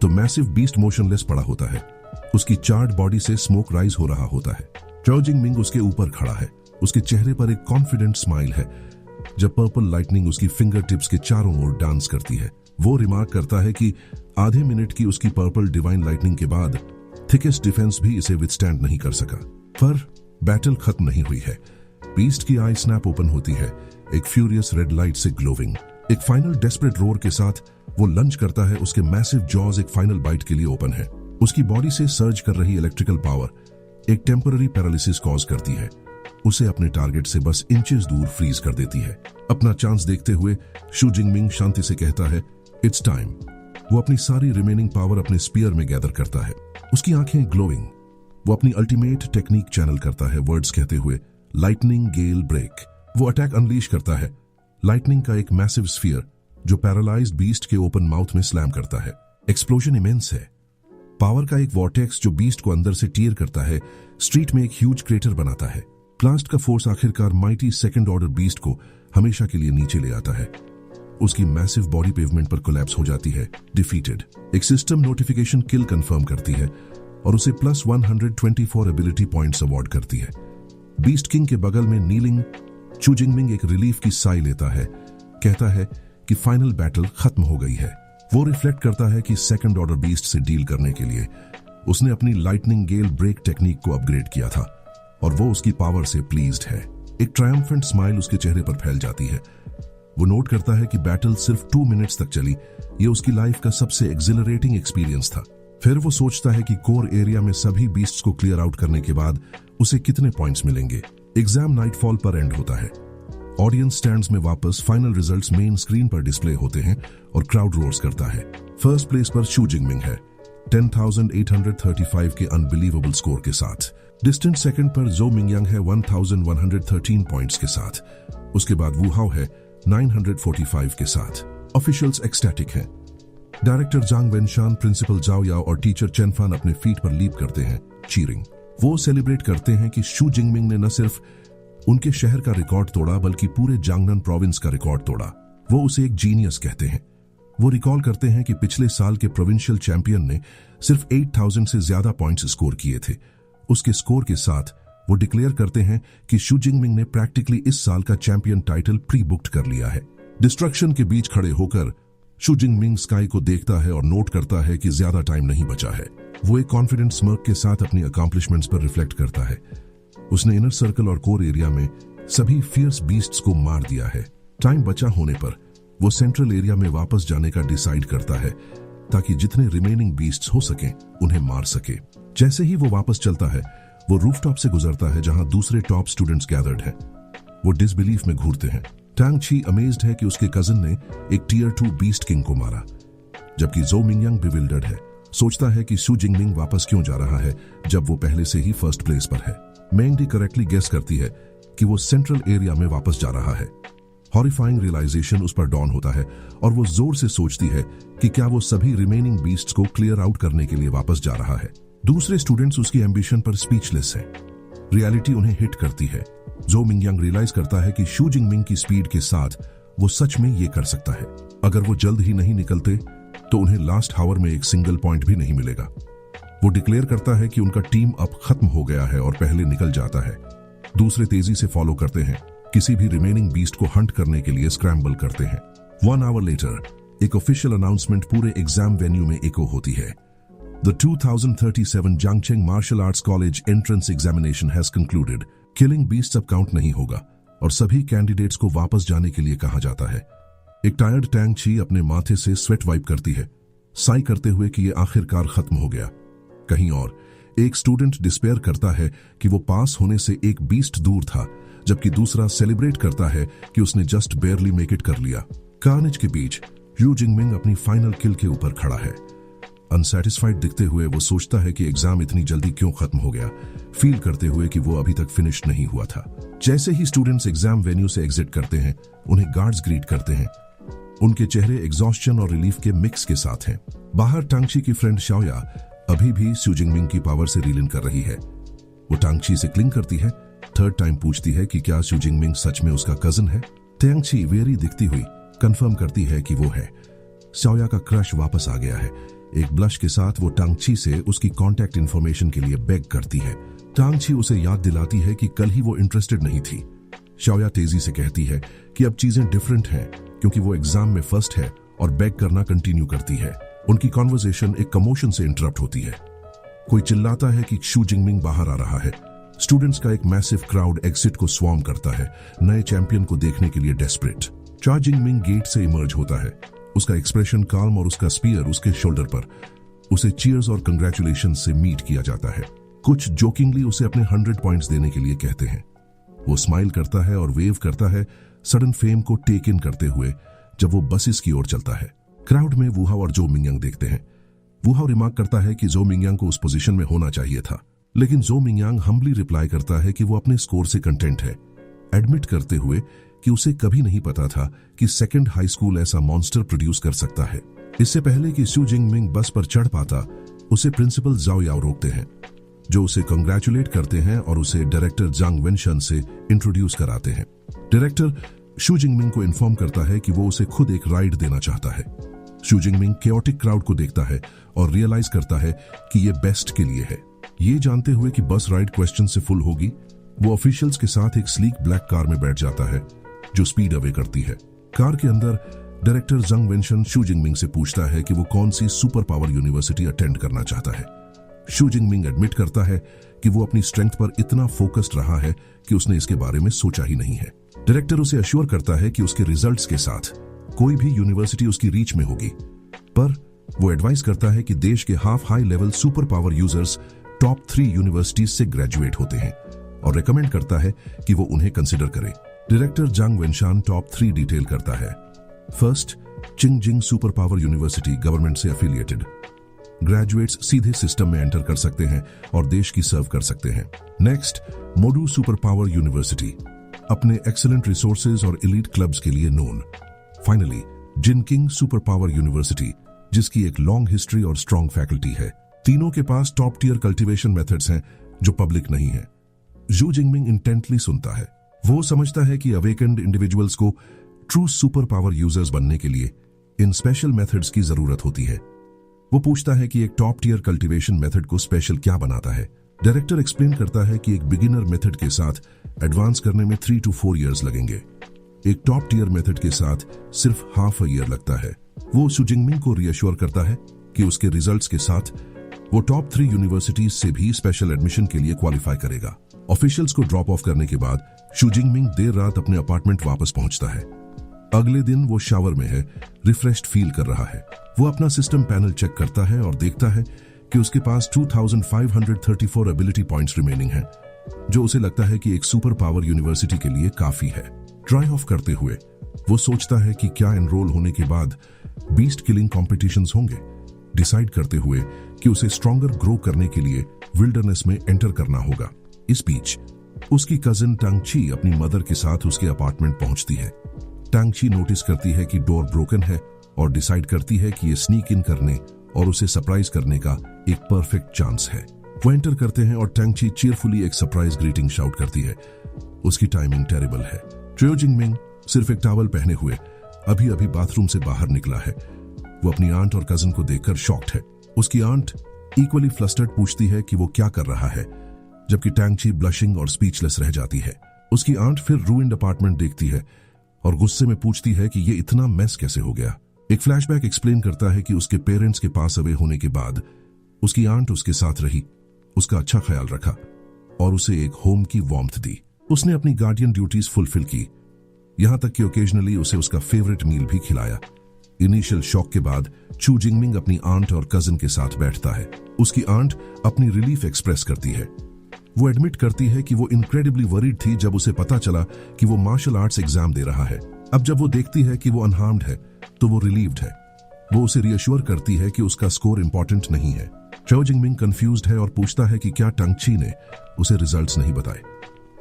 तो मैसिव बीस्ट मोशनलेस पड़ा होता है। उसकी चार्ड बॉडी से स्मोक राइज हो रहा होता है। चो जिंगमिंग उसके ऊपर खड़ा है, उसके चेहरे पर एक कॉन्फिडेंट स्माइल है। जब पर्पल लाइटनिंग उसकी फिंगर टिप्स के चारों ओर डांस करती है, वो रिमार्क करता है कि आधे मिनट की उसकी पर्पल डिवाइन लाइटनिंग के बाद थिकेस्ट डिफेंस भी इसे विथस्टैंड नहीं कर सका। पर बैटल खत्म नहीं हुई है। बीस्ट की आई स्नैप ओपन होती है, एक फ्यूरियस रेड लाइट से ग्लोविंग। एक फाइनल डेस्परेट रोर के साथ वो लंच करता है। उसके मैसिव जॉज एक फाइनल बाइट के लिए ओपन है। उसकी बॉडी से सर्ज कर रही इलेक्ट्रिकल पावर एक टेम्पररी पैरालिसिस कॉज करती है। उसे अपने टारगेट से बस इंचेस दूर फ्रीज कर देती है। अपना चांस देखते हुए शू जिंगमिंग शांति से कहता है, इट्स टाइम। वो अपनी सारी रिमेनिंग पावर अपने स्पीयर में गैदर करता है। उसकी आंखें ग्लोइंग। वो अपनी अल्टीमेट टेक्निक चैनल करता है, वर्ड्स कहते हुए, लाइटनिंग गेल ब्रेक। वो अटैक अनलीश करता है, लाइटनिंग का एक मैसिव स्फीयर जो पैरालाइज्ड बीस्ट के ओपन माउथ में स्लैम करता है। एक्सप्लोजन इमेंस है। पावर का एक वॉर्टेक्स जो बीस्ट को अंदर से टीयर करता है, स्ट्रीट में एक ह्यूज क्रेटर बनाता है। ब्लास्ट का फोर्स आखिरकार माइटी सेकंड ऑर्डर बीस्ट को हमेशा के लिए नीचे ले आता है। उसकी मैसिव बॉडी पेवमेंट पर कोलैप्स हो जाती है, डिफीटेड। एक सिस्टम नोटिफिकेशन किल कंफर्म करती है और उसे प्लस 124 एबिलिटी पॉइंट्स अवार्ड करती है। बीस्ट किंग के बगल में नीलिंग शू जिंगमिंग एक रिलीफ की साई लेता है, कहता है कि फाइनल बैटल खत्म हो गई है। वो रिफ्लेक्ट करता है कि सेकंड ऑर्डर बीस्ट से डील करने के लिए उसने अपनी लाइटनिंग गेल ब्रेक टेक्निक को अपग्रेड किया था और वो उसकी पावर से प्लीज्ड है। एक ट्रायम्फेंट स्माइल उसके चेहरे पर फैल जाती है। वो नोट करता है कि बैटल सिर्फ 2 मिनट्स तक चली। ये उसकी लाइफ का सबसे एक्सिलरेटिंग एक्सपीरियंस था। फिर वो सोचता है कि कोर एरिया में सभी बीस्ट्स को क्लियर आउट करने के बाद उसे कितने पॉइंट्स मिलेंगे। एग्जाम नाइटफॉल पर एंड होता है। ऑडियंस स्टैंड्स में वापस फाइनल रिजल्ट्स मेन स्क्रीन पर डिस्प्ले होते हैं और क्राउड रोर्स करता है। फर्स्ट प्लेस पर शू जिंगमिंग है 10,835 के अनबिलीवेबल स्कोर के साथ। डिस्टेंट सेकंड पर जो मिंगयांग है 1,113 पॉइंट्स के साथ। उसके बाद वू हाओ है 945 के साथ। ऑफिशियल्स एक्सटैटिक हैं। डायरेक्टर जांग वेनशान, प्रिंसिपल जाओ याओ और टीचर चेन फान अपने फीट पर लीप करते हैं, चीरिंग। वो सेलिब्रेट करते हैं कि शू जिंगमिंग ने न सिर्फ उनके शहर का रिकॉर्ड तोड़ा बल्कि पूरे जांगनन प्रोविंस का रिकॉर्ड तोड़ा। वो उसे एक जीनियस कहते हैं। वो रिकॉल करते हैं कि पिछले साल के प्रोविंशियल चैंपियन ने सिर्फ 8,000 से ज्यादा पॉइंट्स स्कोर किए थे। उसके स्कोर के साथ वो डिक्लेयर करते हैं कि शू जिंगमिंग ने प्रैक्टिकली इस साल का चैंपियन टाइटल प्री बुक्ड कर लिया है। डिस्ट्रक्शन के बीच खड़े होकर शू जिंगमिंग स्काई को देखता है और नोट करता है कि ज्यादा टाइम नहीं बचा है। वो एक कॉन्फिडेंट स्मर्क के साथ अपनी अकॉम्प्लिशमेंट्स पर रिफ्लेक्ट करता है। उसने इनर सर्कल और कोर एरिया में सभी फियर्स बीस्ट्स को मार दिया है। टाइम बचा होने पर वो सेंट्रल एरिया में वापस जाने का डिसाइड करता है ताकि जितने रिमेनिंग बीस्ट्स हो सके उन्हें मार सके। जैसे ही वो वापस चलता है, वो रूफटॉप से गुजरता है जहां दूसरे टॉप स्टूडेंट्स गैदर्ड हैं। वो डिसबिलीफ में घूरते हैं। टांग ची अमेज्ड है कि उसके कजिन ने एक टियर 2 बीस्ट किंग को मारा, जबकि जो मिंगयांग बिविल्डर्ड है। सोचता है कि शू जिंगमिंग वापस क्यों जा रहा है जब वो पहले से ही फर्स्ट प्लेस पर है। मेंगडी करेक्टली गेस करती है कि वो सेंट्रल एरिया में वापस जा रहा है। हॉरिफाइंग रियलाइजेशन उस पर डॉन होता है और वो जोर से सोचती है कि क्या वो सभी रिमेनिंग बीस्ट्स को क्लियर आउट करने के लिए वापस जा रहा है। दूसरे स्टूडेंट्स उसकी एम्बिशन पर स्पीचलेस हैं। रियलिटी उन्हें हिट करती है। जो मिंगयांग रियलाइज करता है कि शू जिंगमिंग की स्पीड के साथ वो सच में ये कर सकता है। अगर वो जल्द ही नहीं निकलते तो उन्हें लास्ट हावर में एक सिंगल पॉइंट भी नहीं मिलेगा। वो डिक्लेयर करता है कि उनका टीम अब खत्म हो गया है और पहले निकल जाता है। दूसरे तेजी से फॉलो करते हैं, किसी भी रिमेनिंग बीस्ट को हंट करने के लिए स्क्रैम्बल करते हैं। 1 आवर लेटर एक ऑफिशियल अनाउंसमेंट पूरे एग्जाम वेन्यू में इको होती है। The 2037 Jiangcheng Martial Arts College entrance examination has concluded. Killing beasts अब काउंट नहीं होगा और सभी कैंडिडेट्स को वापस जाने के लिए कहा जाता है। एक टायर्ड टैंग ची अपने माथे से स्वेट वाइप करती है, साई करते हुए कि ये आखिरकार खत्म हो गया। कहीं और एक स्टूडेंट डिस्पेयर करता है कि वो पास होने से एक बीस्ट दूर था, जबकि दूसरा सेलिब्रेट करता है कि उसने जस्ट बेयरली मेक इट कर लिया। कार्नेज के बीच यू जिंगमिंग अपनी फाइनल किल के ऊपर खड़ा है। अनसैटिस्फाइड दिखते हुए वो सोचता है कि एग्जाम इतनी जल्दी क्यों खत्म हो गया, फील करते हुए कि वो अभी तक फिनिश नहीं हुआ था। जैसे ही स्टूडेंट्स एग्जाम वेन्यू से एग्जिट करते हैं, उन्हें गार्ड्स ग्रीट करते हैं। उनके चेहरे एग्जॉस्शन और रिलीफ के मिक्स के साथ हैं। बाहर टांगची की फ्रेंड शाओया अभी भी शू जिंगमिंग की पावर से रील इन कर रही है। वो टांगची से क्लिंग करती है, थर्ड टाइम पूछती है कि क्या शू जिंगमिंग सच में उसका कजिन है। टांगची वेरी दिखती हुई कंफर्म करती है कि वो है। शाओया का क्रश वापस आ गया है। एक ब्लश के साथ वो टांगची से उसकी कांटेक्ट इंफॉर्मेशन के लिए बेग करती है। टांगची उसे याद दिलाती है कि कल ही वो इंटरेस्टेड नहीं थी। शाओया तेजी से कहती है कि अब चीजें डिफरेंट हैं क्योंकि वो एग्जाम में फर्स्ट है और बेग करना कंटिन्यू करती है। उनकी कॉन्वर्सेशन एक कमोशन से इंटरप्ट होती है। कोई चिल्लाता है कि शू जिंगमिंग बाहर आ रहा है। स्टूडेंट्स का एक मैसिव क्राउड एग्जिट को स्वॉर्म करता है, नए चैंपियन को देखने के लिए डेस्परेट। चा जिंगमिंग गेट से इमर्ज होता है, उसका एक्सप्रेशन काम और उसका स्पीयर उसके शोल्डर पर। उसे चीयर्स और कंग्रेचुलेशन से मीट किया जाता है। कुछ जोकिंगली उसे अपने 100 पॉइंट्स देने के लिए कहते हैं। वो स्माइल करता है और वेव करता है, सडन फेम को टेक इन करते हुए जब वो बसेस की ओर चलता है। क्राउड में वुहाओ और जो मिंगयांग देखते हैं। वुहाओ रिमार्क करता है कि जो मिंगयांग को उस पोजीशन में होना चाहिए था, लेकिन जो मिंगयांग हम्बली रिप्लाई करता है कि वो अपने स्कोर से कंटेंट है, एडमिट करते हुए कि उसे कभी नहीं पता था कि सेकंड हाई स्कूल ऐसा मॉन्स्टर प्रोड्यूस कर सकता है। इससे पहले कि शू जिंगमिंग बस पर चढ़ पाता, उसे प्रिंसिपल जाओ याओ रोकते हैं, जो उसे कंग्रेचुलेट करते हैं और उसे डायरेक्टर जांग वेनशन से इंट्रोड्यूस कराते हैं। डायरेक्टर शू जिंगमिंग को इन्फॉर्म करता है कि वो उसे खुद एक राइड देना चाहता है। शू जिंगमिंग केओटिक क्राउड को देखता है और रियलाइज करता है कि ये बेस्ट के लिए है। ये जानते हुए कि बस राइड क्वेश्चन से फुल होगी, वो ऑफिशियल्स के साथ एक स्लीक ब्लैक कार में बैठ जाता है जो स्पीड अवे करती है। कार के अंदर डायरेक्टर जंग वेनशन शू जिंगमिंग से पूछता है कि वो कौन सी सुपर पावर यूनिवर्सिटी अटेंड करना चाहता है। शू जिंगमिंग एडमिट करता है कि वो अपनी स्ट्रेंथ पर इतना फोकस्ड रहा है कि उसने इसके बारे में सोचा ही नहीं है। डायरेक्टर उसे अश्योर करता है कि उसके रिजल्ट्स के साथ कोई भी यूनिवर्सिटी उसकी रीच में होगी, पर वो एडवाइस करता है कि देश के half high level super power users top 3 universities से ग्रेजुएट होते हैं और रेकमेंड करता है कि वो उन्हें कंसिडर करे। Director Zhang Wenshan top 3 detail करता है। First, Qingjing super power university, government से एफिलिएटेड। ग्रेजुएट्स सीधे सिस्टम में एंटर कर सकते हैं और देश की सर्व कर सकते हैं। Next, Modu super power university, अपने एक्सीलेंट रिसोर्सेज और एलीट क्लब्स के लिए known. Finally, Jinqing super power university, जिसकी एक लॉन्ग हिस्ट्री और स्ट्रॉन्ग फैकल्टी है। तीनों के पास टॉप टियर कल्टीवेशन मेथड्स हैं जो पब्लिक नहीं है। शू जिंगमिंग इंटेंटली सुनता है। वो समझता है कि अवेकेंड इंडिविजुअल्स को ट्रू सुपर पावर यूजर्स बनने के लिए इन स्पेशल मेथड्स की जरूरत होती है। वो पूछता है कि एक टॉप टियर कल्टीवेशन मेथड को स्पेशल क्या बनाता है। डायरेक्टर एक्सप्लेन करता है कि एक बिगिनर मेथड के साथ एडवांस करने में 3 to 4 years लगेंगे। एक टॉप टियर मेथड के साथ सिर्फ हाफ अ ईयर लगता है। वो शू जिंगमिंग को रियश्योर करता है कि उसके रिजल्ट्स के साथ वो टॉप 3 यूनिवर्सिटीज से भी स्पेशल एडमिशन के लिए क्वालिफाई करेगा। ऑफिशियल्स को ड्रॉप ऑफ करने के बाद शू जिंगमिंग देर रात अपने अपार्टमेंट वापस पहुंचता है। अगले दिन वो शावर में है, रिफ्रेश्ड फील कर रहा है। वो अपना सिस्टम पैनल चेक करता है और देखता है कि उसके पास 2534 एबिलिटी पॉइंट्स रिमेनिंग हैं, जो उसे लगता है कि एक सुपर पावर यूनिवर्सिटी के लिए काफी है। ट्राई ऑफ करते हुए वो सोचता है कि क्या एनरोल होने के बाद बीस्ट किलिंग कॉम्पिटिशंस होंगे, डिसाइड करते हुए कि उसे स्ट्रॉन्गर ग्रो करने के लिए विल्डरनेस में एंटर करना होगा। इस बीच उसकी कजिन टांगची अपनी मदर के साथ उसके अपार्टमेंट पहुंचती है। टांगची नोटिस करती है कि डोर ब्रोकन है और डिसाइड करती है कि ये स्नीक इन करने और उसे सरप्राइज करने का एक परफेक्ट चांस है। वो एंटर करते हैं और टांगची चीयरफुली एक सरप्राइज ग्रीटिंग शाउट करती है। उसकी टाइमिंग टेरिबल है। ट्रियो जिंगमिंग सिर्फ एक टॉवल पहने हुए अभी अभी बाथरूम से बाहर निकला है। वो अपनी आंट और कजिन को देखकर शॉक्ड है। उसकी आंट इक्वली फ्लस्टर्ड पूछती है कि वो क्या कर रहा है, जबकि टांगची ब्लशिंग और स्पीचलेस रह जाती है। उसकी आंट फिर रूइंड अपार्टमेंट देखती है और गुस्से में पूछती है कि ये इतना मेस कैसे हो गया। एक फ्लैशबैक एक्सप्लेन करता है कि उसके पेरेंट्स के पास अवे होने के बाद उसकी आंट उसके साथ रही, उसका अच्छा ख्याल रखा और उसे एक होम की वार्मथ दी। उसने अपनी गार्डियन ड्यूटीज फुलफिल की, यहां तक कि ओकेजनली उसे उसका फेवरेट मील भी खिलाया। इनिशियल शॉक के बाद शू जिंगमिंग अपनी आंट और कजिन के साथ बैठता है। उसकी आंट अपनी रिलीफ एक्सप्रेस करती है। वो एडमिट करती है कि वो इनक्रेडिबली वरीड थी जब उसे पता चला कि वो मार्शल आर्ट्स एग्जाम दे रहा है। अब जब वो देखती है कि वो अनहार्म्ड है तो वो रिलीव्ड है। वो उसे रियश्योर करती है कि उसका स्कोर इंपॉर्टेंट नहीं है। ट्रियो जिंगमिंग कंफ्यूज्ड है और पूछता है कि क्या टांगची ने उसे रिजल्ट्स नहीं बताए।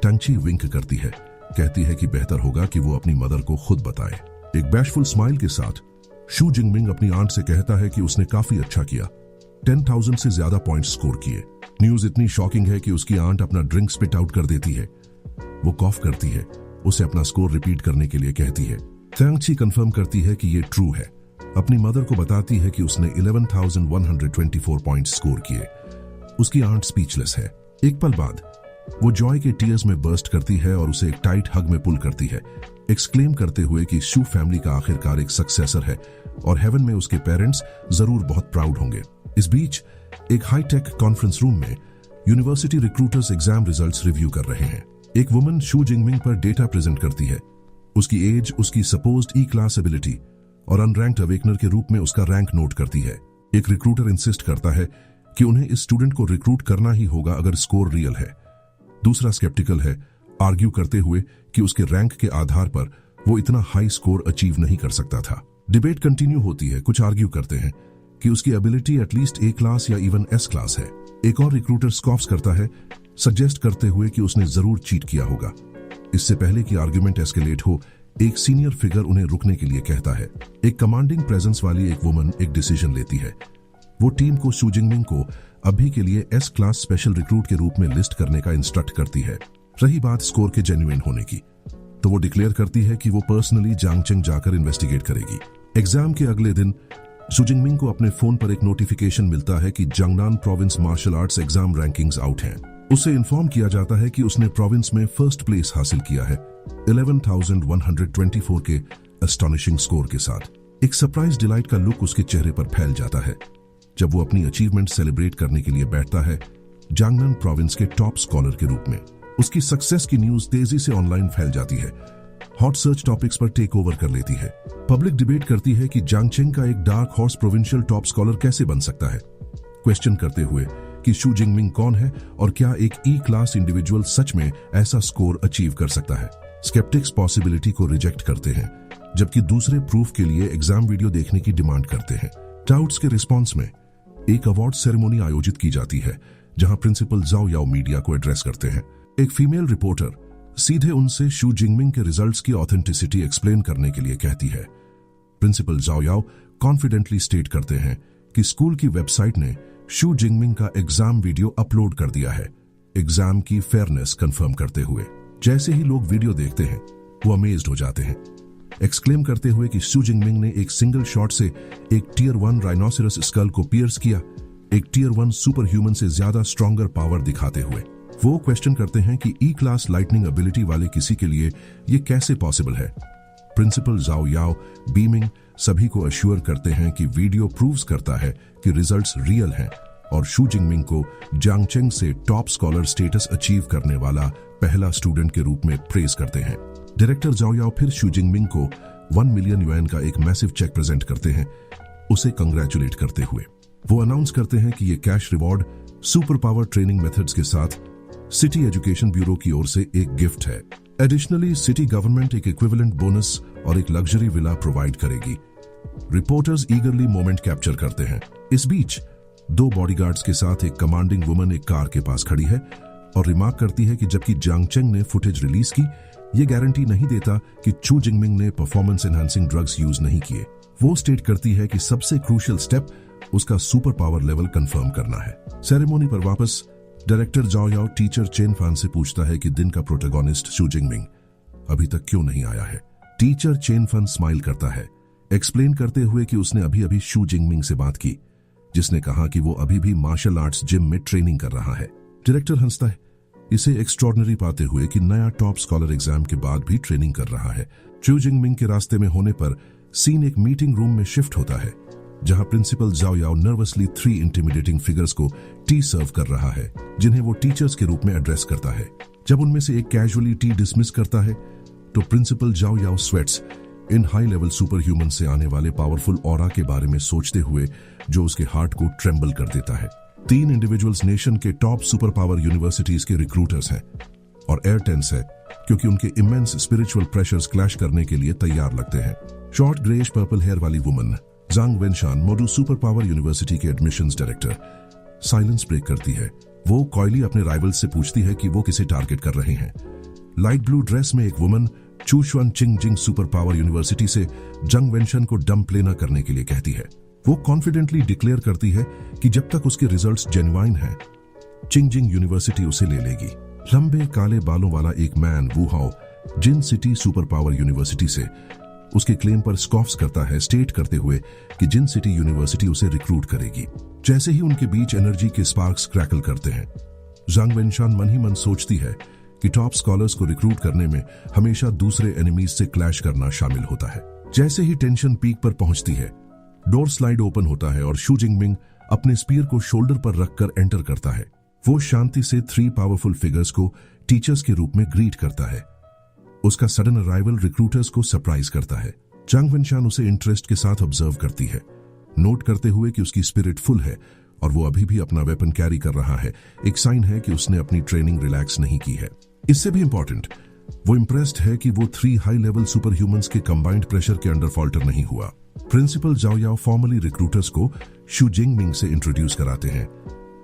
टांगची विंक करती है, कहती है कि बेहतर होगा कि वो अपनी मदर को खुद बताए। एक बैशफुल स्माइल के साथ शू जिंगमिंग अपनी आंट से कहता है कि उसने काफी अच्छा किया, 10,000 से ज्यादा पॉइंट्स स्कोर किए। न्यूज इतनी शॉकिंग है कि उसकी आंट अपना ड्रिंक स्पिट आउट कर देती है। वो कॉफ करती है, उसे अपना स्कोर रिपीट करने के लिए कहती है। टांगची कंफर्म करती है कि ये ट्रू है। अपनी मदर को बताती है कि उसने 11,124 पॉइंट्स स्कोर किए। उसकी आंट स्पीचलेस है। एक पल बाद वो जॉय के टीयर्स में बर्स्ट करती है और उसे एक टाइट हग में पुल करती है, एक्सक्लेम करते हुए कि शू फैमिली का आखिरकार एक सक्सेसर है और हेवन में उसके पेरेंट्स जरूर बहुत प्राउड होंगे। इस बीच एक हाईटेक कॉन्फ्रेंस रूम में university recruiters exam results review कर रहे हैं। एक वुमन शू जिंगमिंग पर डेटा प्रेजेंट करती है। उसकी एज, उसकी सपोज्ड ई क्लास एबिलिटी और अनरैंक्ड अवेकनर के रूप में उसका रैंक नोट करती है। एक रिक्रूटर इंसिस्ट करता है कि उन्हें इस स्टूडेंट को रिक्रूट करना ही होगा अगर स्कोर रियल है। दूसरा स्केप्टिकल है, आर्ग्यू करते हुए कि उसके रैंक के आधार पर वो इतना हाई स्कोर अचीव नहीं कर सकता था। डिबेट कंटिन्यू होती है। कुछ आर्ग्यू करते हैं कि उसकी एबिलिटी एटलीस्ट ए क्लास या इवन एस क्लास है। एक और रिक्रूटर स्कॉफ्स करता है, सजेस्ट करते हुए कि उसने जरूर चीट किया होगा। इससे पहले कि आर्ग्यूमेंट एस्केलेट हो, एक सीनियर फिगर उन्हें रुकने के लिए कहता है। एक कमांडिंग प्रेजेंस वाली एक वुमन एक डिसीजन लेती है। वो टीम को शू जिंगमिंग को अभी के लिए एस क्लास स्पेशल रिक्रूट के रूप में लिस्ट करने का इंस्ट्रक्ट करती है। रही बात स्कोर के जेन्युइन होने की, तो वो डिक्लेयर करती है कि वो पर्सनली जांगचेंग जाकर इन्वेस्टिगेट करेगी। एग्जाम के अगले दिन शू जिंगमिंग को अपने फोन पर एक नोटिफिकेशन मिलता है कि Jiangnan province martial arts exam rankings out हैं। उसे इन्फॉर्म किया जाता है कि उसने प्रोविंस में फर्स्ट प्लेस हासिल किया है 11,124 के एस्टॉनिशिंग स्कोर के साथ। एक सरप्राइज डिलाइट का लुक उसके चेहरे पर फैल जाता है जब वो अपनी अचीवमेंट सेलिब्रेट करने के लिए बैठता है जांगनान प्रोविंस के टॉप स्कॉलर के रूप में। उसकी सक्सेस की न्यूज तेजी से ऑनलाइन फैल जाती है, हॉट सर्च टॉपिक्स पर टेक ओवर कर लेती है। पब्लिक डिबेट करती है कि जांगचेंग का एक dark horse provincial top scholar कैसे बन सकता है, क्वेश्चन करते हुए कि शू जिंगमिंग कौन है और क्या एक ई क्लास इंडिविजुअल सच में ऐसा स्कोर अचीव कर सकता है। स्केप्टिक्स पॉसिबिलिटी को रिजेक्ट करते हैं, जबकि दूसरे प्रूफ के लिए एग्जाम वीडियो देखने की डिमांड करते हैं। डाउट्स के रिस्पॉन्स में एक अवार्ड सेरेमनी आयोजित की जाती है जहां प्रिंसिपल जाओ याओ मीडिया को एड्रेस करते हैं। एक फीमेल रिपोर्टर सीधे उनसे शू जिंगमिंग के रिजल्ट्स की ऑथेंटिसिटी एक्सप्लेन करने के लिए कहती है। प्रिंसिपल जाओ याओ कॉन्फिडेंटली स्टेट करते हैं कि स्कूल की वेबसाइट ने शू जिंगमिंग का एग्जाम वीडियो अपलोड कर दिया है, एग्जाम की फेयरनेस कंफर्म करते हुए। जैसे ही लोग वीडियो देखते हैं वो अमेज्ड हो जाते हैं, एक्सक्लेम करते हुए कि शू जिंगमिंग ने एक सिंगल शॉट से एक टियर 1 राइनोसेरस स्कल को पियर्स किया, एक टियर 1 सुपर ह्यूमन से ज्यादा स्ट्रॉन्गर पावर दिखाते हुए। वो क्वेश्चन करते हैं कि ई क्लास लाइटनिंग एबिलिटी वाले किसी के लिए ये कैसे पॉसिबल है। प्रिंसिपल जाओ याओ बीमिंग सभी को अश्योर करते हैं कि वीडियो प्रूव्स करता है कि रिजल्ट्स रियल हैं और शू जिंगमिंग को जांगचेंग से टॉप स्कॉलर स्टेटस अचीव करने वाला पहला स्टूडेंट के रूप में प्रेज करते हैं। डायरेक्टर जाओ याओ फिर शू जिंगमिंग को 1 मिलियन युआन का एक मैसिव चेक प्रेजेंट करते हैं, उसे कंग्रेचुलेट करते हुए। वो अनाउंस करते हैं कि ये cash reward super power training methods के साथ सिटी एजुकेशन ब्यूरो की ओर से एक गिफ्ट है। एडिशनली सिटी गवर्नमेंट एक इक्विवेलेंट बोनस और एक लग्जरी विला प्रोवाइड करेगी। रिपोर्टर्स ईगरली मोमेंट कैप्चर करते हैं। इस बीच 2 बॉडीगार्ड्स के साथ एक कमांडिंग वुमन एक कार के पास खड़ी है और रिमार्क करती है कि जबकि जांगचेंग ने फुटेज रिलीज की, ये गारंटी नहीं देता कि शू जिंगमिंग ने परफॉर्मेंस एनहांसिंग ड्रग्स यूज नहीं किए। वो स्टेट करती है कि सबसे क्रूशियल स्टेप उसका सुपर पावर लेवल कंफर्म करना है। सेरेमनी पर वापस डायरेक्टर जाओ याओ टीचर चेन फान से पूछता है कि दिन का प्रोटोगोनिस्ट शू जिंगमिंग अभी तक क्यों नहीं आया है। टीचर चेन फान स्माइल करता है, एक्सप्लेन करते हुए कि उसने अभी अभी शू जिंगमिंग से बात की, जिसने कहा कि वो अभी भी मार्शल आर्ट्स जिम में ट्रेनिंग कर रहा है। डायरेक्टर हंसता है, इसे एक्स्ट्रॉर्डिनरी पाते हुए कि नया टॉप स्कॉलर एग्जाम के बाद भी ट्रेनिंग कर रहा है। शू जिंगमिंग के रास्ते में होने पर सीन एक मीटिंग रूम में शिफ्ट होता है जहां प्रिंसिपल जाओ याओ नर्वसली 3 इंटिमिडेटिंग फिगर्स को टी सर्व कर रहा है, जिन्हें वो टीचर्स के रूप में एड्रेस करता है। जब उनमें से एक कैजुअली टी डिसमिस करता है तो principal Zhao Yao sweats in high level super human से आने वाले पावरफुल ऑरा के बारे में सोचते हुए, जो उसके हार्ट को ट्रेम्बल कर देता है। 3 इंडिविजुअल्स नेशन के टॉप सुपर पावर यूनिवर्सिटीज के रिक्रूटर्स हैं और एयर टेंस है क्योंकि उनके इमेंस स्पिरिचुअल प्रेशर्स क्लैश करने के लिए तैयार लगते हैं। शॉर्ट ग्रेश पर्पल हेयर वाली वुमन जांग वेनशान मोडू सुपर पावर यूनिवर्सिटी के एडमिशंस डायरेक्टर साइलेंस ब्रेक करती है। वो कॉयली अपने राइवल्स से पूछती है कि वो किसे टारगेट कर रहे हैं। लाइट ब्लू ड्रेस में एक वुमन चूशुआन चिंगजिंग सुपर पावर यूनिवर्सिटी से जंग वेनशन को डंप प्ले न करने के लिए कहती है। वो कॉन्फिडेंटली डिक्लेयर करती है कि जब तक उसके रिजल्ट्स जेन्युइन हैं, चिंगजिंग यूनिवर्सिटी उसे ले लेगी। लंबे काले बालों वाला एक मैन वू हाओ जिन सिटी सुपर पावर यूनिवर्सिटी से उसके क्लेम पर स्कॉफ्स करता है, स्टेट करते हुए कि जिन सिटी यूनिवर्सिटी उसे रिक्रूट करेगी। जैसे ही उनके बीच एनर्जी के स्पार्क्स क्रैकल करते हैं, जांग वेनशान मन ही मन सोचती है कि टॉप स्कॉलर्स को रिक्रूट करने में हमेशा दूसरे एनिमीज से क्लैश करना शामिल होता है। जैसे ही टेंशन पीक पर पहुंचती है, डोर स्लाइड ओपन होता है और शू जिंगमिंग अपने स्पीयर को शोल्डर पर रखकर एंटर करता है। वो शांति से 3 पावरफुल फिगर्स को टीचर्स के रूप में ग्रीट करता है। उसका सडन अराइवल रिक्रूटर्स को सरप्राइज करता है। चांग वेनशान उसे इंटरेस्ट के साथ ऑब्जर्व करती है, नोट करते हुए कि उसकी स्पिरिट फुल है और वो अभी भी अपना वेपन कैरी कर रहा है। एक साइन है कि उसने अपनी ट्रेनिंग रिलैक्स नहीं की है। इससे भी इंपॉर्टेंट, वो इम्प्रेस्ड है कि वो 3 हाई लेवल सुपर ह्यूमंस के कंबाइंड प्रेशर के अंडर फॉल्टर नहीं हुआ। प्रिंसिपल जाओ याओ फॉर्मली रिक्रूटर्स को शू जिंगमिंग से इंट्रोड्यूस कराते हैं,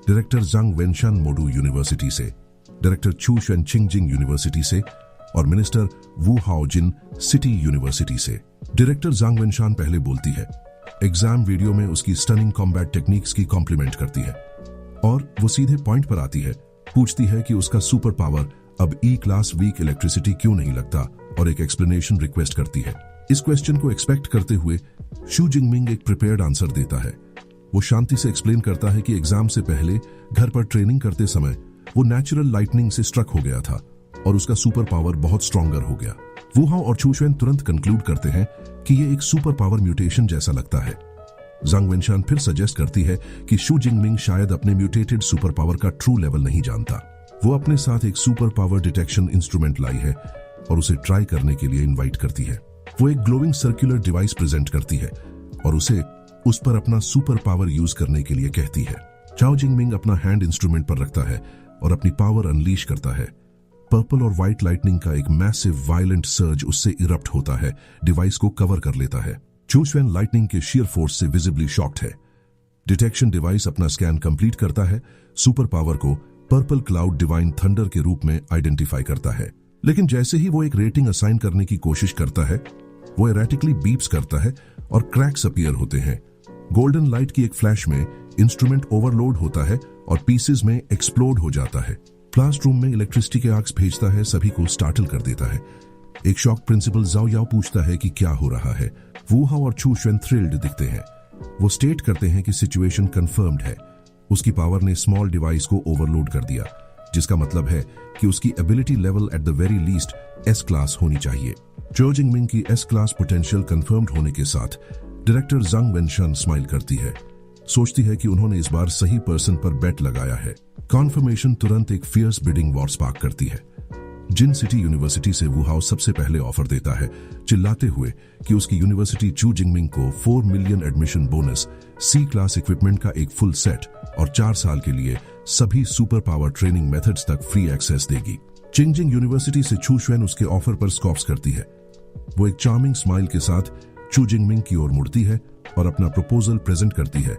डायरेक्टर जांग वेनशान मोडू यूनिवर्सिटी से, डायरेक्टर चू शुएन चिंगजिंग यूनिवर्सिटी से और मिनिस्टर वू हाओजिन सिटी यूनिवर्सिटी से। डायरेक्टर जांग वेनशान पहले बोलती है, एग्जाम वीडियो में उसकी स्टनिंग कॉम्बैट टेक्निक्स की कॉम्प्लीमेंट करती है और वो सीधे पॉइंट पर आती है। पूछती है कि उसका सुपर पावर अब ई क्लास वीक इलेक्ट्रिसिटी क्यों नहीं लगता और एक एक्सप्लेनेशन रिक्वेस्ट करती है। इस क्वेश्चन को एक्सपेक्ट करते हुए शू जिंगमिंग एक प्रिपेयर्ड आंसर देता है। वो शांति से एक्सप्लेन करता है कि एग्जाम से पहले घर पर ट्रेनिंग करते समय वो नेचुरल लाइटनिंग से स्ट्रक हो गया था और उसका सुपर पावर बहुत स्ट्रॉन्गर हो गया। वू हाओ और चू शुएन तुरंत कंक्लूड करते हैं कि ये एक सुपर पावर म्यूटेशन जैसा लगता है। जांग वेनशान फिर सजेस्ट करती है कि शू जिंगमिंग शायद अपने म्यूटेटेड सुपर पावर का ट्रू लेवल नहीं जानता। वो अपने साथ एक सुपर पावर डिटेक्शन इंस्ट्रूमेंट लाई है और उसे ट्राई करने के लिए इनवाइट करती है। वो एक ग्लोइंग सर्कुलर डिवाइस प्रेजेंट करती है और उसे उस पर अपना सुपर पावर यूज करने के लिए कहती है। चाओ जिंगमिंग अपना हैंड इंस्ट्रूमेंट पर रखता है और अपनी पावर अनलीश करता है। पर्पल और व्हाइट लाइटनिंग का एक मैसिव वायलेंट सर्ज उससे इरप्ट होता है, डिवाइस को कवर कर लेता है। चू शुएन लाइटनिंग के शेयर फोर्स से विजिबली शॉक्ड है। डिटेक्शन डिवाइस अपना स्कैन कंप्लीट करता है, सुपर पावर को पर्पल क्लाउड डिवाइन थंडर के रूप में आइडेंटिफाई करता है। लेकिन जैसे ही वो एक रेटिंग असाइन करने की कोशिश करता है, वो एरेटिकली बीप्स करता है और क्रैक्स अपीयर होते हैं। गोल्डन लाइट की एक फ्लैश में इंस्ट्रूमेंट ओवरलोड होता है और पीसेस में एक्सप्लोड हो जाता है। क्लासरूम में इलेक्ट्रिसिटी के आर्क्स भेजता है, सभी को स्टार्टल कर देता है। एक शॉक प्रिंसिपल जाओ याओ पूछता है कि क्या हो रहा है। वू हाओ और चू शुएन थ्रिल्ड दिखते हैं। वो स्टेट करते हैं कि सिचुएशन कंफर्म्ड है। उसकी पावर ने स्मॉल डिवाइस को ओवरलोड कर दिया, जिसका मतलब है कि उसकी ability level at the very least S class होनी चाहिए। चाओ जिंगमिंग की एस क्लास पोटेंशियल कंफर्म्ड होने के साथ डायरेक्टर जांग वेनशान स्माइल करती है। सोचती है कि उन्होंने इस बार सही पर्सन पर बेट लगाया है। कॉन्फर्मेशन तुरंत एक फियर्स बिडिंग वॉर स्पार्क करती है। जिन सिटी यूनिवर्सिटी से वू हाओ सबसे पहले ऑफर देता है, चिल्लाते हुए कि उसकी यूनिवर्सिटी चू जिंगमिंग को 4 मिलियन एडमिशन बोनस, सी क्लास इक्विपमेंट का एक फुल सेट और 4 साल के लिए सभी सुपर पावर ट्रेनिंग मेथड्स तक फ्री एक्सेस देगी। चिंगजिंग यूनिवर्सिटी से चू शुएन उसके ऑफर पर स्कॉप्स करती है। वो एक चार्मिंग स्माइल के साथ चू जिंगमिंग की ओर मुड़ती है और अपना प्रपोजल प्रेजेंट करती है,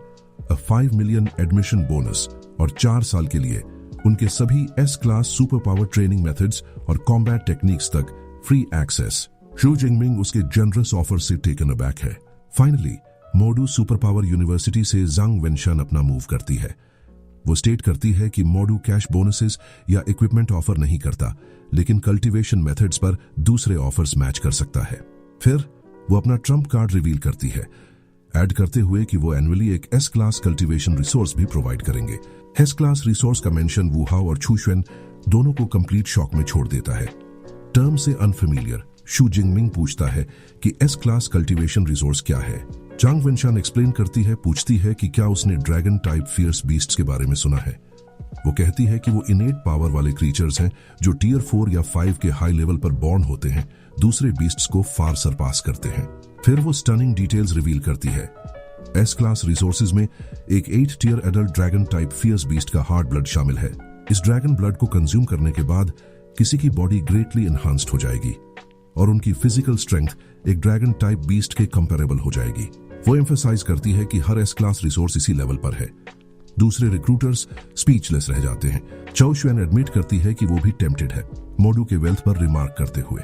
5 मिलियन एडमिशन बोनस और 4 साल के लिए उनके सभी S class super power training methods और कॉम्बैट टेक्निक्स तक फ्री एक्सेस। शू जिंगमिंग उसके जनरस ऑफर से टेकन अबैक है। फाइनली मोडू सुपर पावर यूनिवर्सिटी से जांग वेनशान अपना मूव करती है। वो स्टेट करती है कि मोडू कैश बोनसेस या इक्विपमेंट ऑफर नहीं करता, लेकिन कल्टीवेशन मेथड्स पर दूसरे ऑफर्स मैच कर सकता है। फिर वो अपना ट्रम्प कार्ड रिवील करती है, ऐड करते हुए कि वो एनुअली एक एस क्लास कल्टीवेशन रिसोर्स भी प्रोवाइड करेंगे। एस क्लास रिसोर्स का मेंशन वू हाओ और चू शुएन दोनों को कंप्लीट शॉक में छोड़ देता है। टर्म से अनफेमिलियर शू जिंगमिंग पूछता है कि एस क्लास कल्टीवेशन रिसोर्स क्या है। चांग वेनशान एक्सप्लेन करती है, पूछती है कि क्या उसने ड्रैगन टाइप फियर्स बीस्ट्स के बारे में सुना है। वो कहती है कि वो इनेट पावर वाले क्रीचर्स हैं जो टियर 4 या 5 के हाई लेवल पर बॉर्न होते हैं, दूसरे बीस्ट्स को फार सरपास करते हैं। फिर वो स्टनिंग डिटेल्स रिवील करती है। एस क्लास रिसोर्सेज में एक 8 tier adult dragon type fierce beast का हार्ड ब्लड शामिल है। इस ड्रैगन ब्लड को कंज्यूम करने के बाद किसी की बॉडी ग्रेटली एनहांस्ड हो जाएगी और उनकी फिजिकल स्ट्रेंथ एक ड्रैगन टाइप बीस्ट के कंपेरेबल हो जाएगी। वो एम्फसाइज करती है कि हर एस क्लास रिसोर्स इसी लेवल पर है। दूसरे रिक्रूटर्स स्पीचलेस रह जाते हैं। चाओ शुएन एडमिट करती है कि वो भी टेम्प्टेड है, मोडू के वेल्थ पर रिमार्क करते हुए।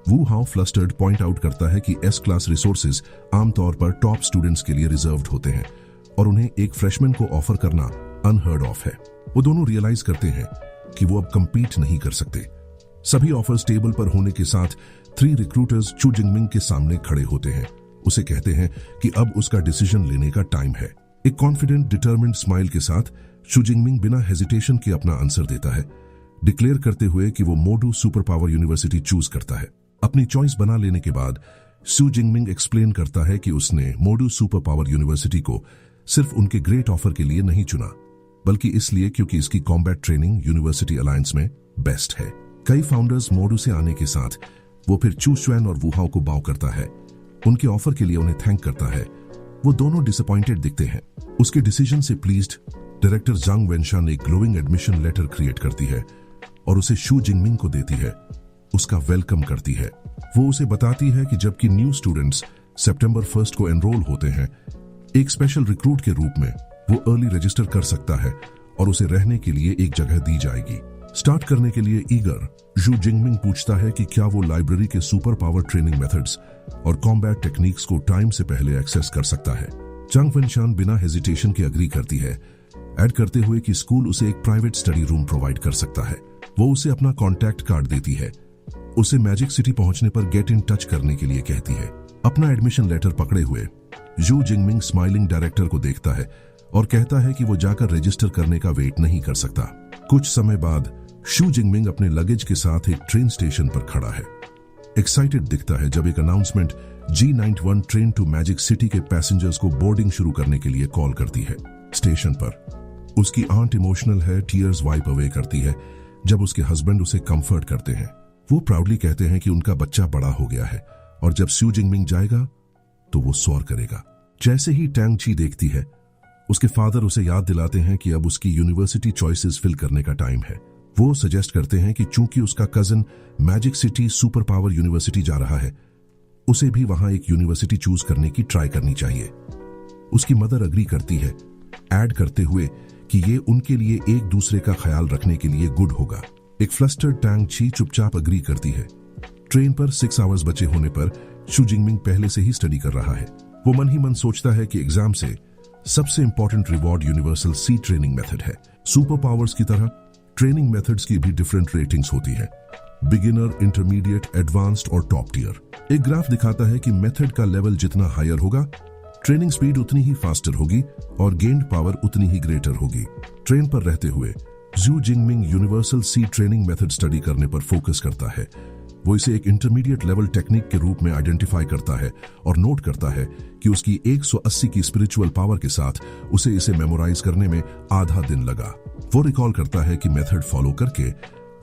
वू हाओ फ्लस्टर्ड पॉइंट आउट करता है कि एस क्लास रिसोर्सेज आमतौर पर टॉप स्टूडेंट्स के लिए रिजर्व्ड होते हैं और उन्हें एक फ्रेशमैन को ऑफर करना अनहर्ड ऑफ है। वो दोनों रियलाइज करते हैं कि वो अब कंपीट नहीं कर सकते। सभी ऑफर्स टेबल पर होने के साथ 3 रिक्रूटर्स चू जिंगमिंग के सामने खड़े होते हैं। उसे कहते हैं कि अब उसका डिसीजन लेने का टाइम है। एक कॉन्फिडेंट डिटरमिन्ड स्माइल के साथ शू जिंगमिंग बिना हेजिटेशन के अपना आंसर देता है, डिक्लेयर करते हुए कि वो मोडू सुपर पावर यूनिवर्सिटी चूज करता है। अपनी चॉइस बना लेने के बाद शू जिंगमिंग एक्सप्लेन करता है कि उसने मोडू सुपर पावर यूनिवर्सिटी को सिर्फ उनके ग्रेट ऑफर के लिए नहीं चुना, बल्कि इसलिए क्योंकि इसकी कॉम्बैट ट्रेनिंग यूनिवर्सिटी अलायंस में बेस्ट है। कई फाउंडर्स मोडू से आने के साथ वो फिर चू श्वेन और वुहाओ को बाव करता है, उनके ऑफर के लिए उन्हें थैंक करता है। वो दोनों डिसअपॉइंटेड दिखते हैं। उसके डिसीजन से प्लीज्ड डायरेक्टर जांग वेनशान एक ग्लोइंग एडमिशन लेटर क्रिएट करती है और उसे शू जिंगमिंग को देती है। उसका वेलकम करती है। वो उसे बताती है कि जबकि न्यू स्टूडेंट्स सितंबर 1 को एनरोल होते हैं, एक स्पेशल रिक्रूट के रूप में वो अर्ली रजिस्टर कर सकता है और उसे रहने के लिए एक जगह दी जाएगी। स्टार्ट करने के लिए ईगर जू जिंगमिंग पूछता है कि क्या वो लाइब्रेरी के सुपर पावर ट्रेनिंग मेथड्स और कॉम्बैट टेक्निक्स को टाइम से पहले एक्सेस कर सकता है। जांग वेनशान बिना हेजिटेशन के अग्री करती है, ऐड करते हुए कि स्कूल उसे एक प्राइवेट स्टडी रूम प्रोवाइड कर सकता है। वो उसे अपना कॉन्टैक्ट कार्ड देती है, उसे मैजिक सिटी पहुंचने पर गेट इन टच करने के लिए कहती है। अपना एडमिशन लेटर पकड़े हुए जू जिंगमिंग स्माइलिंग डायरेक्टर को देखता है और कहता है कि वो जाकर रजिस्टर करने का वेट नहीं कर सकता। कुछ समय बाद शू जिंगमिंग अपने लगेज के साथ एक ट्रेन स्टेशन पर खड़ा है। एक्साइटेड दिखता है जब एक announcement G91 train to magic city के पैसेंजर्स को बोर्डिंग शुरू करने के लिए कॉल करती है। स्टेशन पर उसकी आंट इमोशनल है, टीयर्स वाइप अवे करती है जब उसके हस्बैंड उसे कंफर्ट करते हैं। वो प्राउडली कहते हैं कि उनका बच्चा बड़ा हो गया है और जब शू जिंगमिंग जाएगा तो वो सोर करेगा। जैसे ही टैंग ची देखती है, उसके फादर उसे याद दिलाते हैं कि अब उसकी यूनिवर्सिटी चॉइसेस फिल करने का टाइम है। वो सजेस्ट करते हैं कि चूंकि उसका cousin magic city super power university जा रहा है, उसे भी वहां एक यूनिवर्सिटी चूज करने की ट्राई करनी चाहिए। उसकी मदर अग्री करती है, ऐड करते हुए कि ये उनके लिए एक दूसरे का ख्याल रखने के लिए गुड होगा। एक फ्लस्टर्ड टैंग ची चुपचाप अग्री करती है। ट्रेन पर 6 आवर्स बचे होने पर शू जिंगमिंग पहले से ही स्टडी कर रहा है। वो मन ही मन सोचता है कि एग्जाम से सबसे इंपॉर्टेंट रिवॉर्ड यूनिवर्सल सी ट्रेनिंग मेथड है। सुपर पावर्स की तरह ट्रेनिंग मेथड्स की भी डिफरेंट रेटिंग्स होती है, बिगिनर, इंटरमीडिएट, एडवांस्ड और टॉप टियर। एक ग्राफ दिखाता है कि मेथड का लेवल जितना हायर होगा, ट्रेनिंग स्पीड उतनी ही फास्टर होगी और गेन्ड पावर उतनी ही ग्रेटर होगी। ट्रेन पर रहते हुए जू जिंगमिंग यूनिवर्सल सी ट्रेनिंग मेथड स्टडी करने पर फोकस करता है। वो इसे एक इंटरमीडिएट लेवल टेक्निक के रूप में आइडेंटिफाई करता है और नोट करता है कि उसकी 180 की स्पिरिचुअल पावर के साथ उसे इसे मेमोराइज करने में आधा दिन लगा। वो रिकॉल करता है कि मेथड फॉलो करके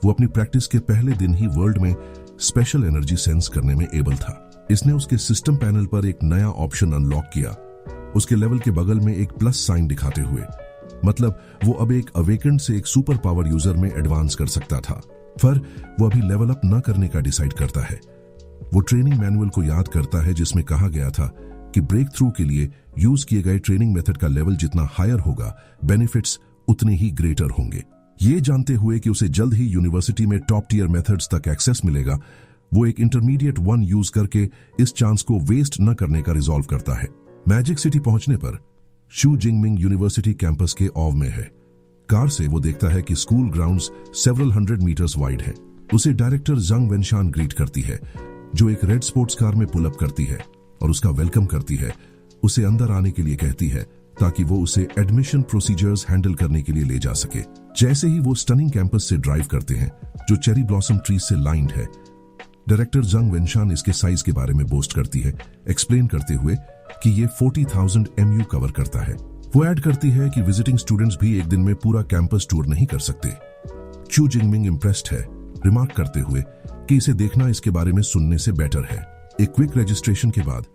वो अपनी प्रैक्टिस के पहले दिन ही वर्ल्ड में स्पेशल एनर्जी सेंस करने में एबल था। इसने उसके सिस्टम पैनल पर एक नया ऑप्शन अनलॉक किया, उसके लेवल के बगल में एक प्लस साइन दिखाते हुए। मतलब वो अब एक अवेकेंड से एक सुपर पावर यूजर में एडवांस कर सकता था, पर वो अभी लेवल अप न करने का डिसाइड करता है। वो ट्रेनिंग मैनुअल को याद करता है जिसमें कहा गया था कि ब्रेक थ्रू के लिए यूज किए गए ट्रेनिंग मेथड का लेवल जितना हायर होगा, बेनिफिट्स उतने ही ग्रेटर होंगे। ये जानते हुए कि उसे जल्द ही यूनिवर्सिटी में टॉप टियर मेथड्स तक एक्सेस मिलेगा, वो एक इंटरमीडिएट 1 यूज करके इस चांस को वेस्ट न करने का रिजॉल्व करता है। मैजिक सिटी पहुंचने पर शू जिंगमिंग यूनिवर्सिटी कैंपस के ऑव में है। कार से वो देखता है कि school grounds several 100 metres wide है। उसे डायरेक्टर जांग वेनशान ग्रीट करती है, जो एक रेड स्पोर्ट्स कार में पुल अप करती है और उसका वेलकम करती है। उसे अंदर आने के लिए कहती है ताकि वो उसे एडमिशन प्रोसीजर्स हैंडल करने के लिए ले जा सके। जैसे ही वो स्टनिंग कैंपस से ड्राइव करते हैं जो चेरी ब्लॉसम ट्री से लाइंड है, डायरेक्टर जांग वेनशान इसके साइज के बारे में बोस्ट करती है, एक्सप्लेन करते हुए कि ये 40,000 MU कवर करता है। वो ऐड करती है कि विजिटिंग स्टूडेंट्स भी एक दिन में पूरा कैंपस टूर नहीं कर सकते। शू जिंगमिंग इम्प्रेस्ड है, रिमार्क करते हुए कि इसे देखना इसके बारे में सुनने से बेटर है। एक क्विक रजिस्ट्रेशन के बाद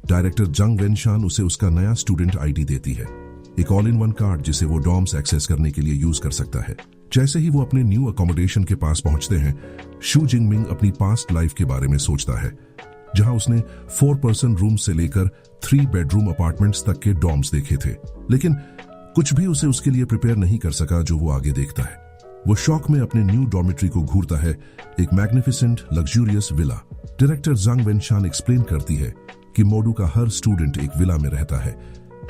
डायरेक्टर जांग वेनशान उसे उसका नया स्टूडेंट ID देती है, एक ऑल इन वन कार्ड जिसे वो डॉर्म्स एक्सेस करने के लिए यूज कर सकता है। जैसे ही वो अपने न्यू अकोमोडेशन के पास पहुंचते हैं, शू जिंगमिंग अपनी पास्ट लाइफ के बारे में सोचता है, जहां उसने 4 पर्सन रूम से लेकर 3 बेडरूम अपार्टमेंट्स तक के डॉर्म्स देखे थे, लेकिन कुछ भी उसे उसके लिए प्रिपेयर नहीं कर सका जो वो आगे देखता है। वो शौक में अपने न्यू डॉर्मेट्री को घूरता है, एक magnificent luxurious villa. Director Zhang वेनशान explain करती है कि मोडू का हर स्टूडेंट एक विला में रहता है,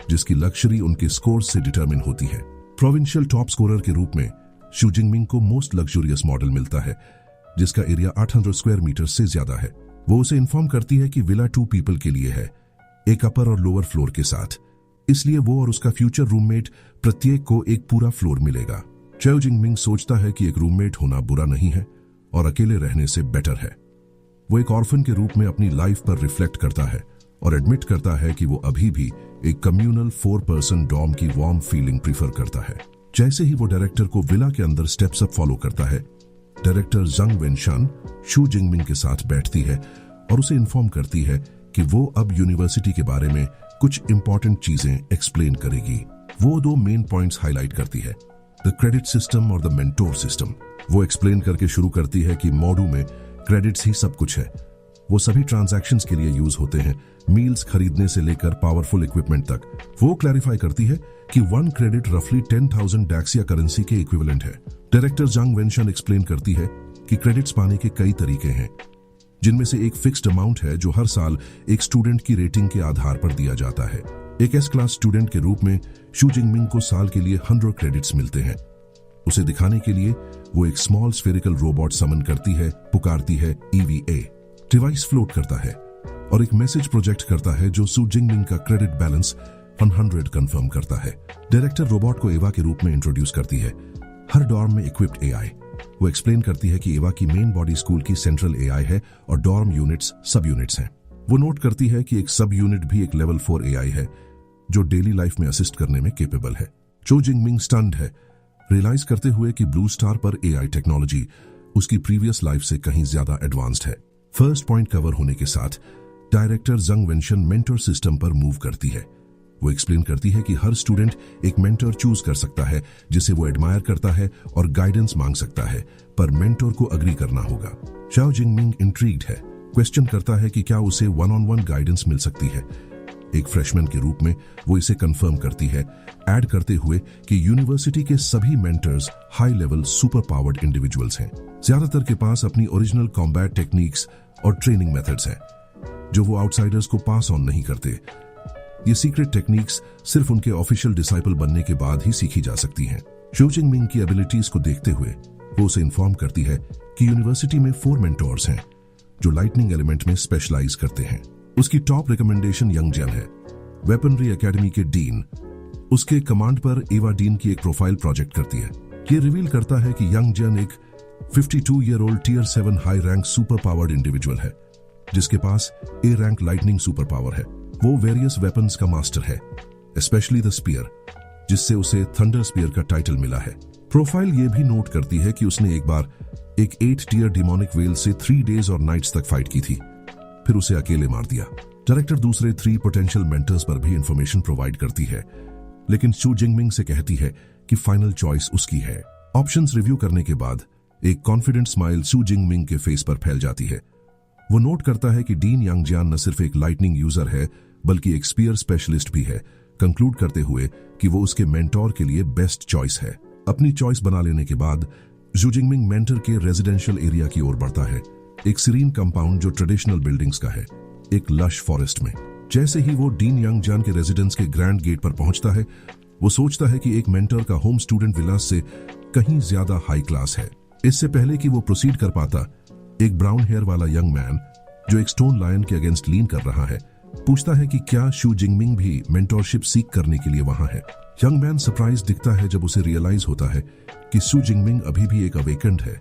जिसकी लग्जरी उनके स्कोर से डिटरमिन होती है। प्रोविंशियल टॉप स्कोरर के रूप में शू जिंगमिंग को मोस्ट लग्जूरियस मॉडल मिलता है, जिसका एरिया 800 स्क्वायर मीटर से ज्यादा है। वो उसे इन्फॉर्म करती है कि विला 2 पीपल के लिए है, एक अपर और लोअर फ्लोर के साथ, इसलिए वो और उसका फ्यूचर रूममेट प्रत्येक को एक पूरा फ्लोर मिलेगा। शू जिंगमिंग सोचता है कि एक रूममेट होना बुरा नहीं है और अकेले रहने से बेटर है। वो एक ऑर्फन के रूप में अपनी लाइफ पर रिफ्लेक्ट करता है और एडमिट करता है कि वो अभी भी एक कम्युनल 4-पर्सन डॉर्म की वार्म फीलिंग प्रीफर करता है। जैसे ही वो डायरेक्टर को विला के अंदर स्टेप्स अप फॉलो करता है, डायरेक्टर जंग वेनशान शू जिंगमिंग के साथ बैठती है और उसे इन्फॉर्म करती है कि वो अब यूनिवर्सिटी के बारे में कुछ इंपॉर्टेंट चीजें एक्सप्लेन करेगी। वो 2 मेन पॉइंट्स हाईलाइट करती है, द क्रेडिट सिस्टम और द मेंटोर सिस्टम। वो एक्सप्लेन करके शुरू करती है कि मॉडू में क्रेडिट्स ही सब कुछ है। वो सभी ट्रांजैक्शंस के लिए यूज होते हैं, मील्स खरीदने से लेकर पावरफुल इक्विपमेंट तक। वो क्लैरिफाई करती है कि 1 क्रेडिट रफली 10,000 डैक्सिया करेंसी के इक्विवेलेंट है। डायरेक्टर जंग वेनशन एक्सप्लेन करती है कि क्रेडिट्स पाने के कई तरीके हैं, जिनमें से एक फिक्स्ड अमाउंट है जो हर साल एक स्टूडेंट की रेटिंग के आधार पर दिया जाता है। एक एस क्लास स्टूडेंट के रूप में शू जिंगमिंग को साल के लिए 100 क्रेडिट्स मिलते हैं। उसे दिखाने के लिए वो एक स्मॉल स्फेरिकल रोबोट समन करती है, पुकारती है EVA। डिवाइस फ्लोट करता है और एक मैसेज प्रोजेक्ट करता है जो शू जिंगमिंग का क्रेडिट बैलेंस 100 कंफर्म करता है। डायरेक्टर रोबोट को एवा के रूप में इंट्रोड्यूस करती है, हर डॉर्म में इक्विप्ड AI। वो एक्सप्लेन करती है कि एवा की मेन बॉडी स्कूल की सेंट्रल AI है और डॉर्म यूनिट्स सब यूनिट्स हैं। वो नोट करती है कि एक सब यूनिट भी एक लेवल 4 AI है जो डेली लाइफ में असिस्ट करने में केपेबल है। शू जिंगमिंग स्टन्ड है, रियलाइज करते हुए कि ब्लू स्टार पर AI टेक्नोलॉजी उसकी प्रीवियस लाइफ से कहीं ज्यादा एडवांस्ड है। फर्स्ट पॉइंट कवर होने के साथ डायरेक्टर जंग वेनशन मेंटर सिस्टम पर मूव करती है। वो एक्सप्लेन करती है कि हर स्टूडेंट एक मेंटर चूज कर सकता है जिसे वो एडमायर करता है और गाइडेंस मांग सकता है, पर मेंटर को अग्री करना होगा। शू जिंगमिंग इंट्रीग्ड है, क्वेश्चन करता है कि क्या उसे 1-on-1 गाइडेंस मिल सकती है। एक फ्रेशमैन के रूप में वो इसे कंफर्म करती है, ऐड करते हुए कि यूनिवर्सिटी के सभी mentors high level super powered individuals हैं। ज्यादातर के पास अपनी ओरिजिनल कॉम्बैट टेक्निक्स और ट्रेनिंग मेथड्स हैं जो वो आउटसाइडर्स को पास ऑन नहीं करते। ये सीक्रेट टेक्निक्स सिर्फ उनके ऑफिशियल डिसाइपल बनने के बाद ही सीखी जा सकती हैं। शू जिंगमिंग की एबिलिटीज को देखते हुए वो उसे इन्फॉर्म करती है कि यूनिवर्सिटी में 4 मेंटोर्स हैं जो लाइटनिंग एलिमेंट में स्पेशलाइज करते हैं। उसकी टॉप रिकमेंडेशन यंग जन है, वेपनरी एकेडमी के डीन। उसके कमांड पर एवा डीन की एक प्रोफाइल प्रोजेक्ट करती है। ये रिवील करता है कि यंग जन एक 52 year old tier 7 high rank super powered individual है जिसके पास A rank lightning super power है। वो वेरियस वेपन्स का मास्टर है, स्पेशली द स्पीयर, जिससे उसे थंडर स्पीयर का टाइटल मिला है। प्रोफाइल ये भी नोट करती है कि उसने एक बार एक 8 टियर डिमोनिक वेल से 3 डेज और नाइट्स तक फाइट की थी, फिर उसे अकेले मार दिया। डायरेक्टर दूसरे 3 पोटेंशियल मेंटर्स पर भी इंफॉर्मेशन प्रोवाइड करती है, लेकिन शू जिंगमिंग से कहती है कि फाइनल चॉइस उसकी है। ऑप्शंस रिव्यू करने के बाद एक कॉन्फिडेंट स्माइल शू जिंगमिंग के फेस पर फैल जाती है। वो नोट करता है कि डीन यांगजियान न सिर्फ एक लाइटनिंग यूजर है बल्कि एक स्पीयर स्पेशलिस्ट भी है, कंक्लूड करते हुए कि वो उसके मेंटोर के लिए बेस्ट चॉइस है। अपनी चॉइस बना लेने के बाद शू जिंगमिंग मेंटर के रेजिडेंशियल एरिया की ओर बढ़ता है, एक सीरीन कंपाउंड जो ट्रेडिशनल बिल्डिंग्स का है, एक लश फॉरेस्ट में। जैसे ही वो डीन यांगजियान के रेजिडेंस के ग्रैंड गेट पर पहुंचता है, वो सोचता है कि एक मेंटर का होम स्टूडेंट विलास से कहीं ज्यादा हाई क्लास है। इससे पहले कि वो प्रोसीड कर पाता, एक ब्राउन हेयर वाला यंग मैन जो एक स्टोन लायन के अगेंस्ट लीन कर रहा है पूछता है कि क्या शू जिंगमिंग भी मेंटोरशिप सीख करने के लिए वहां है। यंग मैन सरप्राइज दिखता है जब उसे रियलाइज होता है कि शू जिंगमिंग अभी भी एक अवेकेंड है,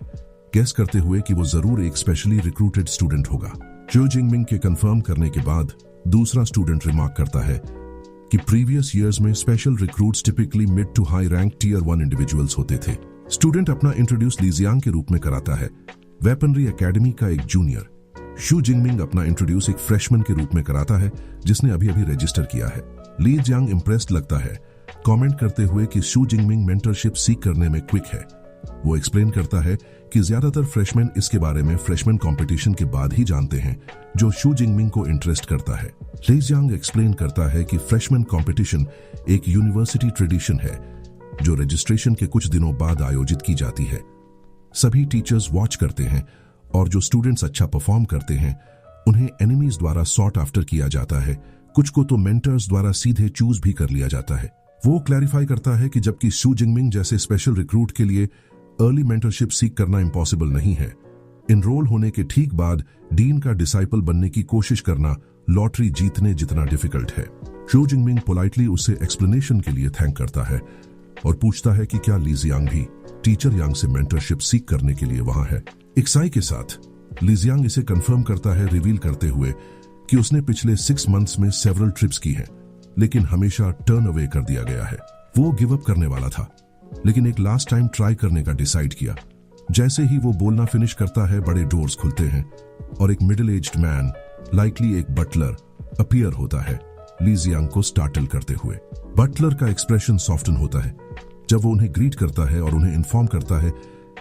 गेस करते हुए कि वो जरूर एक स्पेशली रिक्रूटेड स्टूडेंट होगा। शू जिंगमिंग के कंफर्म करने के बाद दूसरा स्टूडेंट रिमार्क करता है कि प्रीवियस ईयर्स में special recruits typically mid to high rank tier 1 individuals होते थे। स्टूडेंट अपना इंट्रोड्यूस लीजियांग के रूप में कराता है, वेपनरी एकेडमी का एक जूनियर। शू जिंगमिंग अपना इंट्रोड्यूस एक फ्रेशमैन के रूप में कराता है जिसने अभी अभी रजिस्टर किया है। ली जियांग इंप्रेस्ड लगता है, कमेंट करते हुए कि शू जिंगमिंग मेंटरशिप सीख करने में क्विक है। वो एक्सप्लेन करता है कि ज्यादातर फ्रेशमैन इसके बारे में फ्रेशमैन कंपटीशन के बाद ही जानते हैं, जो शू जिंगमिंग को इंटरेस्ट करता है। ली जियांग एक्सप्लेन करता है कि फ्रेशमैन कंपटीशन एक यूनिवर्सिटी ट्रेडिशन है जो रजिस्ट्रेशन के कुछ दिनों बाद आयोजित की जाती है। सभी टीचर्स वॉच करते हैं और जो स्टूडेंट्स अच्छा परफॉर्म करते हैं उन्हें एनिमीज द्वारा सॉर्ट आफ्टर किया जाता है, कुछ को तो मेंटर्स द्वारा सीधे चूज भी कर लिया जाता है। वो क्लैरिफाई करता है कि जबकि शू जिंगमिंग जैसे स्पेशल रिक्रूट के लिए अर्ली मेंटरशिप सीख करना इम्पॉसिबल नहीं है, इनरोल होने के ठीक बाद डीन का डिसाइपल बनने की कोशिश करना लॉटरी जीतने जितना डिफिकल्ट है। शू जिंगमिंग पोलाइटली उसे एक्सप्लेनेशन के लिए थैंक करता है और पूछता है कि क्या ली जियांग भी टीचर यांग से मेंटरशिप सीख करने के लिए वहां है। एक साई के साथ ली जियांग इसे कंफर्म करता है, रिवील करते हुए कि उसने पिछले 6 मंथ्स में सेवरल ट्रिप्स की हैं, लेकिन हमेशा टर्न अवे कर दिया गया है। वो गिव अप करने वाला था, लेकिन एक लास्ट टाइम ट्राई करने का डिसाइड किया। जैसे ही वो बोलना फिनिश करता है, बड़े डोर्स खुलते हैं और एक मिडिल एज्ड मैन, लाइकली एक बटलर, अपीयर होता है ली जियांग को स्टार्टल करते हुए। बटलर का एक्सप्रेशन सॉफ्टन होता है जब वो उन्हें ग्रीट करता है और उन्हें इन्फॉर्म करता है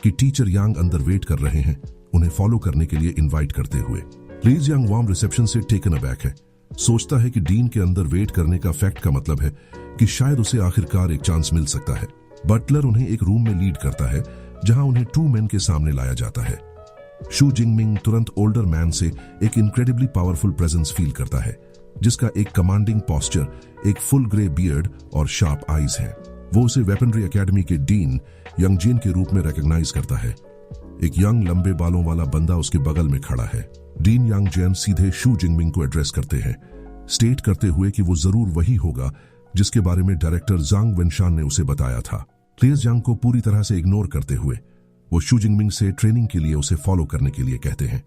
कि टीचर यांग अंदर वेट कर रहे हैं, उन्हें फॉलो करने के लिए इनवाइट करते हुए। ली जियांग वार्म रिसेप्शन से टेकन अबैक है। सोचता है कि डीन के अंदर वेट करने का फैक्ट का मतलब है कि शायद उसे आखिरकार एक चांस मिल सकता है। बटलर उन्हें एक रूम में लीड करता है जहां उन्हें 2 मेन के सामने लाया जाता है। शू जिंगमिंग तुरंत ओल्डर मैन से एक इनक्रेडिबली पावरफुल प्रेजेंस फील करता है, जिसका एक कमांडिंग पोस्चर, एक फुल ग्रे बियर्ड और शार्प आईज है। वो उसे वेपनरी एकेडमी के डीन यंग जिन के रूप में रिकॉग्नाइज करता है। एक यंग लंबे बालों वाला बंदा उसके बगल में खड़ा है। डीन यांग जेन सीधे शू जिंगमिंग को एड्रेस करते हैं, स्टेट करते हुए कि वो जरूर वही होगा जिसके बारे में डायरेक्टर जांग वेनशान ने उसे बताया था। क्लियर जांग को पूरी तरह से इग्नोर करते हुए वो शू जिंगमिंग से ट्रेनिंग के लिए उसे फॉलो करने के लिए कहते हैं।